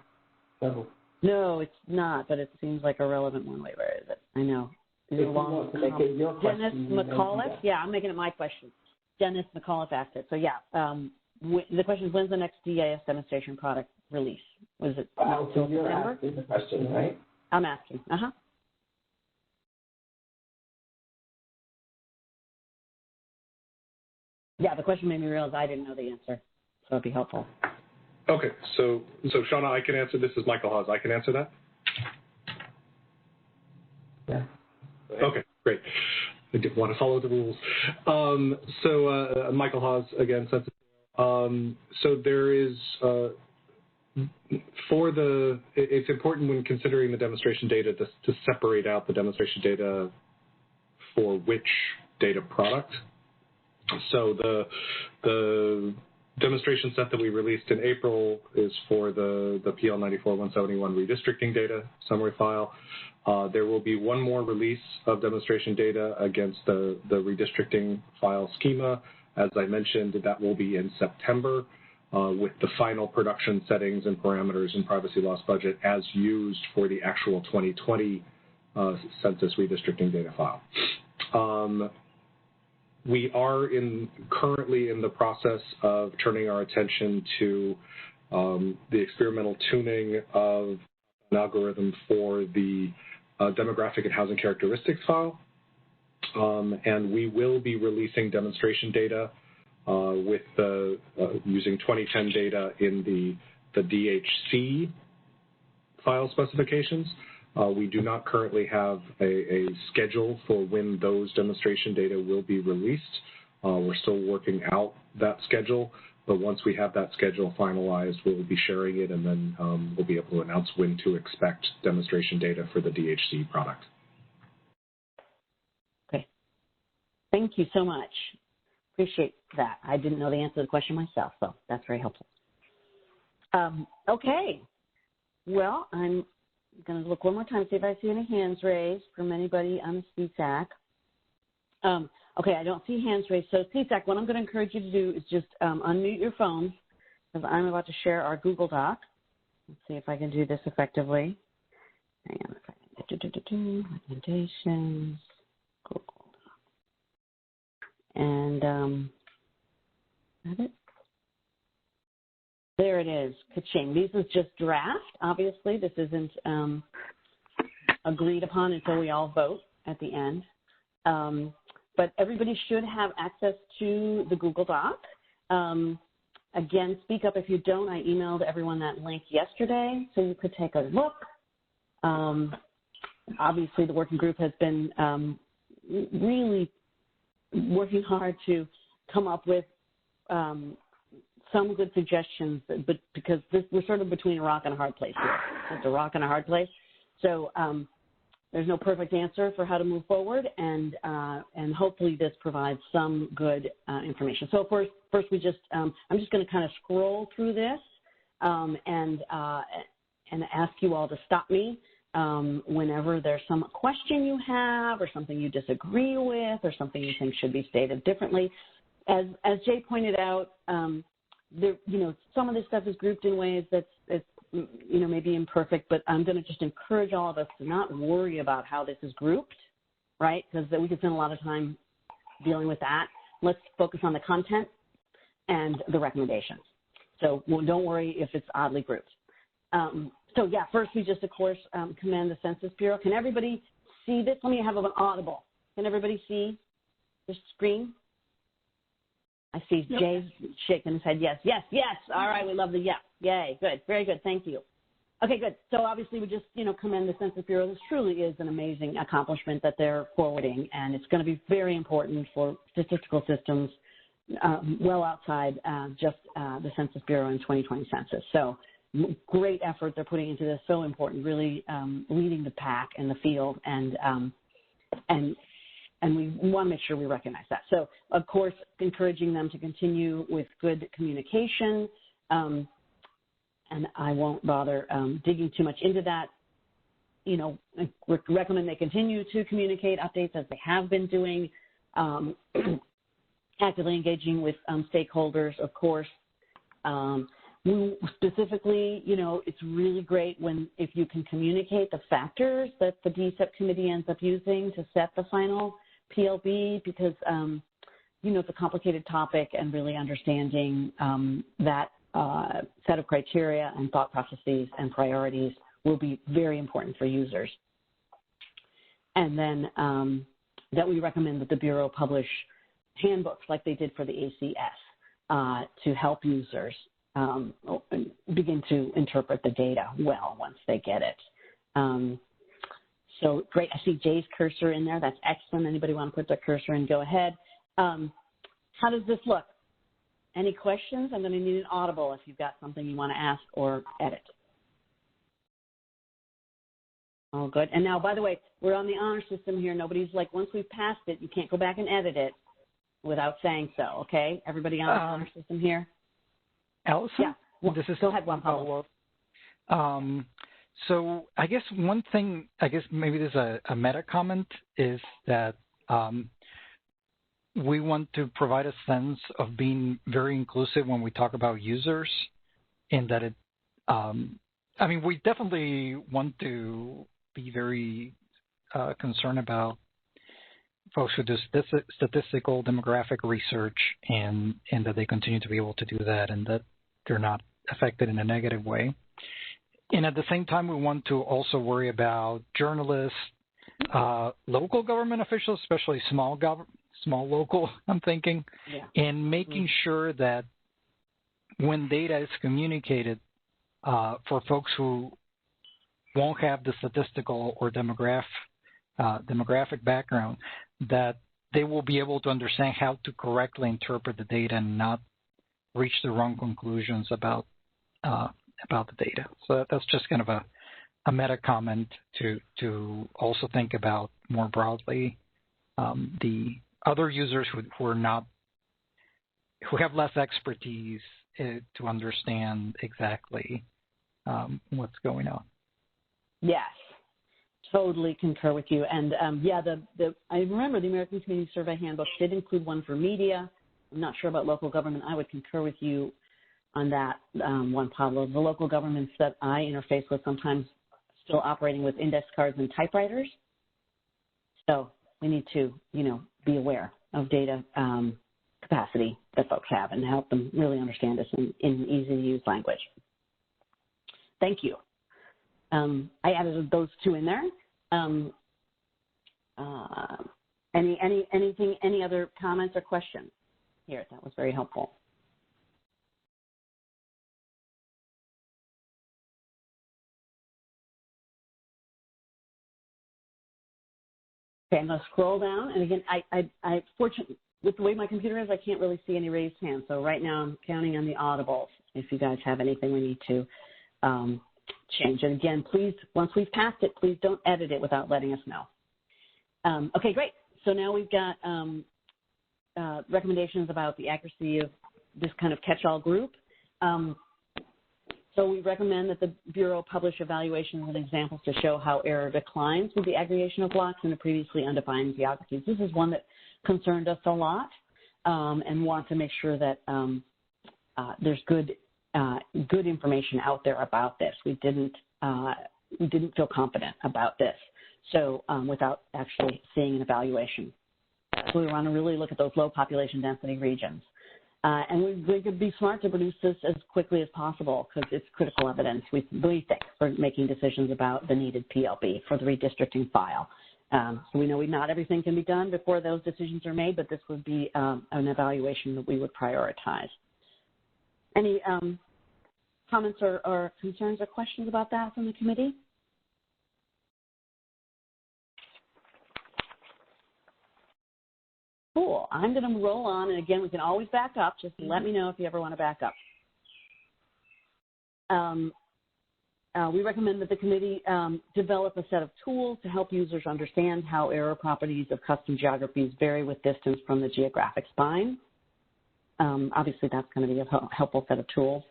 So. No, it's not, but it seems like a relevant one. Wait, where is it? I know. If you want to make it your question, Dennis McAuliffe? Yeah, I'm making it my question. Dennis McAuliffe asked it. So, yeah, the question is, when's the next DAS demonstration product release? Was it so you're asking the question, right? I'm asking. Uh-huh. Yeah, the question made me realize I didn't know the answer, so it'd be helpful. Okay, so Shauna, I can answer. This is Michael Hawes. I can answer that? Yeah. Okay, great. I did want to follow the rules. Michael Hawes, again, Census. So there is, it's important when considering the demonstration data to separate out the demonstration data for which data product. So the demonstration set that we released in April is for the PL 94-171 redistricting data summary file. There will be one more release of demonstration data against the redistricting file schema. As I mentioned, that will be in September with the final production settings and parameters and privacy loss budget as used for the actual 2020 census redistricting data file. We are currently in the process of turning our attention to the experimental tuning of an algorithm for the demographic and housing characteristics file. And we will be releasing demonstration data with using 2010 data in the DHC file specifications. We do not currently have a schedule for when those demonstration data will be released. We're still working out that schedule. But once we have that schedule finalized, we'll be sharing it, and then we'll be able to announce when to expect demonstration data for the DHC product. Okay. Thank you so much. Appreciate that. I didn't know the answer to the question myself, so that's very helpful. Okay. Well, I'm going to look one more time, see if I see any hands raised from anybody on the CSAC. Okay, I don't see hands raised. So CSAC, what I'm going to encourage you to do is just unmute your phones, because I'm about to share our Google Doc. Let's see if I can do this effectively. Hang on a second. Recommendations, Google Doc. And is that it? There it is. Ka-ching. This is just draft, obviously. This isn't agreed upon until we all vote at the end. But everybody should have access to the Google Doc. Again, speak up if you don't. I emailed everyone that link yesterday, so you could take a look. Obviously, the working group has been really working hard to come up with some good suggestions, but because we're sort of between a rock and a hard place here. It's a rock and a hard place. So there's no perfect answer for how to move forward, and hopefully this provides some good information. So first we just, I'm just going to kind of scroll through this and ask you all to stop me whenever there's some question you have or something you disagree with or something you think should be stated differently. As Jay pointed out, some of this stuff is grouped in ways that's maybe imperfect, but I'm going to just encourage all of us to not worry about how this is grouped, right? Because we could spend a lot of time dealing with that. Let's focus on the content and the recommendations. So don't worry if it's oddly grouped. First we just, of course, commend the Census Bureau. Can everybody see this? Let me have an audible. Can everybody see the screen? I see Jay shaking his head. Yes, yes, yes. All right, we love the yes. Yay, good, very good. Thank you. Okay, good. So obviously we just, commend the Census Bureau. This truly is an amazing accomplishment that they're forwarding, and it's going to be very important for statistical systems well outside just the Census Bureau in 2020 census. So great effort they're putting into this. So important, really leading the pack in the field, and we want to make sure we recognize that. So, of course, encouraging them to continue with good communication, and I won't bother digging too much into that. Recommend they continue to communicate updates as they have been doing, actively engaging with stakeholders, of course. Specifically, it's really great if you can communicate the factors that the DSEP committee ends up using to set the final PLB, because, it's a complicated topic, and really understanding that set of criteria and thought processes and priorities will be very important for users. And then that we recommend that the Bureau publish handbooks like they did for the ACS to help users begin to interpret the data well once they get it. So great. I see Jay's cursor in there. That's excellent. Anybody want to put their cursor in, go ahead. How does this look? Any questions? I'm going to need an audible if you've got something you want to ask or edit. Oh, good. And now, by the way, we're on the honor system here. Nobody's like, once we've passed it, you can't go back and edit it without saying so, okay? Everybody on the honor system here? Allison? Yeah. Well, this is go ahead, Juan Pablo. So I guess one thing, maybe there's a meta comment, is that we want to provide a sense of being very inclusive when we talk about users, in that we definitely want to be very concerned about folks who do statistical demographic research, and that they continue to be able to do that, and that they're not affected in a negative way. And at the same time, we want to also worry about journalists, local government officials, especially small local, I'm thinking, and making sure that when data is communicated for folks who won't have the statistical or demographic background, that they will be able to understand how to correctly interpret the data and not reach the wrong conclusions about the data. So that's just kind of a meta comment to also think about more broadly. The other users who have less expertise to understand exactly what's going on. Yes, totally concur with you. And I remember the American Community Survey Handbook did include one for media. I'm not sure about local government. I would concur with you on that one, Pablo. The local governments that I interface with sometimes still operating with index cards and typewriters. So we need to, be aware of data capacity that folks have and help them really understand this in easy-to-use language. Thank you. I added those two in there. Any other comments or questions here? That was very helpful. Okay, I'm going to scroll down, and again, I fortunately, with the way my computer is, I can't really see any raised hands. So right now, I'm counting on the audibles. If you guys have anything we need to change, and again, please, once we've passed it, please don't edit it without letting us know. Okay, great. So now we've got recommendations about the accuracy of this kind of catch-all group. So we recommend that the Bureau publish evaluations and examples to show how error declines with the aggregation of blocks in the previously undefined geographies. This is one that concerned us a lot and want to make sure that there's good information out there about this. We didn't feel confident about this, so without actually seeing an evaluation. So we want to really look at those low population density regions. And we could be smart to produce this as quickly as possible because it's critical evidence, we think, for making decisions about the needed PLB for the redistricting file. So we know not everything can be done before those decisions are made, but this would be an evaluation that we would prioritize. Any comments or concerns or questions about that from the committee? Cool. I'm going to roll on, and again, we can always back up. Just let me know if you ever want to back up. We recommend that the committee develop a set of tools to help users understand how error properties of custom geographies vary with distance from the geographic spine. Obviously, that's going to be a helpful set of tools,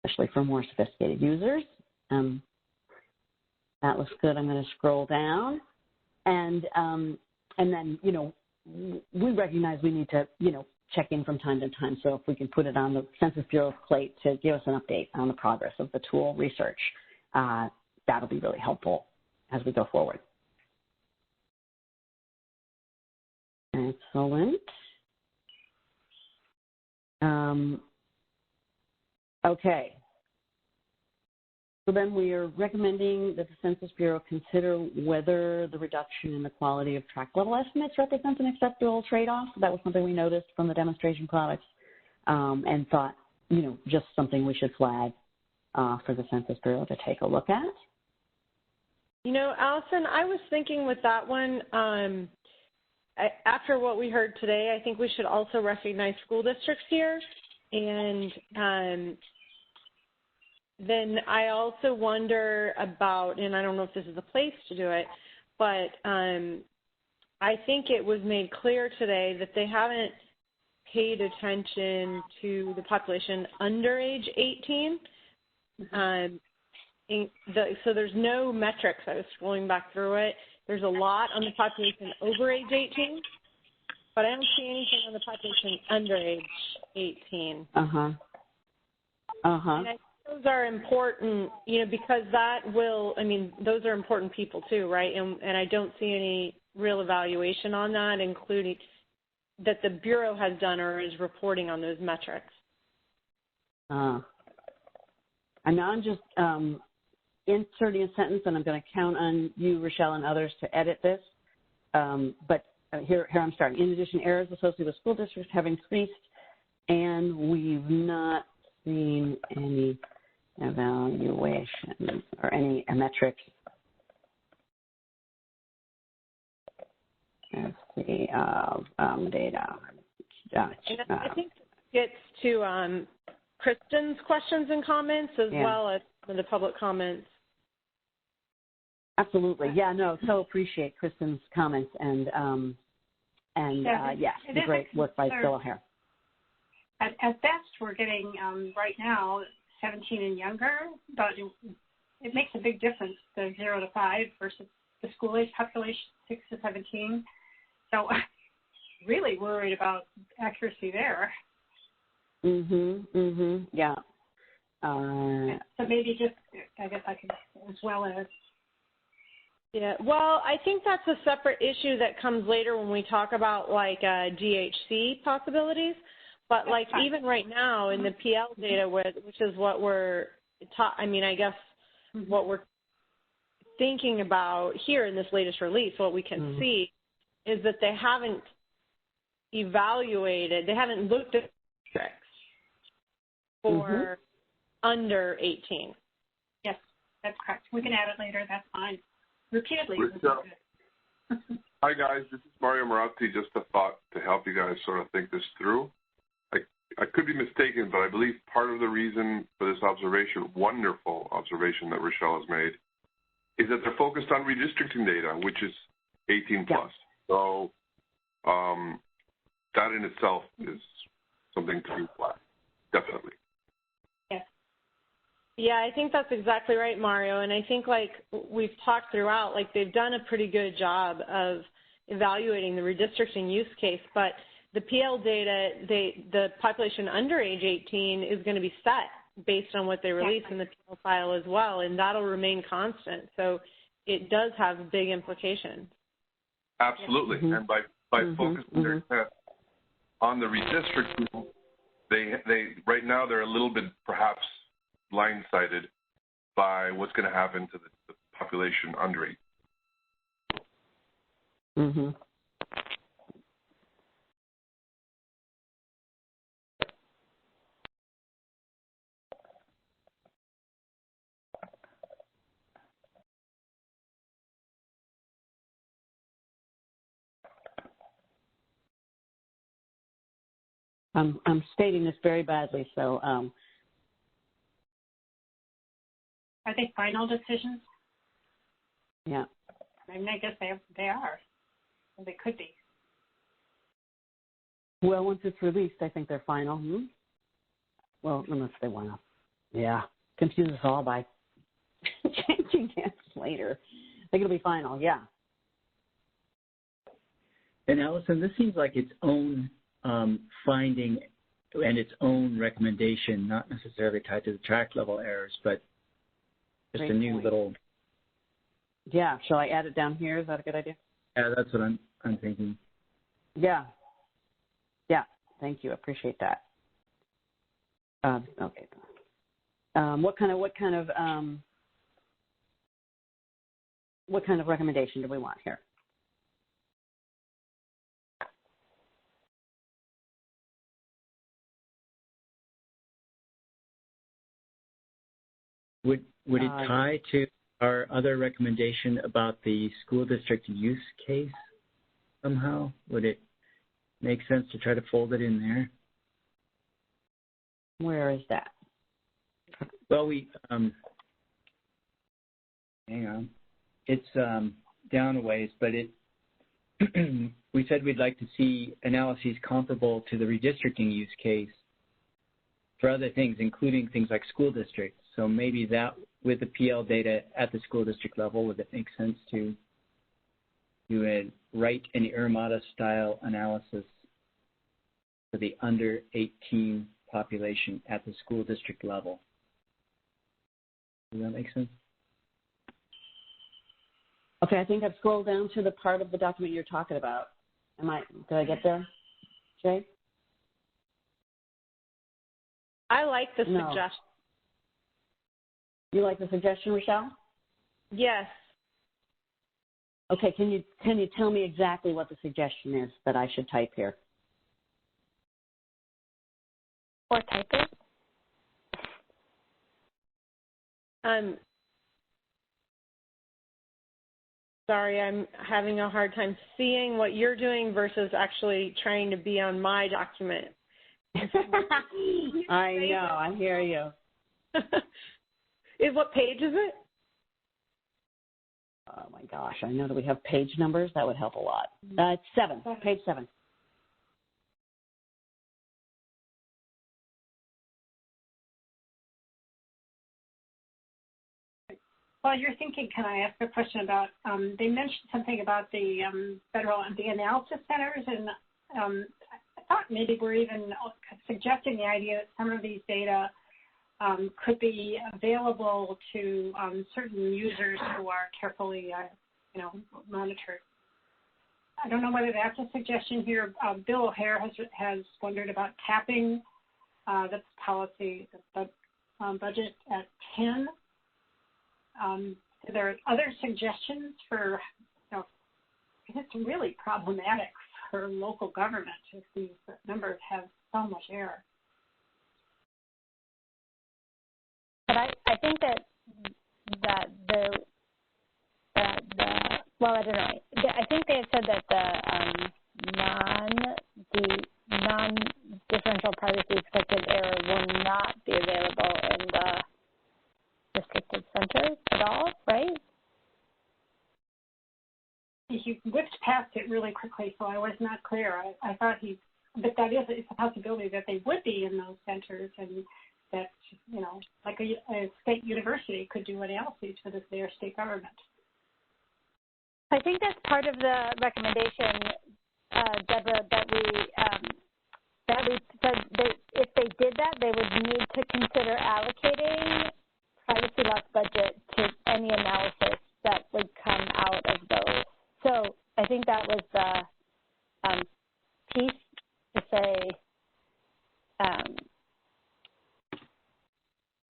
especially for more sophisticated users. That looks good. I'm going to scroll down. And then, we recognize we need to, check in from time to time. So if we can put it on the Census Bureau's plate to give us an update on the progress of the tool research, that'll be really helpful as we go forward. Excellent. Okay. So then we are recommending that the Census Bureau consider whether the reduction in the quality of tract level estimates represents an acceptable trade-off. That was something we noticed from the demonstration products and thought, just something we should flag for the Census Bureau to take a look at. Allison, I was thinking with that one, after what we heard today, I think we should also recognize school districts here. And then I also wonder about, and I don't know if this is a place to do it, but I think it was made clear today that they haven't paid attention to the population under age 18. So there's no metrics. I was scrolling back through it. There's a lot on the population over age 18, but I don't see anything on the population under age 18. And those are important, because that will, those are important people too, right? And I don't see any real evaluation on that, including that the Bureau has done or is reporting on those metrics. And now I'm just inserting a sentence, and I'm going to count on you, Rochelle, and others to edit this. But here I'm starting. In addition, errors associated with school districts have increased, and we've not seen any evaluations or any metrics accuracy of data. And I think it gets to Kristen's questions and comments as well as the public comments. Absolutely. Yeah, no, so appreciate Kristen's comments and yes, the great work by Bill O'Hare. At best, we're getting right now 17 and younger, but it makes a big difference, the 0 to 5 versus the school-age population, 6 to 17. So really worried about accuracy there. Yeah. So maybe just, I guess I can, as well as. Yeah, well, I think that's a separate issue that comes later when we talk about like GHC possibilities. But like even right now in the PL data, which is what we're I guess what we're thinking about here in this latest release, what we can see is that they haven't evaluated, they haven't looked at metrics for under 18. Yes, that's correct. We can add it later. That's fine. Repeatedly. Hi, guys. This is Mario Moratti. Just a thought to help you guys sort of think this through. I could be mistaken, but I believe part of the reason for this observation, wonderful observation that Rochelle has made, is that they're focused on redistricting data, which is 18 plus. So that in itself is something to be flagged, definitely. Yes. Yeah, I think that's exactly right, Mario. And I think like we've talked throughout, like they've done a pretty good job of evaluating the redistricting use case, but the PL data, the population under age 18 is going to be set based on what they release in the PL file as well, and that'll remain constant. So it does have big implications. Absolutely, and by focusing their test on the redistricting, they right now they're a little bit perhaps blindsided by what's going to happen to the population under 18. I'm stating this very badly, so. Are they final decisions? Yeah. I mean, I guess they are. Or they could be. Well, once it's released, I think they're final. Well, unless they want to. Yeah. Confuse us all by changing it later. I think it'll be final, yeah. And Allison, this seems like its own finding and its own recommendation, not necessarily tied to the track level errors, but just a new little. Yeah, shall I add it down here? Is that a good idea? Yeah, that's what I'm thinking. Yeah. Yeah. Thank you. I appreciate that. Okay. What kind of recommendation do we want here? Would it tie to our other recommendation about the school district use case somehow? Would it make sense to try to fold it in there? Where is that? Well, we hang on. It's down a ways, but it we said we'd like to see analyses comparable to the redistricting use case for other things, including things like school districts. So maybe that with the PL data at the school district level, would it make sense to do a Wright and Irmata style analysis for the under 18 population at the school district level? Does that make sense? Okay, I think I've scrolled down to the part of the document you're talking about. Did I get there, Jay? I like the suggestion. You like the suggestion, Rochelle? Yes. Okay, can you tell me exactly what the suggestion is that I should type here? Or type it? Sorry, I'm having a hard time seeing what you're doing versus actually trying to be on my document. I know, I hear you. What page is it? Oh my gosh, I know that we have page numbers. That would help a lot. It's 7, page 7. While you're thinking, can I ask a question about, they mentioned something about the the analysis centers, and I thought maybe we're even suggesting the idea that some of these data could be available to certain users who are carefully, monitored. I don't know whether that's a suggestion here. Bill O'Hare has wondered about capping the policy, the budget at 10. Are there other suggestions for, it's really problematic for local government if these numbers have so much error. But I think that well, I don't know. I think they have said that the non-differential privacy protected error will not be available in the restricted centers at all, right? He whipped past it really quickly, so I was not clear. I thought but that it's a possibility that they would be in those centers, and that, like a state university could do analyses for their state government. I think that's part of the recommendation, Deborah, that we said that if they did that, they would need to consider allocating privacy loss budget to any analysis that would come out of those. So I think that was the piece to say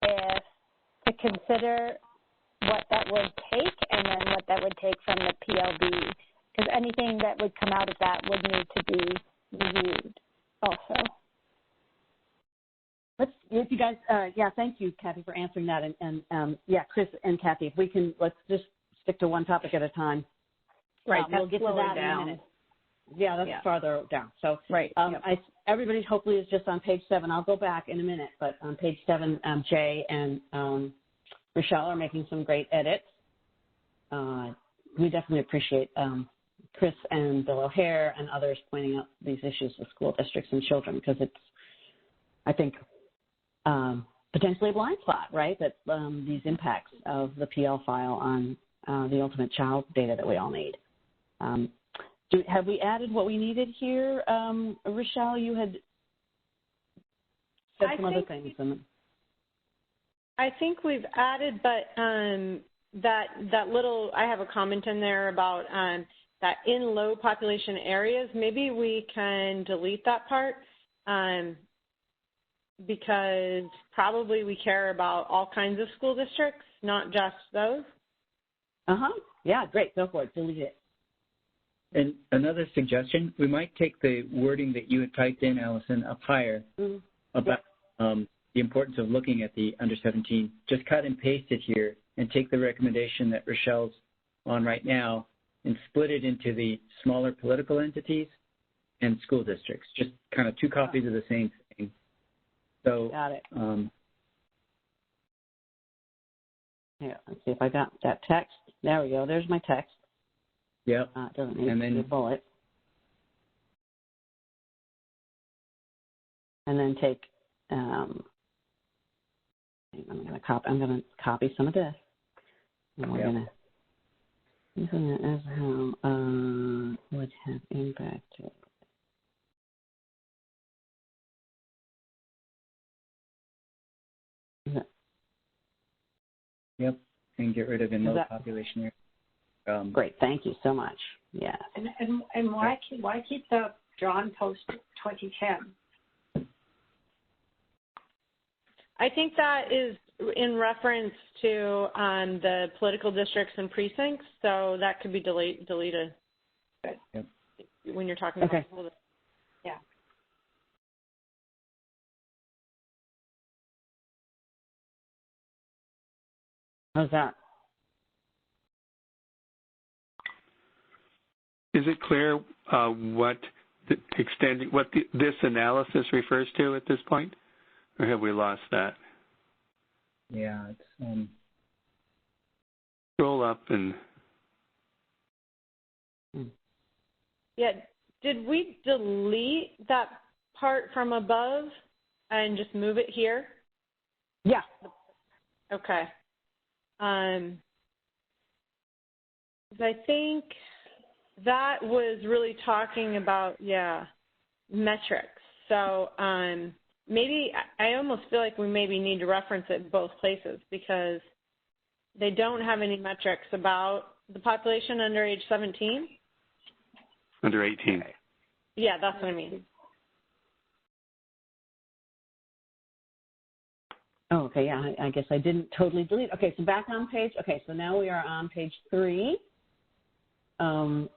if to consider what that would take and then what that would take from the PLB, because anything that would come out of that would need to be reviewed also. If you guys, thank you, Kathy, for answering that. And Chris and Kathy, if we can, let's just stick to one topic at a time. Right. We'll get to that in a minute. Yeah, that's farther down. So right. Everybody hopefully is just on page 7. I'll go back in a minute, but on page 7, Jay and Rochelle are making some great edits. We definitely appreciate Chris and Bill O'Hare and others pointing out these issues with school districts and children, because it's, I think, potentially a blind spot, right? That these impacts of the PL file on the ultimate child data that we all need. Have we added what we needed here? Rochelle, you had said some other things. I think we've added, but that little, I have a comment in there about that in low population areas. Maybe we can delete that part. Because probably we care about all kinds of school districts, not just those. Yeah, great. Go for it. Delete it. And another suggestion, we might take the wording that you had typed in, Allison, up higher about the importance of looking at the under 17. Just cut and paste it here and take the recommendation that Rochelle's on right now and split it into the smaller political entities and school districts. Just kind of 2 copies of the same thing. So, got it. Yeah, let's see if I got that text. There we go. There's my text. Yep. It doesn't need to be a bullet. And then take. I'm going to copy some of this, and we're going to. As how would have impacted. Yep, and get rid of in low population area. Great, thank you so much. Yes. And why keep the drawn post 2010? I think that is in reference to the political districts and precincts, so that could be deleted. Yep. When you're talking about political. Yeah. How's that? Is it clear what this analysis refers to at this point, or have we lost that? Yeah, it's scroll up and. Yeah, did we delete that part from above and just move it here? Yeah. Okay. I think that was really talking about, metrics. So maybe I almost feel like we maybe need to reference it both places because they don't have any metrics about the population under age 17. Under 18. Yeah, that's what I mean. Oh, okay, yeah, I guess I didn't totally delete. Okay, so back on page, okay, so now we are on page 3. And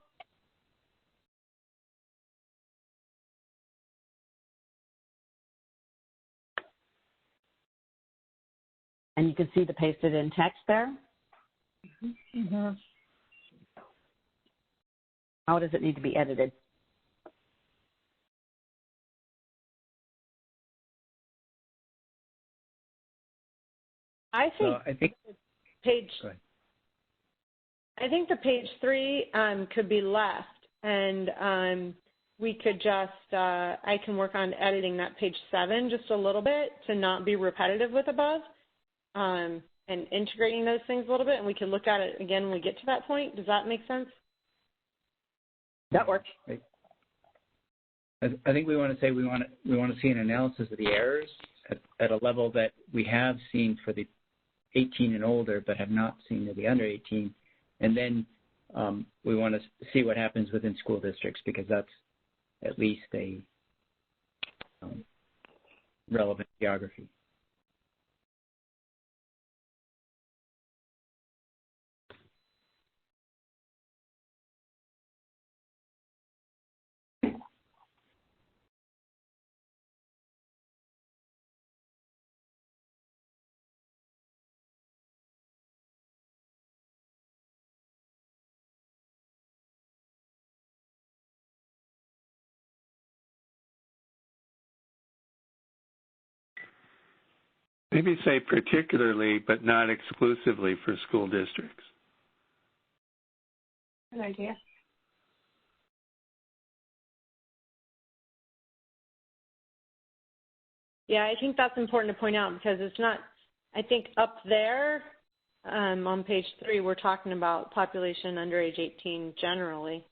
you can see the pasted in text there. Mm-hmm. How does it need to be edited? I think page. I think the page 3 could be left, and we could just. I can work on editing that page 7 just a little bit to not be repetitive with above, and integrating those things a little bit, and we can look at it again when we get to that point. Does that make sense? That works. Right. I think we want to say we want to see an analysis of the errors at a level that we have seen for the 18 and older, but have not seen the under 18, and then we want to see what happens within school districts because that's at least a relevant geography. Maybe say particularly, but not exclusively for school districts. Good idea. Yeah, I think that's important to point out because it's not, I think up there on page 3, we're talking about population under age 18 generally.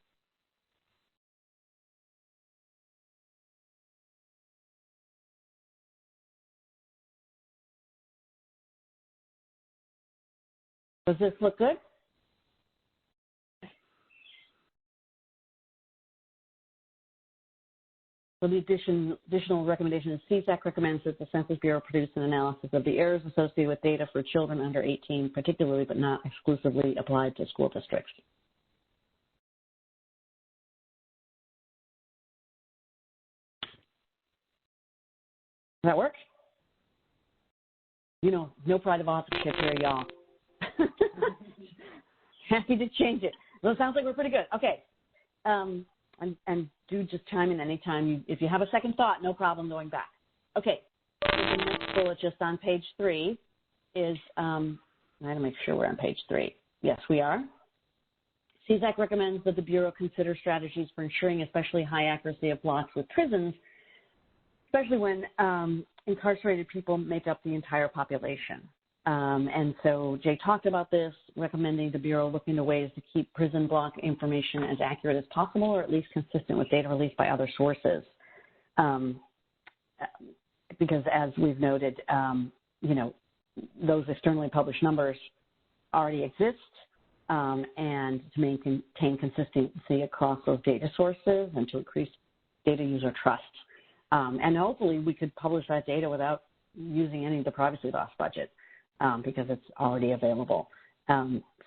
Does this look good? So the additional recommendation is CSAC recommends that the Census Bureau produce an analysis of the errors associated with data for children under 18, particularly but not exclusively applied to school districts. Does that work? You know, no pride of authorship here, y'all. Happy to change it. Well, it sounds like we're pretty good. Okay. And do just chime in anytime. If you have a second thought, no problem going back. Okay. The next bullet just on page 3 is, I got to make sure we're on page 3. Yes, we are. CSAC recommends that the Bureau consider strategies for ensuring especially high accuracy of blocks with prisons, especially when incarcerated people make up the entire population. And so Jay talked about this, recommending the Bureau look into ways to keep prison block information as accurate as possible, or at least consistent with data released by other sources. Because as we've noted, you know, those externally published numbers already exist, and to maintain consistency across those data sources and to increase data user trust. And hopefully we could publish that data without using any of the privacy loss budget. Because it's already available.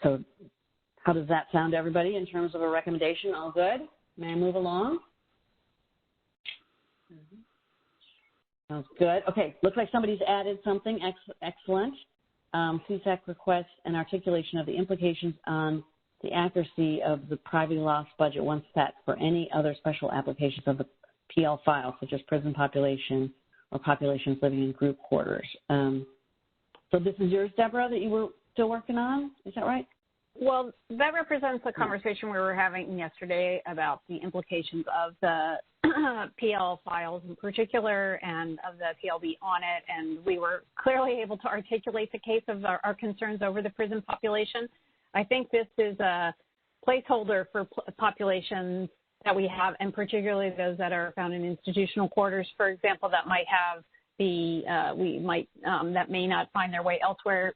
So how does that sound to everybody in terms of a recommendation? All good? May I move along? Mm-hmm. Sounds good. Okay, looks like somebody's added something. Excellent. CSAC requests an articulation of the implications on the accuracy of the privacy loss budget once set for any other special applications of the PL file, such as prison population or populations living in group quarters. So this is yours, Deborah, that you were still working on? Is that right? Well, that represents the conversation we were having yesterday about the implications of the PL files in particular and of the PLB on it, and we were clearly able to articulate the case of our concerns over the prison population. I think this is a placeholder for populations that we have, and particularly those that are found in institutional quarters, for example, that might have that may not find their way elsewhere,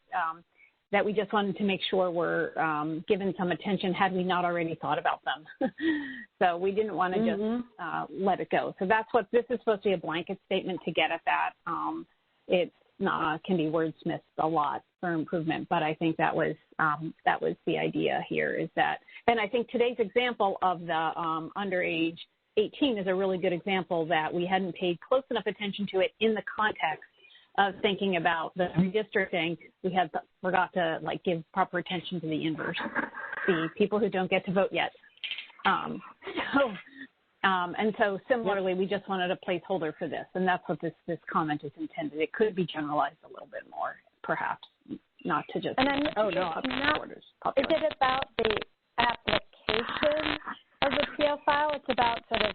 that we just wanted to make sure were given some attention had we not already thought about them. So we didn't want to just let it go. So that's what this is supposed to be, a blanket statement to get at that. It can be wordsmithed a lot for improvement, but I think that was the idea here, is that, and I think today's example of the underage 18 is a really good example that we hadn't paid close enough attention to it in the context of thinking about the redistricting. We had forgot to give proper attention to the inverse, the people who don't get to vote yet. And so similarly, we just wanted a placeholder for this, and that's what this comment is intended. It could be generalized a little bit more, perhaps, not to just. And I'm is it about the application of the PL file? It's about sort of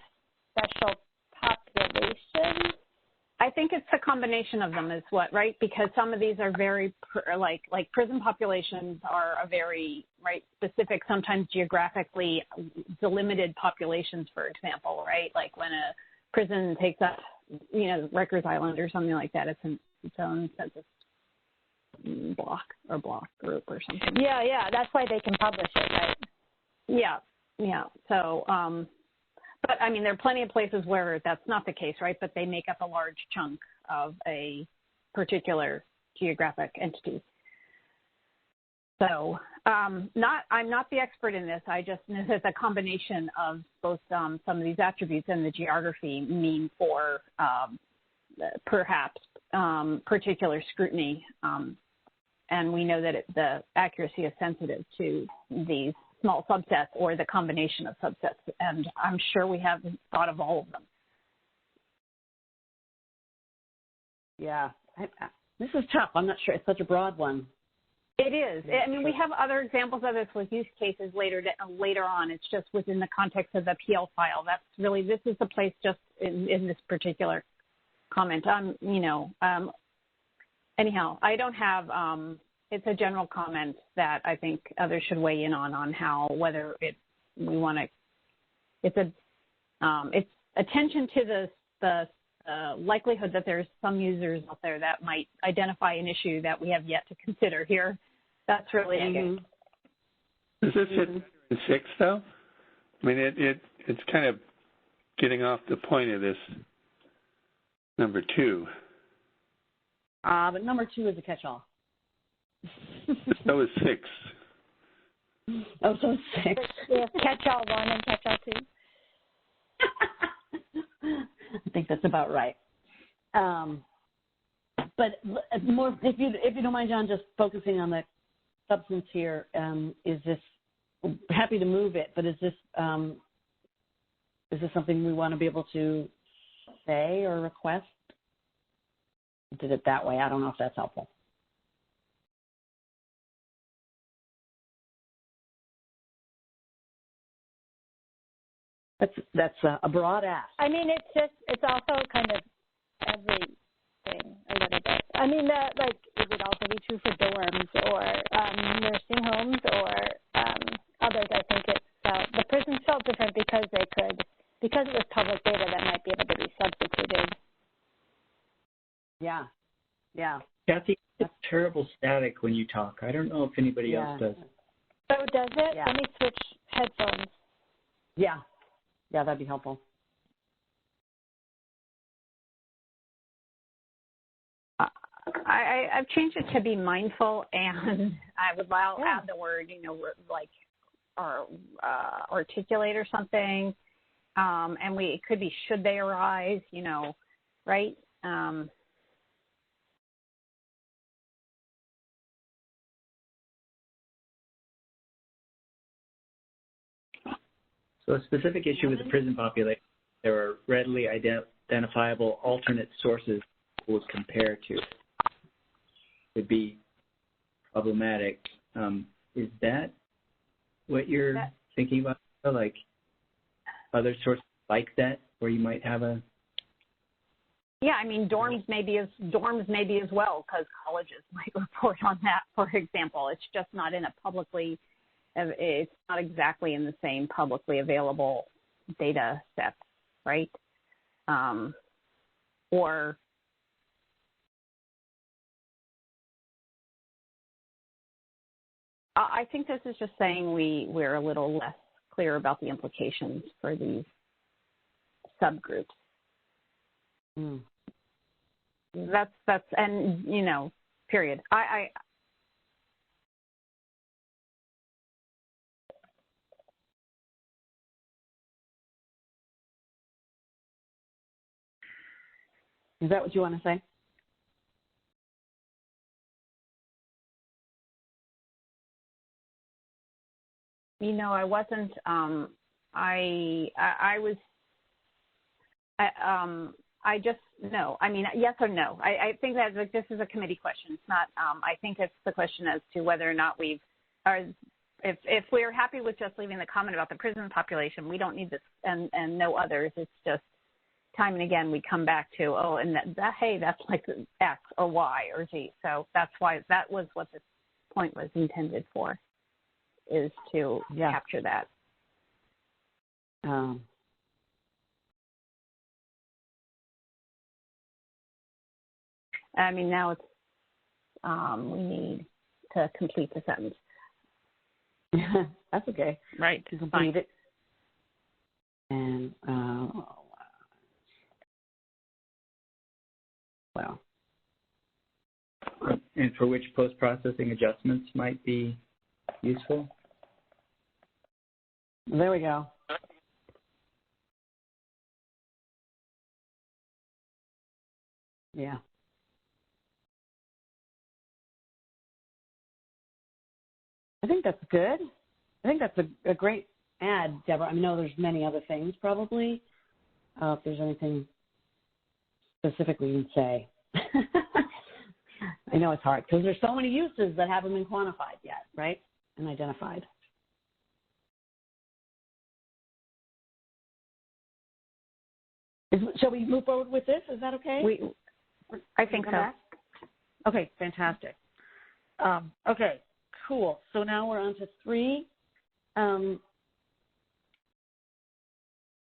special population. I think it's a combination of them, is what, right? Because some of these are very, like prison populations are a very, specific, sometimes geographically delimited populations, for example, right? Like when a prison takes up, Rikers Island or something like that, it's its own census block group or something. Yeah, that's why they can publish it, right? Yeah. So, but I mean, there are plenty of places where that's not the case, right? But they make up a large chunk of a particular geographic entity. So I'm not the expert in this. I just know that the combination of both some of these attributes and the geography mean for perhaps particular scrutiny. And we know that the accuracy is sensitive to these small subsets or the combination of subsets, and I'm sure we haven't thought of all of them. Yeah, this is tough. I'm not sure. It's such a broad one. It is. I mean, we have other examples of this with use cases later on. It's just within the context of the PL file. That's really, this is the place just in this particular comment. Anyhow, I don't have, it's a general comment that I think others should weigh in on how, whether it's attention to the likelihood that there's some users out there that might identify an issue that we have yet to consider here. That's really it. Does this hit in 6, though? I mean, it's kind of getting off the point of this number 2. But number 2 is a catch-all. So is 6. Oh, so 6. We have catch-all 1 and catch-all 2. I think that's about right. But more, if you don't mind, John, just focusing on the substance here, is this, happy to move it, but is this something we want to be able to say or request? Did it that way? I don't know if that's helpful. That's a broad ask. I mean, it's also kind of everything a little bit. I mean, it would also be true for dorms or nursing homes or others. I think the prisons felt different because it was public data that might be able to be substituted. Yeah. Kathy, it's terrible static when you talk. I don't know if anybody else does. So does it? Yeah. Let me switch headphones. Yeah, that'd be helpful. I've changed it to be mindful, and I would add the word, articulate or something. And it could be should they arise, right? So a specific issue with the prison population, there are readily identifiable alternate sources we'll compare to. Would be problematic. Is that what you're thinking about? Like other sources like that, where you might have a? Yeah, I mean, dorms maybe as well, because colleges might report on that, for example. It's just not in a publicly, it's not exactly in the same publicly available data set, right? Or I think this is just saying we're a little less clear about the implications for these subgroups. Mm. That's and period. Is that what you want to say? I wasn't. I just no. I mean, yes or no. I think that this is a committee question. It's not. I think it's the question as to whether or not if we're happy with just leaving the comment about the prison population, we don't need this and no others. It's just time and again we come back to hey, that's like X or Y or Z. So that's why that was what this point was intended for, is to capture that. I mean, now it's we need to complete the sentence. That's okay. Right. To complete it. And well. And for which post-processing adjustments might be useful? There we go. Yeah. I think that's good. I think that's a great add, Deborah. I know there's many other things probably. If there's anything specifically you can say. I know it's hard because there's so many uses that haven't been quantified yet, right? And identified. Shall we move forward with this? Is that okay? I think so. Back? Okay, fantastic. Okay, cool. So now we're on to 3. And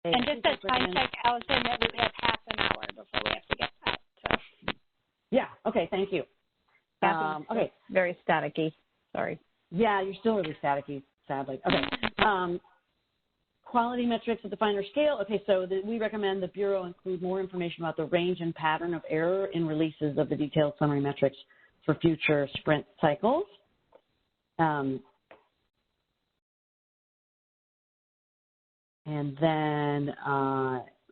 just a time check, Allison, that we have half an hour before we have to get out. So. Yeah, okay, thank you. Okay. Very staticky, sorry. Yeah, you're still really staticky, sadly. Okay. Quality metrics at the finer scale. Okay, so we recommend the Bureau include more information about the range and pattern of error in releases of the detailed summary metrics for future sprint cycles. And then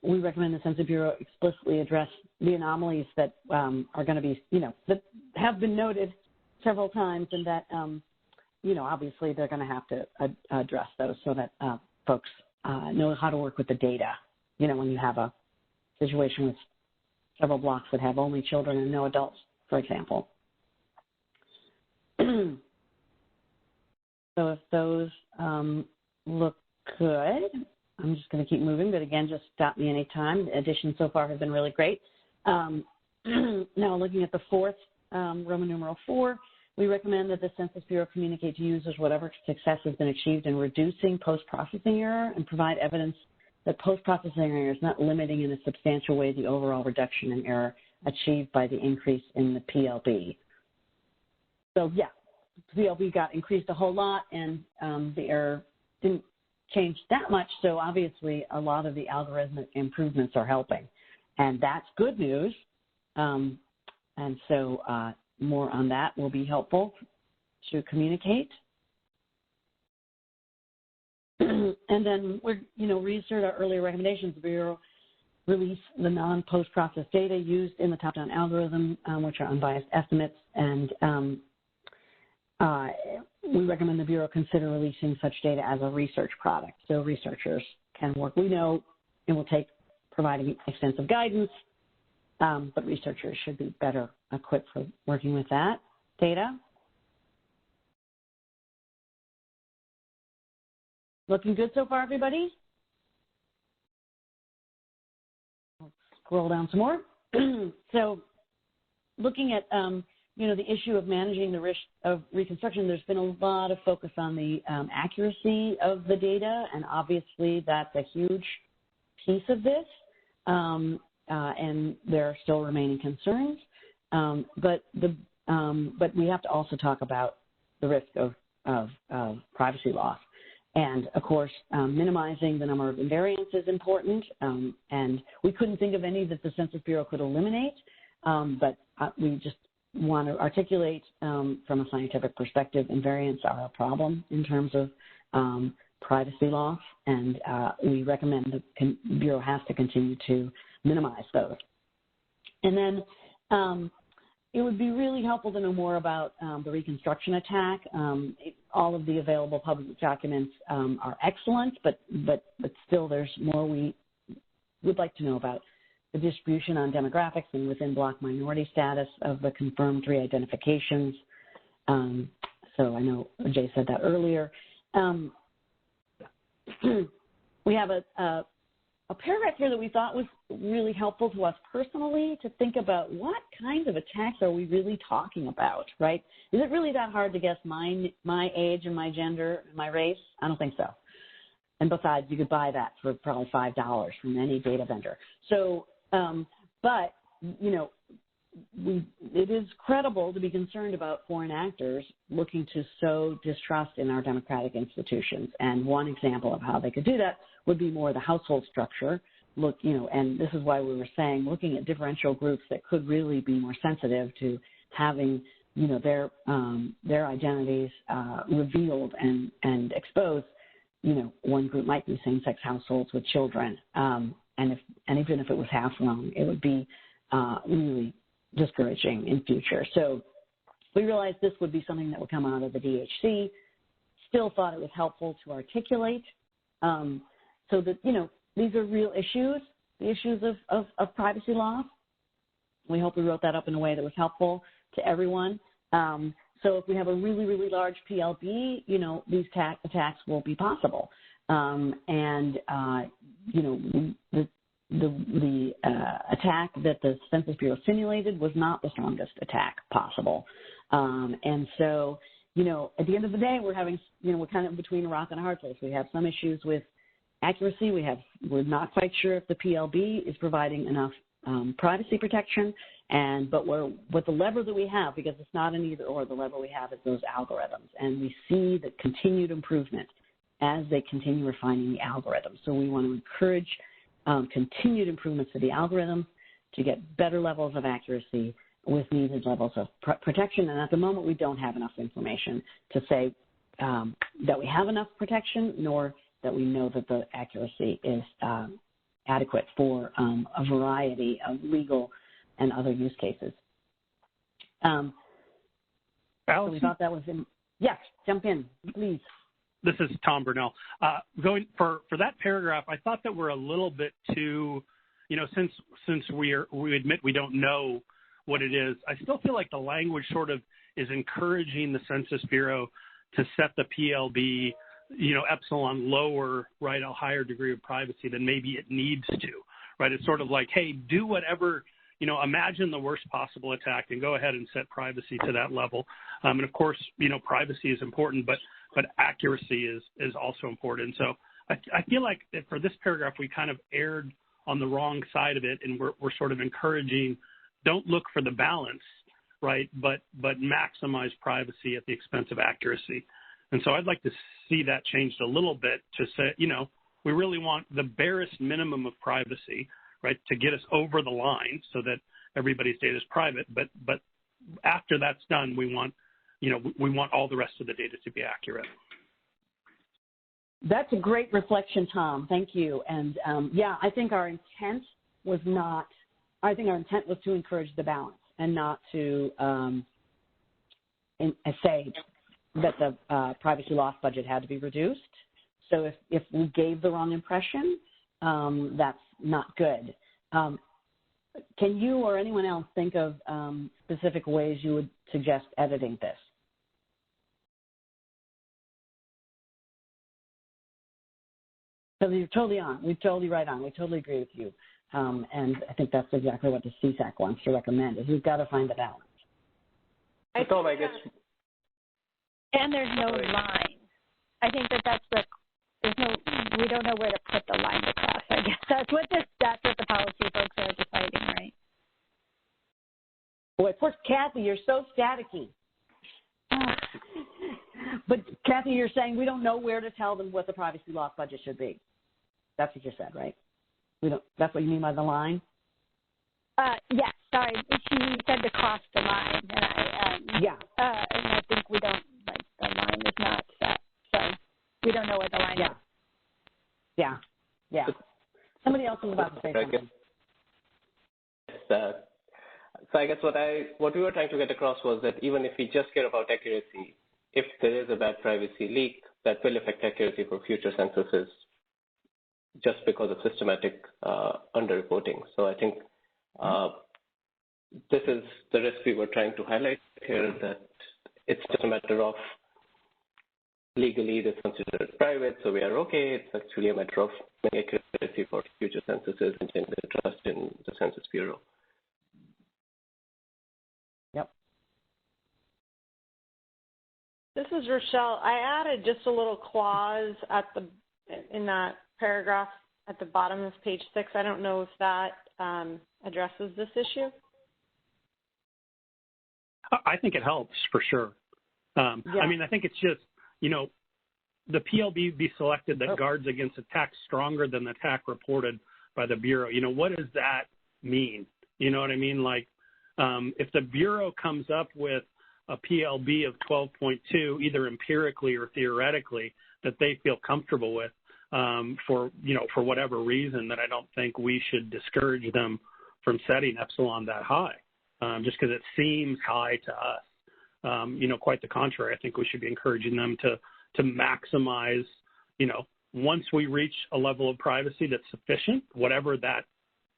we recommend the Census Bureau explicitly address the anomalies that are going to be, that have been noted several times, and that, obviously they're going to have to address those so that folks know how to work with the data. When you have a situation with several blocks that have only children and no adults, for example. So if those look good, I'm just going to keep moving, but again, just stop me anytime. The additions so far have been really great. Now looking at the 4th, Roman numeral 4, we recommend that the Census Bureau communicate to users whatever success has been achieved in reducing post-processing error and provide evidence that post-processing error is not limiting in a substantial way the overall reduction in error achieved by the increase in the PLB. So, yeah, PLB got increased a whole lot, and the error didn't change that much, so obviously a lot of the algorithmic improvements are helping. And that's good news. And so more on that will be helpful to communicate. And then we're, reassert our earlier recommendations. The Bureau release the non-post-process data used in the top-down algorithm, which are unbiased estimates, and we recommend the Bureau consider releasing such data as a research product so researchers can work. We know it will take providing extensive guidance, but researchers should be better equipped for working with that data. Looking good so far, everybody? Let's scroll down some more. So looking at, the issue of managing the risk of reconstruction, there's been a lot of focus on the accuracy of the data, and obviously that's a huge piece of this, and there are still remaining concerns. But we have to also talk about the risk of privacy loss. And, of course, minimizing the number of invariants is important, and we couldn't think of any that the Census Bureau could eliminate, but we just want to articulate from a scientific perspective, invariants are a problem in terms of privacy loss, and we recommend the Bureau has to continue to minimize those. And then it would be really helpful to know more about the reconstruction attack. All of the available public documents are excellent, but still there's more we would like to know about the distribution on demographics and within Block minority status of the confirmed re-identifications. So I know Jay said that earlier. We have a paragraph here that we thought was really helpful to us personally to think about what kinds of attacks are we really talking about, right? Is it really that hard to guess my age and my gender and my race? I don't think so. And besides, you could buy that for probably $5 from any data vendor. So, but, it is credible to be concerned about foreign actors looking to sow distrust in our democratic institutions. And one example of how they could do that would be more the household structure. Look, and this is why we were saying looking at differential groups that could really be more sensitive to having, their identities revealed and exposed. One group might be same-sex households with children, and even if it was half wrong, it would be really discouraging in future. So we realized this would be something that would come out of the DHC. Still thought it was helpful to articulate so that, these are real issues, the issues of privacy loss. We hope we wrote that up in a way that was helpful to everyone. So if we have a really, really large PLB, these attacks will be possible. The attack that the Census Bureau simulated was not the strongest attack possible. And so, at the end of the day, we're having, we're kind of between a rock and a hard place. We have some issues with accuracy. We're not quite sure if the PLB is providing enough privacy protection, but the lever that we have, because it's not an either or, the lever we have is those algorithms, and we see the continued improvement as they continue refining the algorithms. So we want to encourage continued improvements to the algorithms to get better levels of accuracy with needed levels of protection. And at the moment, we don't have enough information to say that we have enough protection, nor that we know that the accuracy is adequate for a variety of legal and other use cases. So we thought that was yes, jump in, please. This is Tom Burnell. Going for that paragraph, I thought that we're a little bit too, since we admit we don't know what it is, I still feel like the language sort of is encouraging the Census Bureau to set the PLB, epsilon lower, right, a higher degree of privacy than maybe it needs to, right? It's sort of like, hey, do whatever, imagine the worst possible attack and go ahead and set privacy to that level. And of course, privacy is important, but accuracy is also important. So I feel like that for this paragraph, we kind of erred on the wrong side of it, and we're sort of encouraging, don't look for the balance, right, but maximize privacy at the expense of accuracy. And so I'd like to see that changed a little bit to say, we really want the barest minimum of privacy, right, to get us over the line so that everybody's data is private. But after that's done, we want all the rest of the data to be accurate. That's a great reflection, Tom. Thank you. And I think our intent was to encourage the balance and not to say privacy loss budget had to be reduced. So if we gave the wrong impression, that's not good. Can you or anyone else think of specific ways you would suggest editing this? So you're totally on. We're totally right on. We totally agree with you. And I think that's exactly what the CSAC wants to recommend, is we've got to find the balance. Tom, I guess. And there's no line. I think that's we don't know where to put the line across. I guess that's what the policy folks are deciding, right? Boy, poor Kathy, you're so staticky. But Kathy, you're saying we don't know where to tell them what the privacy loss budget should be. That's what you said, right? That's what you mean by the line? Yes. Sorry, she said to cross the line, and and I think we don't the line is not set, so we don't know where the line is. Yeah. Somebody else was about to say something. So I guess what we were trying to get across was that even if we just care about accuracy, if there is a bad privacy leak, that will affect accuracy for future censuses just because of systematic underreporting. So I think this is the risk we were trying to highlight here, that it's just a matter of legally it's considered private, so we are okay. It's actually a matter of accuracy for future censuses and the trust in the Census Bureau. Yep. This is Rochelle. I added just a little clause in that paragraph at the bottom of page 6. I don't know if that addresses this issue. I think it helps for sure. I mean, I think it's just, the PLB be selected that guards against attacks stronger than the attack reported by the Bureau. What does that mean? You know what I mean? Like, if the Bureau comes up with a PLB of 12.2, either empirically or theoretically, that they feel comfortable with, for whatever reason, that I don't think we should discourage them from setting epsilon that high, just because it seems high to us. Quite the contrary. I think we should be encouraging them to maximize, once we reach a level of privacy that's sufficient, whatever that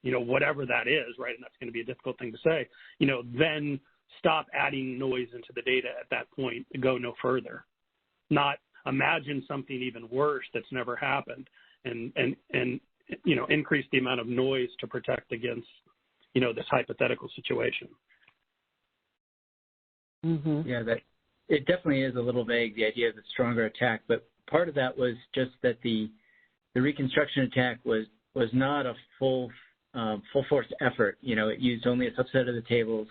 is, right? And that's going to be a difficult thing to say, then stop adding noise into the data at that point to go no further. Not imagine something even worse that's never happened and increase the amount of noise to protect against, this hypothetical situation. Mm-hmm. Yeah, it definitely is a little vague, the idea of the stronger attack, but part of that was just that the reconstruction attack was not a full force effort. It used only a subset of the tables,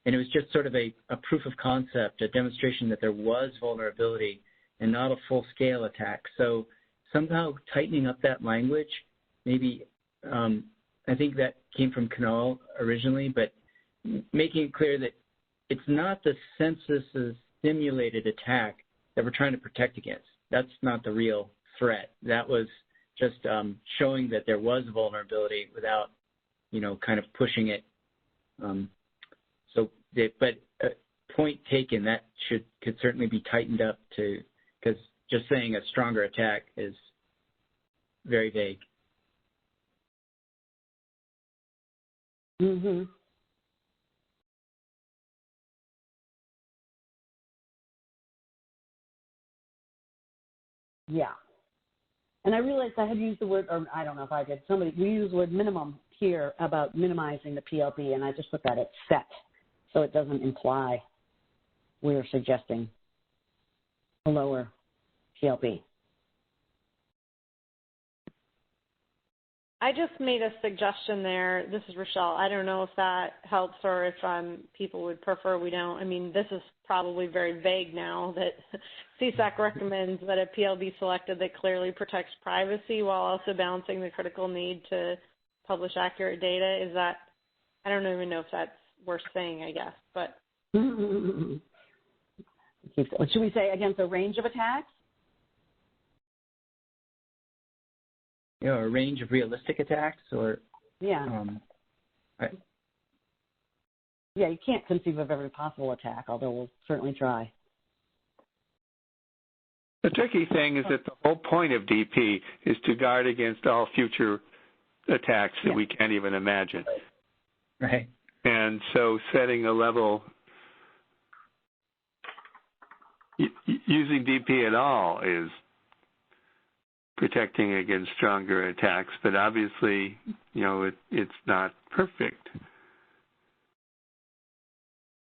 and it was just sort of a proof of concept, a demonstration that there was vulnerability and not a full-scale attack. So somehow tightening up that language, maybe I think that came from Canal originally, but making it clear that it's not the census's simulated attack that we're trying to protect against. That's not the real threat. That was just showing that there was vulnerability without, kind of pushing it. Point taken, that could certainly be tightened up because just saying a stronger attack is very vague. Mm-hmm. Yeah. And I realized I had used the word, or I don't know if I did, we used the word minimum here about minimizing the PLB, and I just looked at it set, so it doesn't imply we're suggesting a lower PLB. I just made a suggestion there. This is Rochelle. I don't know if that helps or if people would prefer we don't. I mean, this is probably very vague now that CSAC recommends that a PLB selected that clearly protects privacy while also balancing the critical need to publish accurate data. Is that, I don't even know if that's worth saying, I guess, but. Should we say against a range of attacks? A range of realistic attacks, or yeah, you can't conceive of every possible attack, although we'll certainly try. The tricky thing is that the whole point of DP is to guard against all future attacks that we can't even imagine. Right. And so setting a level, using DP at all is protecting against stronger attacks, but obviously, it's not perfect.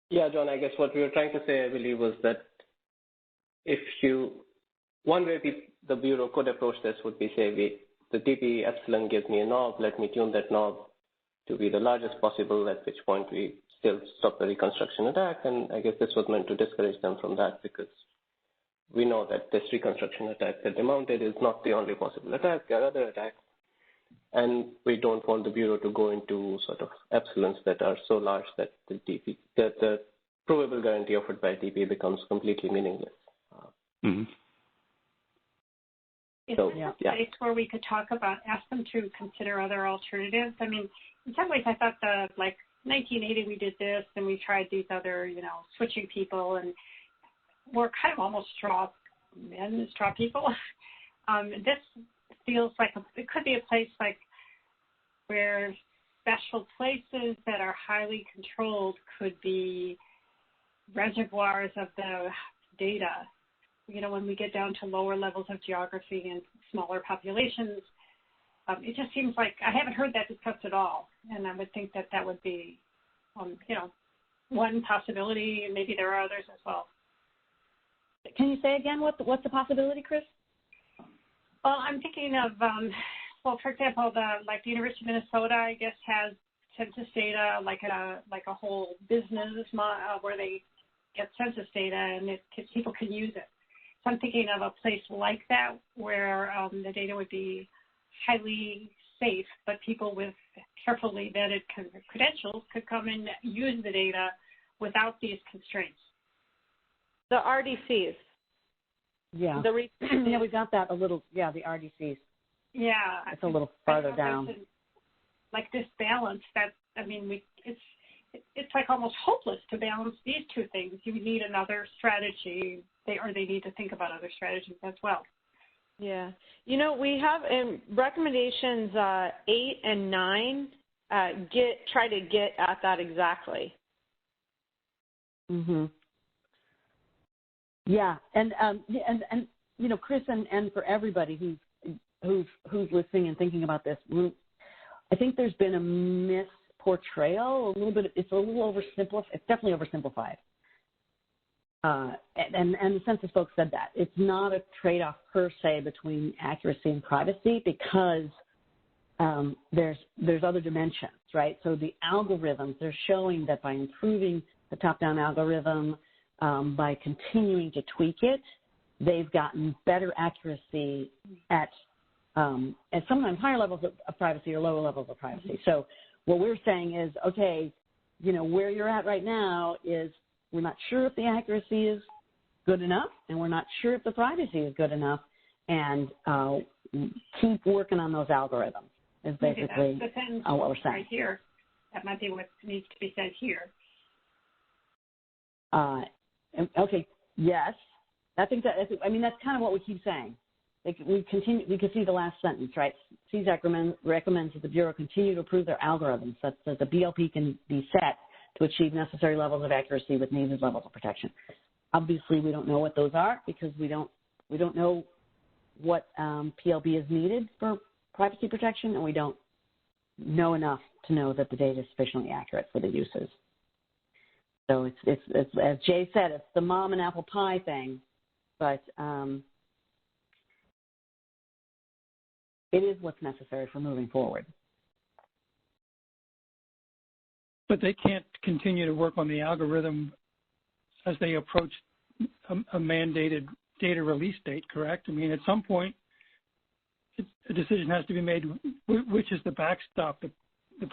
Yeah, John, I guess what we were trying to say, I believe, was that one way the Bureau could approach this would be, say, the DP epsilon gives me a knob, let me tune that knob to be the largest possible, at which point we still stop the reconstruction attack. And I guess this was meant to discourage them from that, because we know that this reconstruction attack that they mounted is not the only possible attack. There are other attacks. And we don't want the Bureau to go into sort of epsilons that are so large that the provable guarantee offered by DP becomes completely meaningless. Is this a place where we could ask them to consider other alternatives? I mean, in some ways I thought 1980 we did this and we tried these other, switching people, and we're kind of almost straw people. This feels like it could be a place like where special places that are highly controlled could be reservoirs of the data. When we get down to lower levels of geography and smaller populations, it just seems like I haven't heard that discussed at all. And I would think that would be, one possibility, and maybe there are others as well. Can you say again what's the possibility, Chris? Well, I'm thinking of, for example, the University of Minnesota, I guess, has census data like a whole business where they get census data and people can use it. So I'm thinking of a place like that where the data would be highly safe, but people with carefully vetted credentials could come and use the data without these constraints. The RDCs. Yeah. We got that a little. Yeah, the RDCs. Yeah. It's a little farther down. Like this balance it's like almost hopeless to balance these two things. You need another strategy, they need to think about other strategies as well. Yeah. We have in recommendations 8 and 9 try to get at that exactly. Mhm. Yeah, and Chris, and for everybody who's listening and thinking about this, I think there's been a misportrayal, a little bit. It's a little oversimplified. It's definitely oversimplified. And the census folks said that it's not a trade-off per se between accuracy and privacy, because there's other dimensions, right? So the algorithms, they're showing that by improving the top-down algorithm, by continuing to tweak it, they've gotten better accuracy at sometimes higher levels of privacy or lower levels of privacy. So what we're saying is, okay, where you're at right now is we're not sure if the accuracy is good enough, and we're not sure if the privacy is good enough, and keep working on those algorithms is basically what we're saying. Right here. That might be what needs to be said here. Okay, yes. I think that's kind of what we keep saying. We can see the last sentence, right? CSAC recommends that the Bureau continue to improve their algorithms such that the BLP can be set to achieve necessary levels of accuracy with needed levels of protection. Obviously, we don't know what those are, because we don't know what PLB is needed for privacy protection, and we don't know enough to know that the data is sufficiently accurate for the uses. So it's as Jay said, it's the mom and apple pie thing, but it is what's necessary for moving forward. But they can't continue to work on the algorithm as they approach a mandated data release date, correct? I mean, at some point, a decision has to be made, which is the backstop,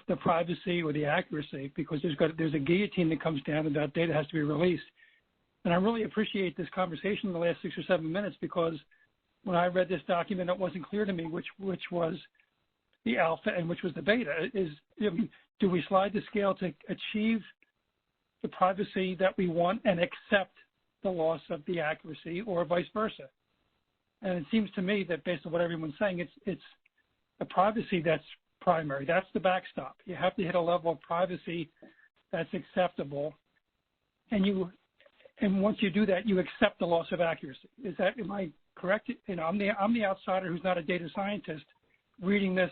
the privacy or the accuracy, because there's a guillotine that comes down and that data has to be released. And I really appreciate this conversation in the last 6 or 7 minutes, because when I read this document, it wasn't clear to me which was the alpha and which was the beta. Do we slide the scale to achieve the privacy that we want and accept the loss of the accuracy, or vice versa? And it seems to me that based on what everyone's saying, it's the privacy that's primary. That's the backstop. You have to hit a level of privacy that's acceptable, and once you do that, you accept the loss of accuracy. Am I correct? I'm the outsider who's not a data scientist reading this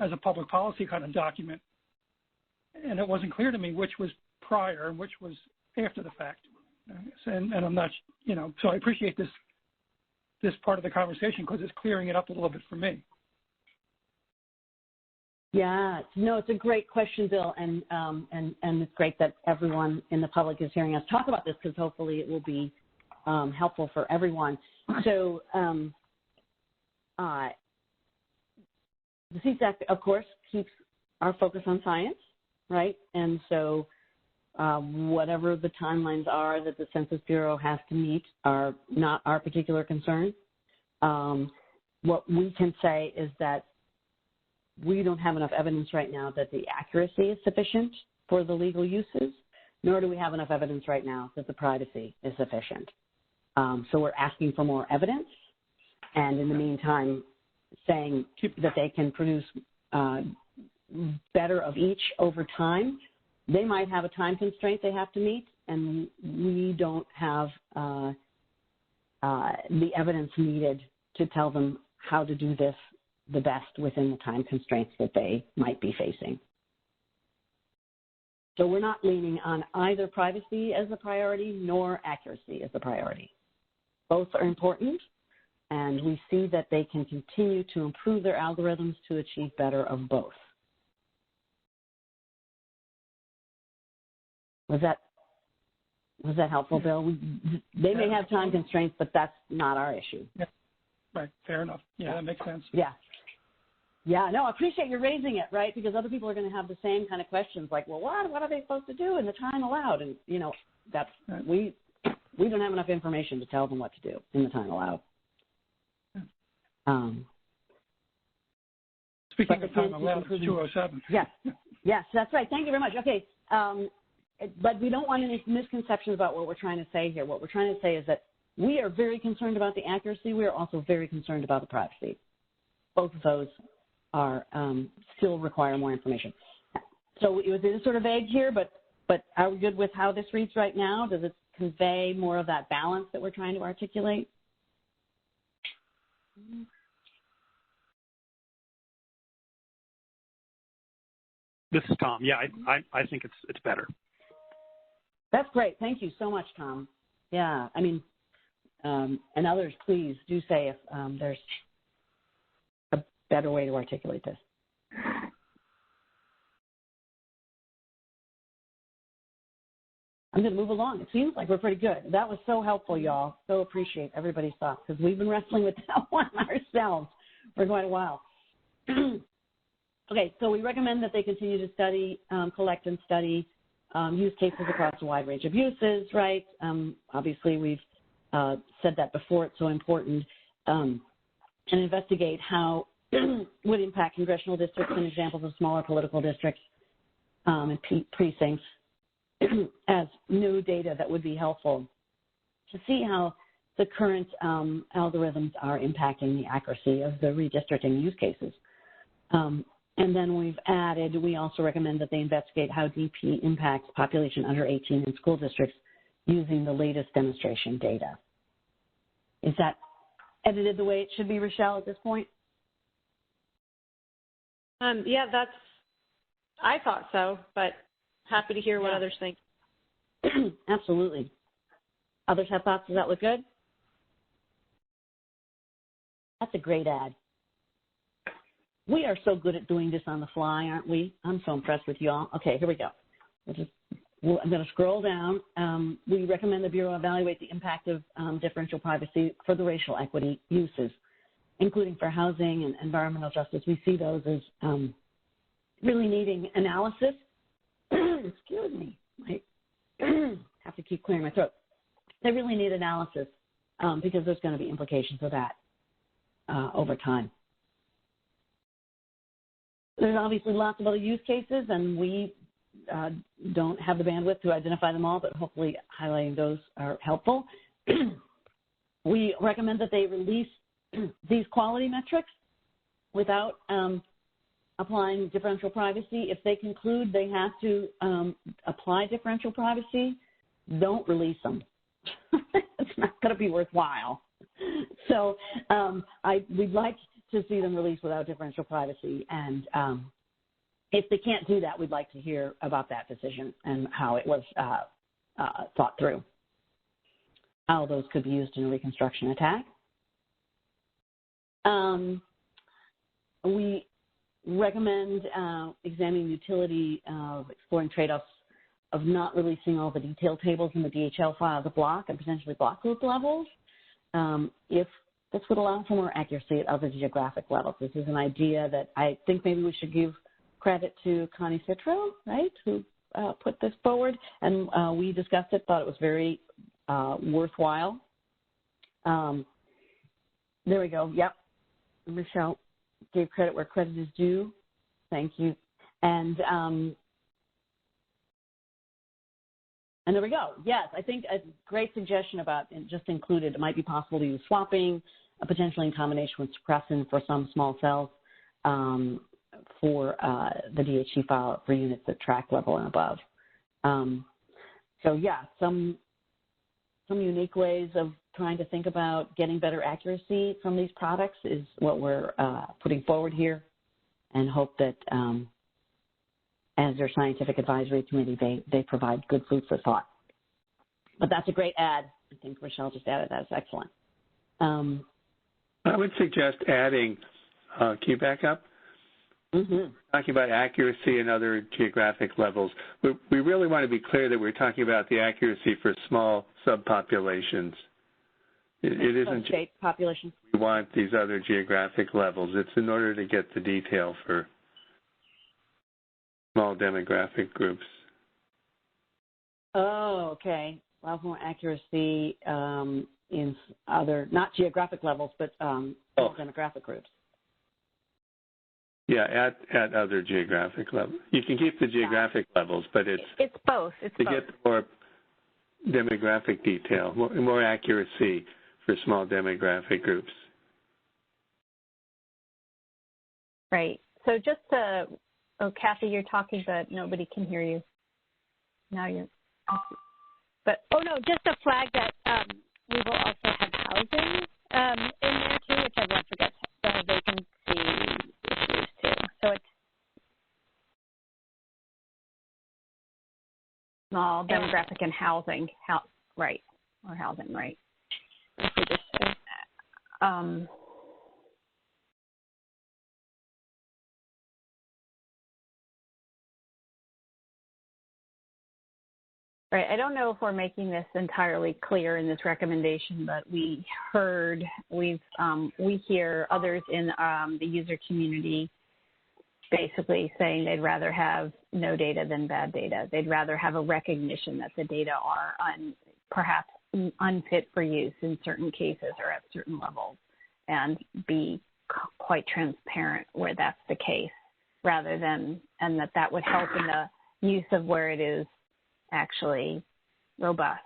as a public policy kind of document, and it wasn't clear to me which was prior and which was after the fact. And I'm not, so I appreciate this part of the conversation because it's clearing it up a little bit for me. Yeah, no, it's a great question, Bill, and it's great that everyone in the public is hearing us talk about this because hopefully it will be helpful for everyone. So the CSAC, of course, keeps our focus on science, right? And so whatever the timelines are that the Census Bureau has to meet are not our particular concern. What we can say is that we don't have enough evidence right now that the accuracy is sufficient for the legal uses, nor do we have enough evidence right now that the privacy is sufficient. So we're asking for more evidence, and in the meantime, saying that they can produce better of each over time. They might have a time constraint they have to meet, and we don't have the evidence needed to tell them how to do this the best within the time constraints that they might be facing. So we're not leaning on either privacy as a priority nor accuracy as a priority. Both are important, and we see that they can continue to improve their algorithms to achieve better of both. Was that helpful, Bill? They may have time constraints, but that's not our issue. Yeah. Right, fair enough. Yeah, that makes sense. Yeah. Yeah, no, I appreciate you raising it, right? Because other people are going to have the same kind of questions like, well, what are they supposed to do in the time allowed? And, that's right. We don't have enough information to tell them what to do in the time allowed. Speaking of time allowed, 207. Yes, that's right. Thank you very much. Okay, but we don't want any misconceptions about what we're trying to say here. What we're trying to say is that we are very concerned about the accuracy. We are also very concerned about the privacy. Both of those are still require more information. So it is sort of vague here, but are we good with how this reads right now? Does it convey more of that balance that we're trying to articulate? This is Tom. Yeah, I think it's better. That's great. Thank you so much, Tom. Yeah, I mean, and others, please do say if there's a better way to articulate this. I'm going to move along. It seems like we're pretty good. That was so helpful, y'all. So appreciate everybody's thoughts because we've been wrestling with that one ourselves for quite a while. Okay, so we recommend that they continue to study, collect and study use cases across a wide range of uses, right? Obviously, we've said that before. It's so important. And investigate how would impact congressional districts and examples of smaller political districts and precincts as new data that would be helpful to see how the current algorithms are impacting the accuracy of the redistricting use cases. And then we've added, we also recommend that they investigate how DP impacts population under 18 in school districts using the latest demonstration data. Is that edited the way it should be, Rochelle, at this point? Yeah, I thought so, but happy to hear what others think. Absolutely. Others have thoughts? Does that look good? That's a great ad. We are so good at doing this on the fly, aren't we? I'm so impressed with y'all. Okay, here we go. I'm going to scroll down. We recommend the Bureau evaluate the impact of differential privacy for the racial equity uses, including for housing and environmental justice. We see those as really needing analysis. Excuse me. I have to keep clearing my throat. They really need analysis because there's going to be implications of that over time. There's obviously lots of other use cases, and we don't have the bandwidth to identify them all, but hopefully highlighting those are helpful. we recommend that they release these quality metrics without applying differential privacy. If they conclude they have to apply differential privacy, don't release them. It's not going to be worthwhile. So we'd like to see them released without differential privacy. And if they can't do that, we'd like to hear about that decision and how it was thought through. How those could be used in a reconstruction attack. We recommend examining the utility of exploring trade-offs of not releasing all the detailed tables in the DHL file as a block and potentially block group levels, if this would allow for more accuracy at other geographic levels. This is an idea that I think maybe we should give credit to Connie Citro, right, who put this forward, and we discussed it, thought it was very worthwhile. There we go, yep. Michelle gave credit where credit is due. Thank you. And there we go. Yes, I think a great suggestion about just included, it might be possible to use swapping, potentially in combination with suppressant for some small cells for the DHC file for units at track level and above. So yeah, some unique ways of trying to think about getting better accuracy from these products is what we're putting forward here, and hope that as their scientific advisory committee, they provide good food for thought. But that's a great add. I think Rochelle just added that. It's excellent. I would suggest adding, can you back up? Mm-hmm. Talking about accuracy and other geographic levels. We really want to be clear that we're talking about the accuracy for small subpopulations. It isn't state populations. We want these other geographic levels. It's in order to get the detail for small demographic groups. Oh, okay. Allows more accuracy in other, not geographic levels, but small demographic groups. Yeah, at other geographic levels. You can keep the geographic levels, but it's both. It's to both. get more demographic detail, more accuracy for small demographic groups. Right. So just to, Kathy, you're talking, but nobody can hear you. Now you're. But just a flag that we will also have housing in there too, which everyone forgets the vacancy issues too. So it's small demographic and housing, right, or housing, right. If we just right. I don't know if we're making this entirely clear in this recommendation, but we hear others in the user community basically saying they'd rather have no data than bad data. They'd rather have a recognition that the data are perhaps unfit for use in certain cases or at certain levels, and be quite transparent where that's the case, rather than, and that would help in the use of where it is actually robust.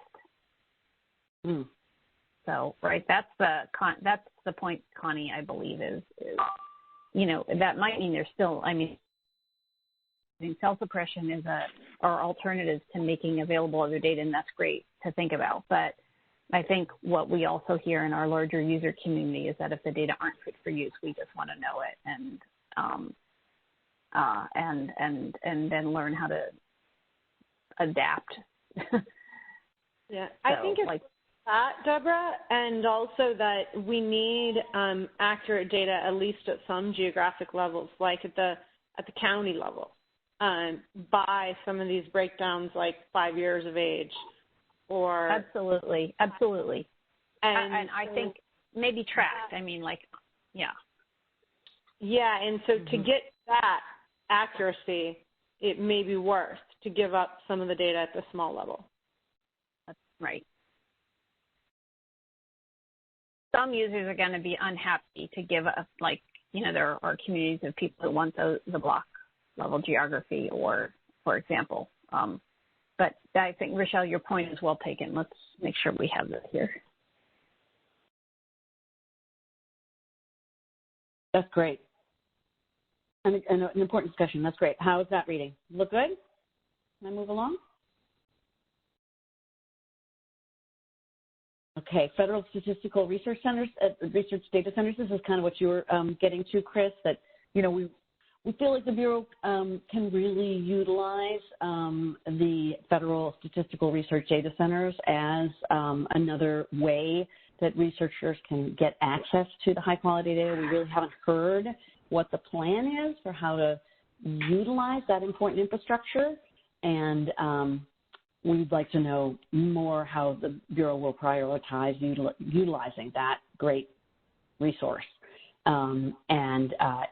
So, right, that's the point, Connie, I believe is that might mean there's still, cell suppression are alternatives to making available other data, and that's great to think about. But I think what we also hear in our larger user community is that if the data aren't fit for use, we just want to know it and then learn how to adapt. Yeah, I think it's like that, Deborah, and also that we need accurate data at least at some geographic levels, like at the county level, by some of these breakdowns, like 5 years of age, or absolutely, and I think maybe tracked. Yeah, and so to get that accuracy, it may be worth to give up some of the data at the small level. That's right. Some users are going to be unhappy to give up, there are communities of people that want the block level geography, or, for example. But I think, Rochelle, your point is well taken. Let's make sure we have this here. That's great. And an important discussion. That's great. How is that reading? Look good? Can I move along? Okay, federal statistical research centers, research data centers. This is kind of what you were getting to, Chris, that, you know, we feel like the Bureau can really utilize the federal statistical research data centers as another way that researchers can get access to the high quality data. We really haven't heard what the plan is for how to utilize that important infrastructure, and we'd like to know more how the Bureau will prioritize utilizing that great resource. And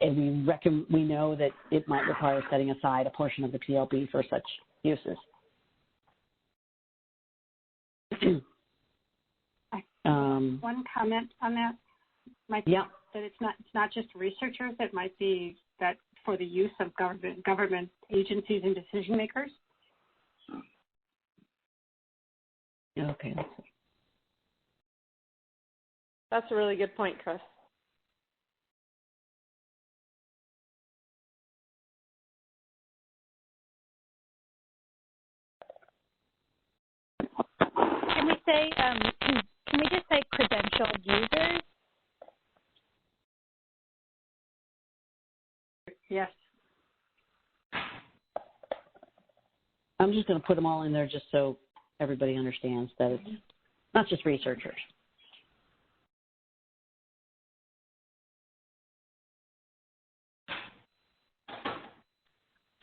we know that it might require setting aside a portion of the PLB for such uses. One comment on that might be that it's not just researchers. It might be that for the use of government agencies and decision makers. Okay. That's a really good point, Chris. Can we say, can we just say credentialed users? Yes. I'm just going to put them all in there just so everybody understands that it's not just researchers.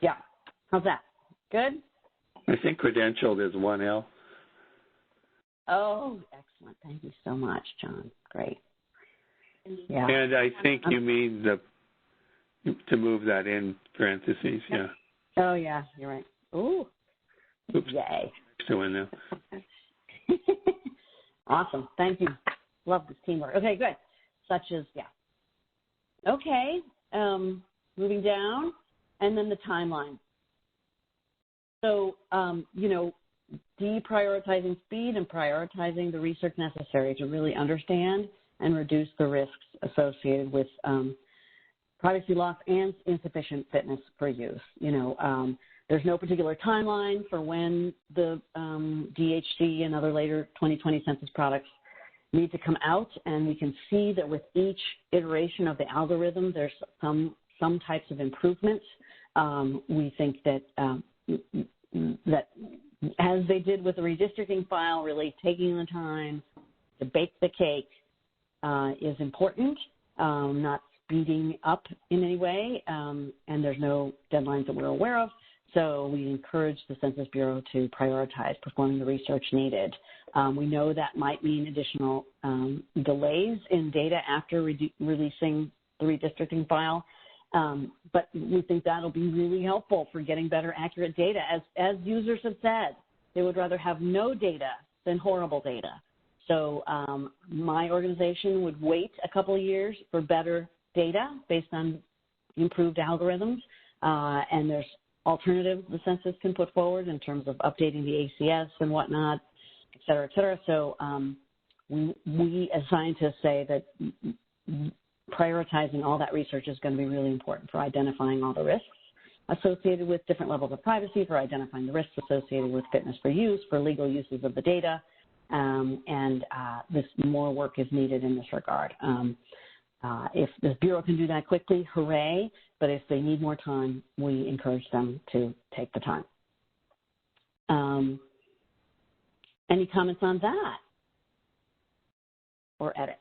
Yeah. How's that? Good? I think credentialed is 1L. Oh, excellent. Thank you so much, John. Great. Yeah. And I think you mean to move that in parentheses, yeah. Oh, yeah, you're right. Ooh. Oops. Yay. Still in there. Awesome. Thank you. Love this teamwork. Okay, good. Such as, yeah. Okay. Moving down, and then the timeline. So, you know, deprioritizing speed and prioritizing the research necessary to really understand and reduce the risks associated with privacy loss and insufficient fitness for use. You know, there's no particular timeline for when the DHC and other later 2020 census products need to come out, and we can see that with each iteration of the algorithm, there's some types of improvements. We think that that as they did with the redistricting file, really taking the time to bake the cake is important, not speeding up in any way, and there's no deadlines that we're aware of. So we encourage the Census Bureau to prioritize performing the research needed. We know that might mean additional delays in data after releasing the redistricting file, but we think that'll be really helpful for getting better, accurate data. As users have said, they would rather have no data than horrible data. So my organization would wait a couple of years for better data based on improved algorithms, and there's alternatives the census can put forward in terms of updating the ACS and whatnot, et cetera, et cetera. So we as scientists say that prioritizing all that research is going to be really important for identifying all the risks associated with different levels of privacy, for identifying the risks associated with fitness for use, for legal uses of the data, and this more work is needed in this regard. If the Bureau can do that quickly, hooray, but if they need more time, we encourage them to take the time. Any comments on that or edits?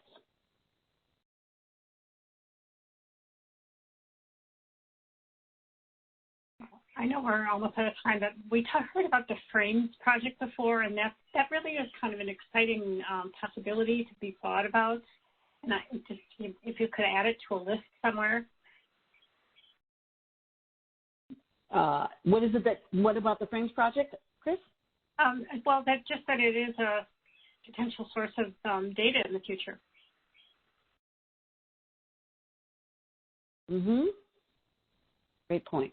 I know we're almost out of time, but we heard about the Frames project before, and that really is kind of an exciting possibility to be thought about. And if you could add it to a list somewhere. What about the Frames project, Chris? Well, that it is a potential source of data in the future. Mm-hmm. Great point.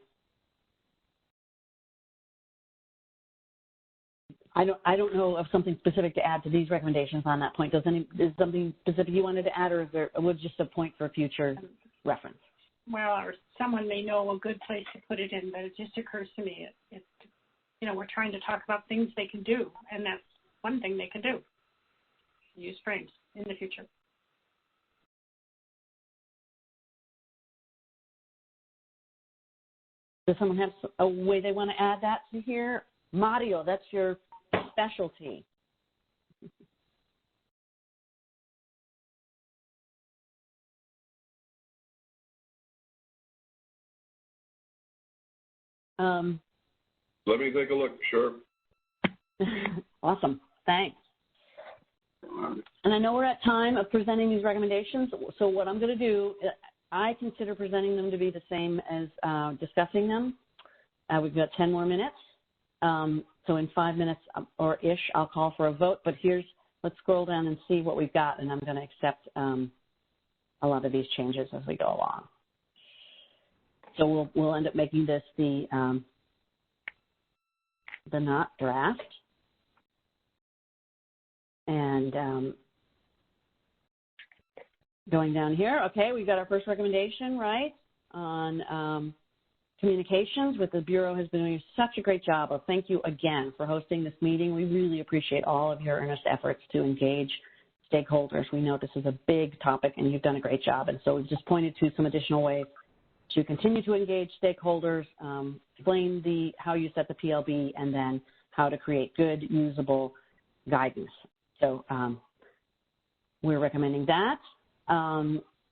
I don't know of something specific to add to these recommendations on that point. Is something specific you wanted to add, or was just a point for future reference. Well, or someone may know a good place to put it in, but it just occurs to me, we're trying to talk about things they can do, and that's one thing they can do, use frames in the future. Does someone have a way they want to add that to here? Mario, that's your specialty. Let me take a look, sure. Awesome, thanks. And I know we're at time of presenting these recommendations, so what I'm going to do, I consider presenting them to be the same as discussing them. We've got 10 more minutes, so in 5 minutes or ish, I'll call for a vote, but let's scroll down and see what we've got, and I'm going to accept a lot of these changes as we go along. So we'll end up making this the not draft. And going down here, okay, we've got our first recommendation, right, on communications with the Bureau has been doing such a great job. Well, thank you again for hosting this meeting. We really appreciate all of your earnest efforts to engage stakeholders. We know this is a big topic, and you've done a great job. And so we've just pointed to some additional ways to continue to engage stakeholders, explain how you set the PLB, and then how to create good, usable guidance. So we're recommending that.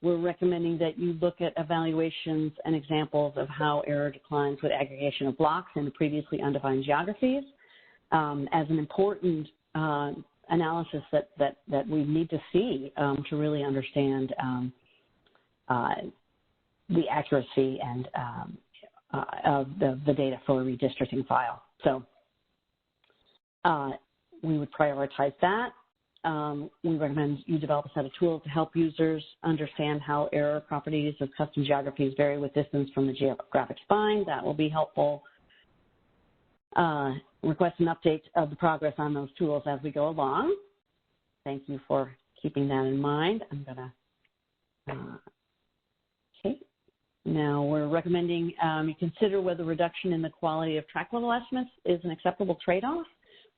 We're recommending that you look at evaluations and examples of how error declines with aggregation of blocks in previously undefined geographies as an important analysis that we need to see to really understand the accuracy and of the data for a redistricting file. So we would prioritize that. We recommend you develop a set of tools to help users understand how error properties of custom geographies vary with distance from the geographic spine. That will be helpful. Request an update of the progress on those tools as we go along. Thank you for keeping that in mind. I'm going to, okay. Now we're recommending you consider whether reduction in the quality of track level estimates is an acceptable trade-off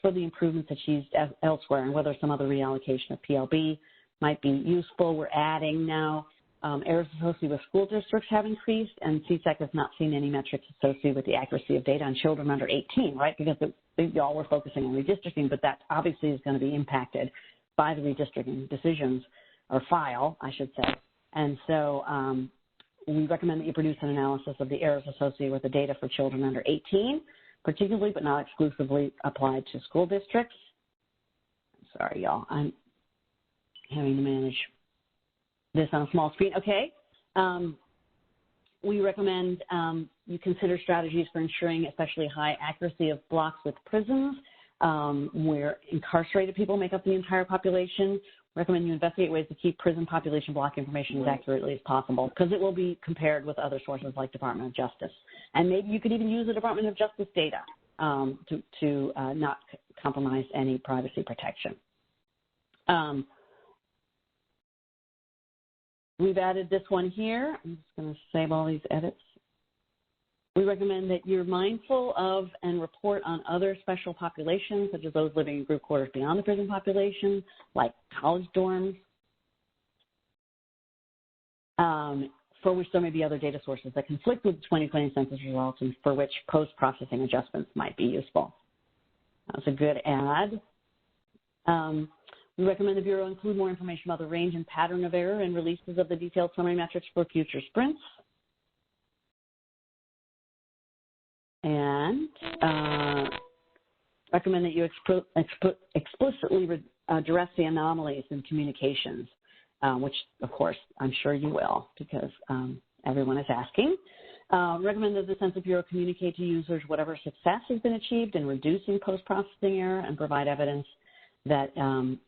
for the improvements achieved elsewhere, and whether some other reallocation of PLB might be useful. We're adding now errors associated with school districts have increased, and CSAC has not seen any metrics associated with the accuracy of data on children under 18, right? Because y'all were focusing on redistricting, but that obviously is going to be impacted by the redistricting decisions, or file, I should say. And so we recommend that you produce an analysis of the errors associated with the data for children under 18, particularly but not exclusively applied to school districts. Sorry, y'all. I'm having to manage this on a small screen. Okay. We recommend you consider strategies for ensuring especially high accuracy of blocks with prisons where incarcerated people make up the entire population. Recommend you investigate ways to keep prison population block information as accurately as possible, because it will be compared with other sources like Department of Justice. And maybe you could even use the Department of Justice data to not compromise any privacy protection. We've added this one here. I'm just going to save all these edits. We recommend that you're mindful of and report on other special populations, such as those living in group quarters beyond the prison population, like college dorms, for which there may be other data sources that conflict with the 2020 census results and for which post-processing adjustments might be useful. That's a good add. We recommend the Bureau include more information about the range and pattern of error and releases of the detailed summary metrics for future sprints. And recommend that you explicitly address the anomalies in communications, which, of course, I'm sure you will, because everyone is asking. Recommend that the Census Bureau communicate to users whatever success has been achieved in reducing post-processing error and provide evidence that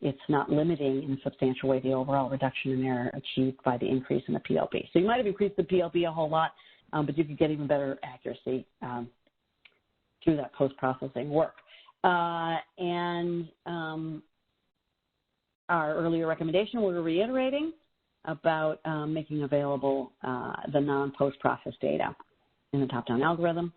it's not limiting in a substantial way the overall reduction in error achieved by the increase in the PLB. So you might have increased the PLB a whole lot, but you could get even better accuracy through that post-processing work. And our earlier recommendation we're reiterating, about making available the non-post-process data in the top-down algorithm.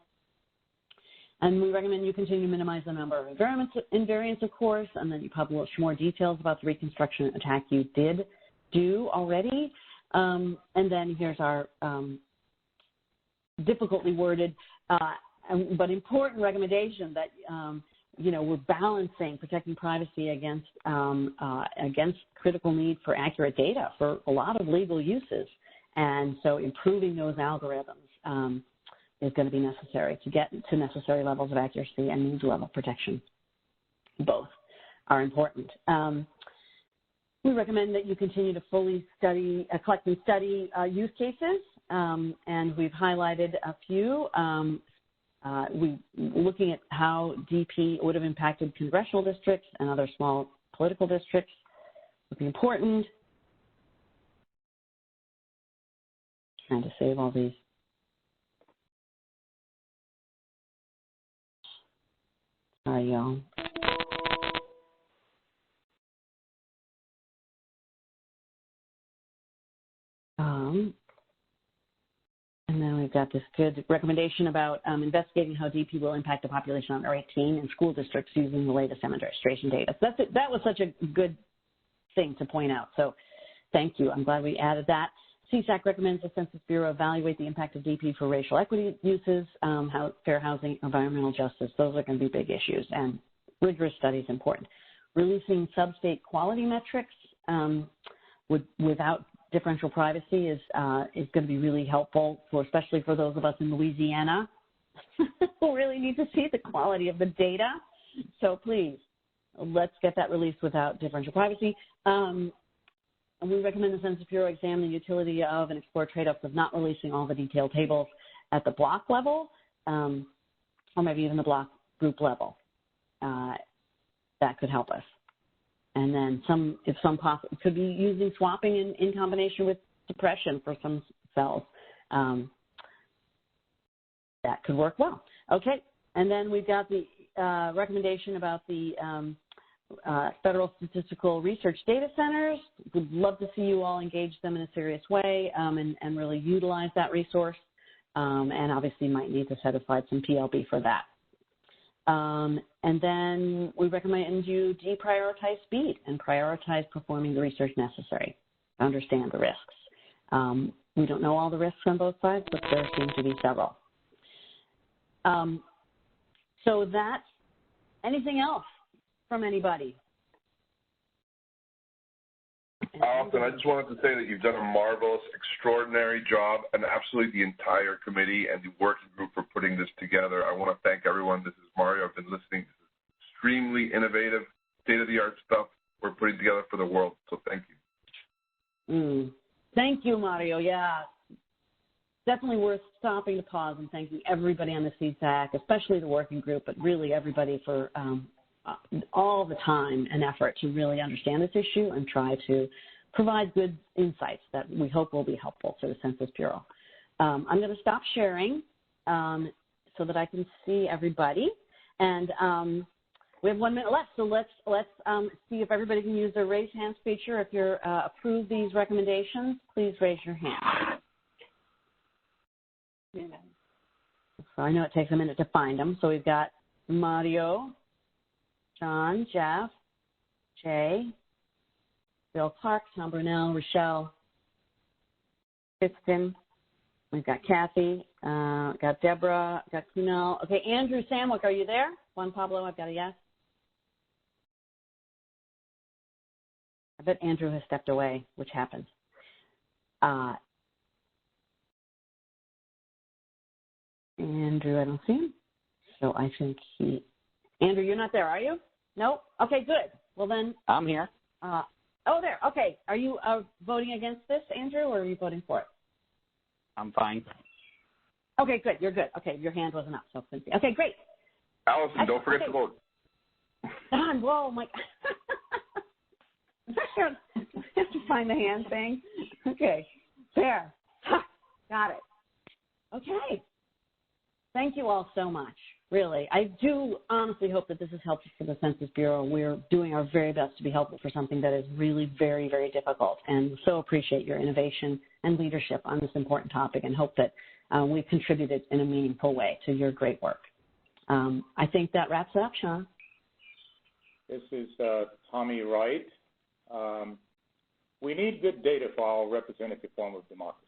And we recommend you continue to minimize the number of invariants, of course, and then you publish more details about the reconstruction attack you did do already. And then here's our difficultly worded but important recommendation that we're balancing protecting privacy against critical need for accurate data for a lot of legal uses, and so improving those algorithms is going to be necessary to get to necessary levels of accuracy and needs level protection. Both are important. We recommend that you continue to fully study, collect and study use cases, and we've highlighted a few. Looking at how DP would have impacted congressional districts and other small political districts would be important. Trying to save all these. Sorry, y'all. And then we've got this good recommendation about investigating how DP will impact the population under 18 in school districts using the latest administration data. So that was such a good thing to point out. So thank you. I'm glad we added that. CSAC recommends the Census Bureau evaluate the impact of DP for racial equity uses, fair housing, environmental justice. Those are going to be big issues, and rigorous study is important. Releasing sub-state quality metrics without differential privacy is going to be really helpful, especially for those of us in Louisiana who really need to see the quality of the data. So please, let's get that released without differential privacy. And we recommend the Census Bureau examine the utility of and explore trade-offs of not releasing all the detailed tables at the block level, or maybe even the block group level. That could help us. And then could be using swapping in combination with suppression for some cells. That could work well. Okay, and then we've got the recommendation about the federal statistical research data centers. We'd love to see you all engage them in a serious way and really utilize that resource. And obviously might need to set aside some PLB for that. And then we recommend you deprioritize speed and prioritize performing the research necessary to understand the risks. We don't know all the risks on both sides, but there seem to be several. So that's anything else from anybody? Allison, I just wanted to say that you've done a marvelous, extraordinary job, and absolutely the entire committee and the working group for putting this together. I want to thank everyone. This is Mario. I've been listening. This is extremely innovative, state-of-the-art stuff we're putting together for the world, so thank you. Thank you, Mario. Yeah, definitely worth stopping to pause and thanking everybody on the CSAC, especially the working group, but really everybody for all the time and effort to really understand this issue and try to provide good insights that we hope will be helpful to the Census Bureau. I'm going to stop sharing so that I can see everybody. And we have 1 minute left, so let's see if everybody can use their raise hands feature. If you're approve these recommendations, please raise your hand. So I know it takes a minute to find them. So we've got Mario, John, Jeff, Jay, Bill Clark, Tom Brunel, Rochelle, Kristen. We've got Kathy, got Deborah, got Kunal. Okay, Andrew Samwick, are you there? Juan Pablo, I've got a yes. I bet Andrew has stepped away, which happens. Andrew, I don't see him. So I think Andrew, you're not there, are you? No? Okay, good. Well then. I'm here. Oh, there. Okay. Are you voting against this, Andrew, or are you voting for it? I'm fine. Okay, good. You're good. Okay, your hand wasn't up, so okay, great. Allison, don't forget to vote. Don, whoa, my. I have to find the hand thing. Okay, there. Got it. Okay. Thank you all so much. really. I do honestly hope that this is helpful for the Census Bureau. We're doing our very best to be helpful for something that is really very, very difficult, and so appreciate your innovation and leadership on this important topic and hope that we've contributed in a meaningful way to your great work. I think that wraps it up, Sean. This is Tommy Wright. We need good data for our representative form of democracy.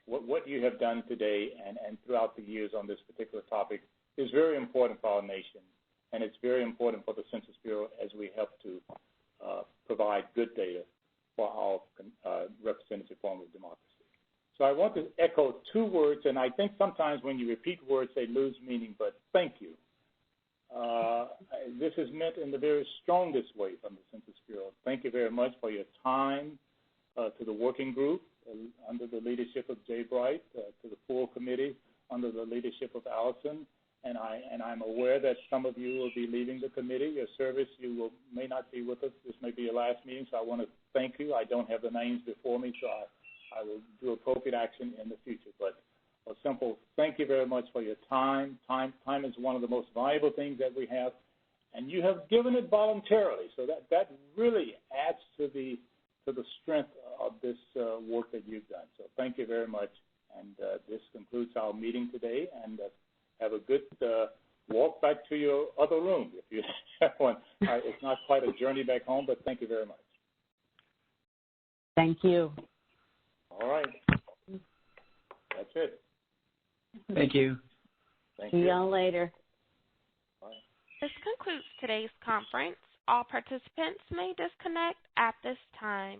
What you have done today and throughout the years on this particular topic is very important for our nation, and it's very important for the Census Bureau as we help to provide good data for our representative form of democracy. So I want to echo two words, and I think sometimes when you repeat words, they lose meaning, but thank you. This is meant in the very strongest way from the Census Bureau. Thank you very much for your time, to the working group under the leadership of Jay Bright, to the full committee under the leadership of Allison, and I'm aware that some of you will be leaving the committee. Your service, may not be with us. This may be your last meeting, so I want to thank you. I don't have the names before me, so I will do appropriate action in the future. But a simple thank you very much for your time. Time is one of the most valuable things that we have, and you have given it voluntarily. So that really adds to the strength of this work that you've done. So thank you very much. And this concludes our meeting today. And have a good walk back to your other room if you have one. It's not quite a journey back home, but thank you very much. Thank you. All right. That's it. Thank you. See y'all later. Bye. This concludes today's conference. All participants may disconnect at this time.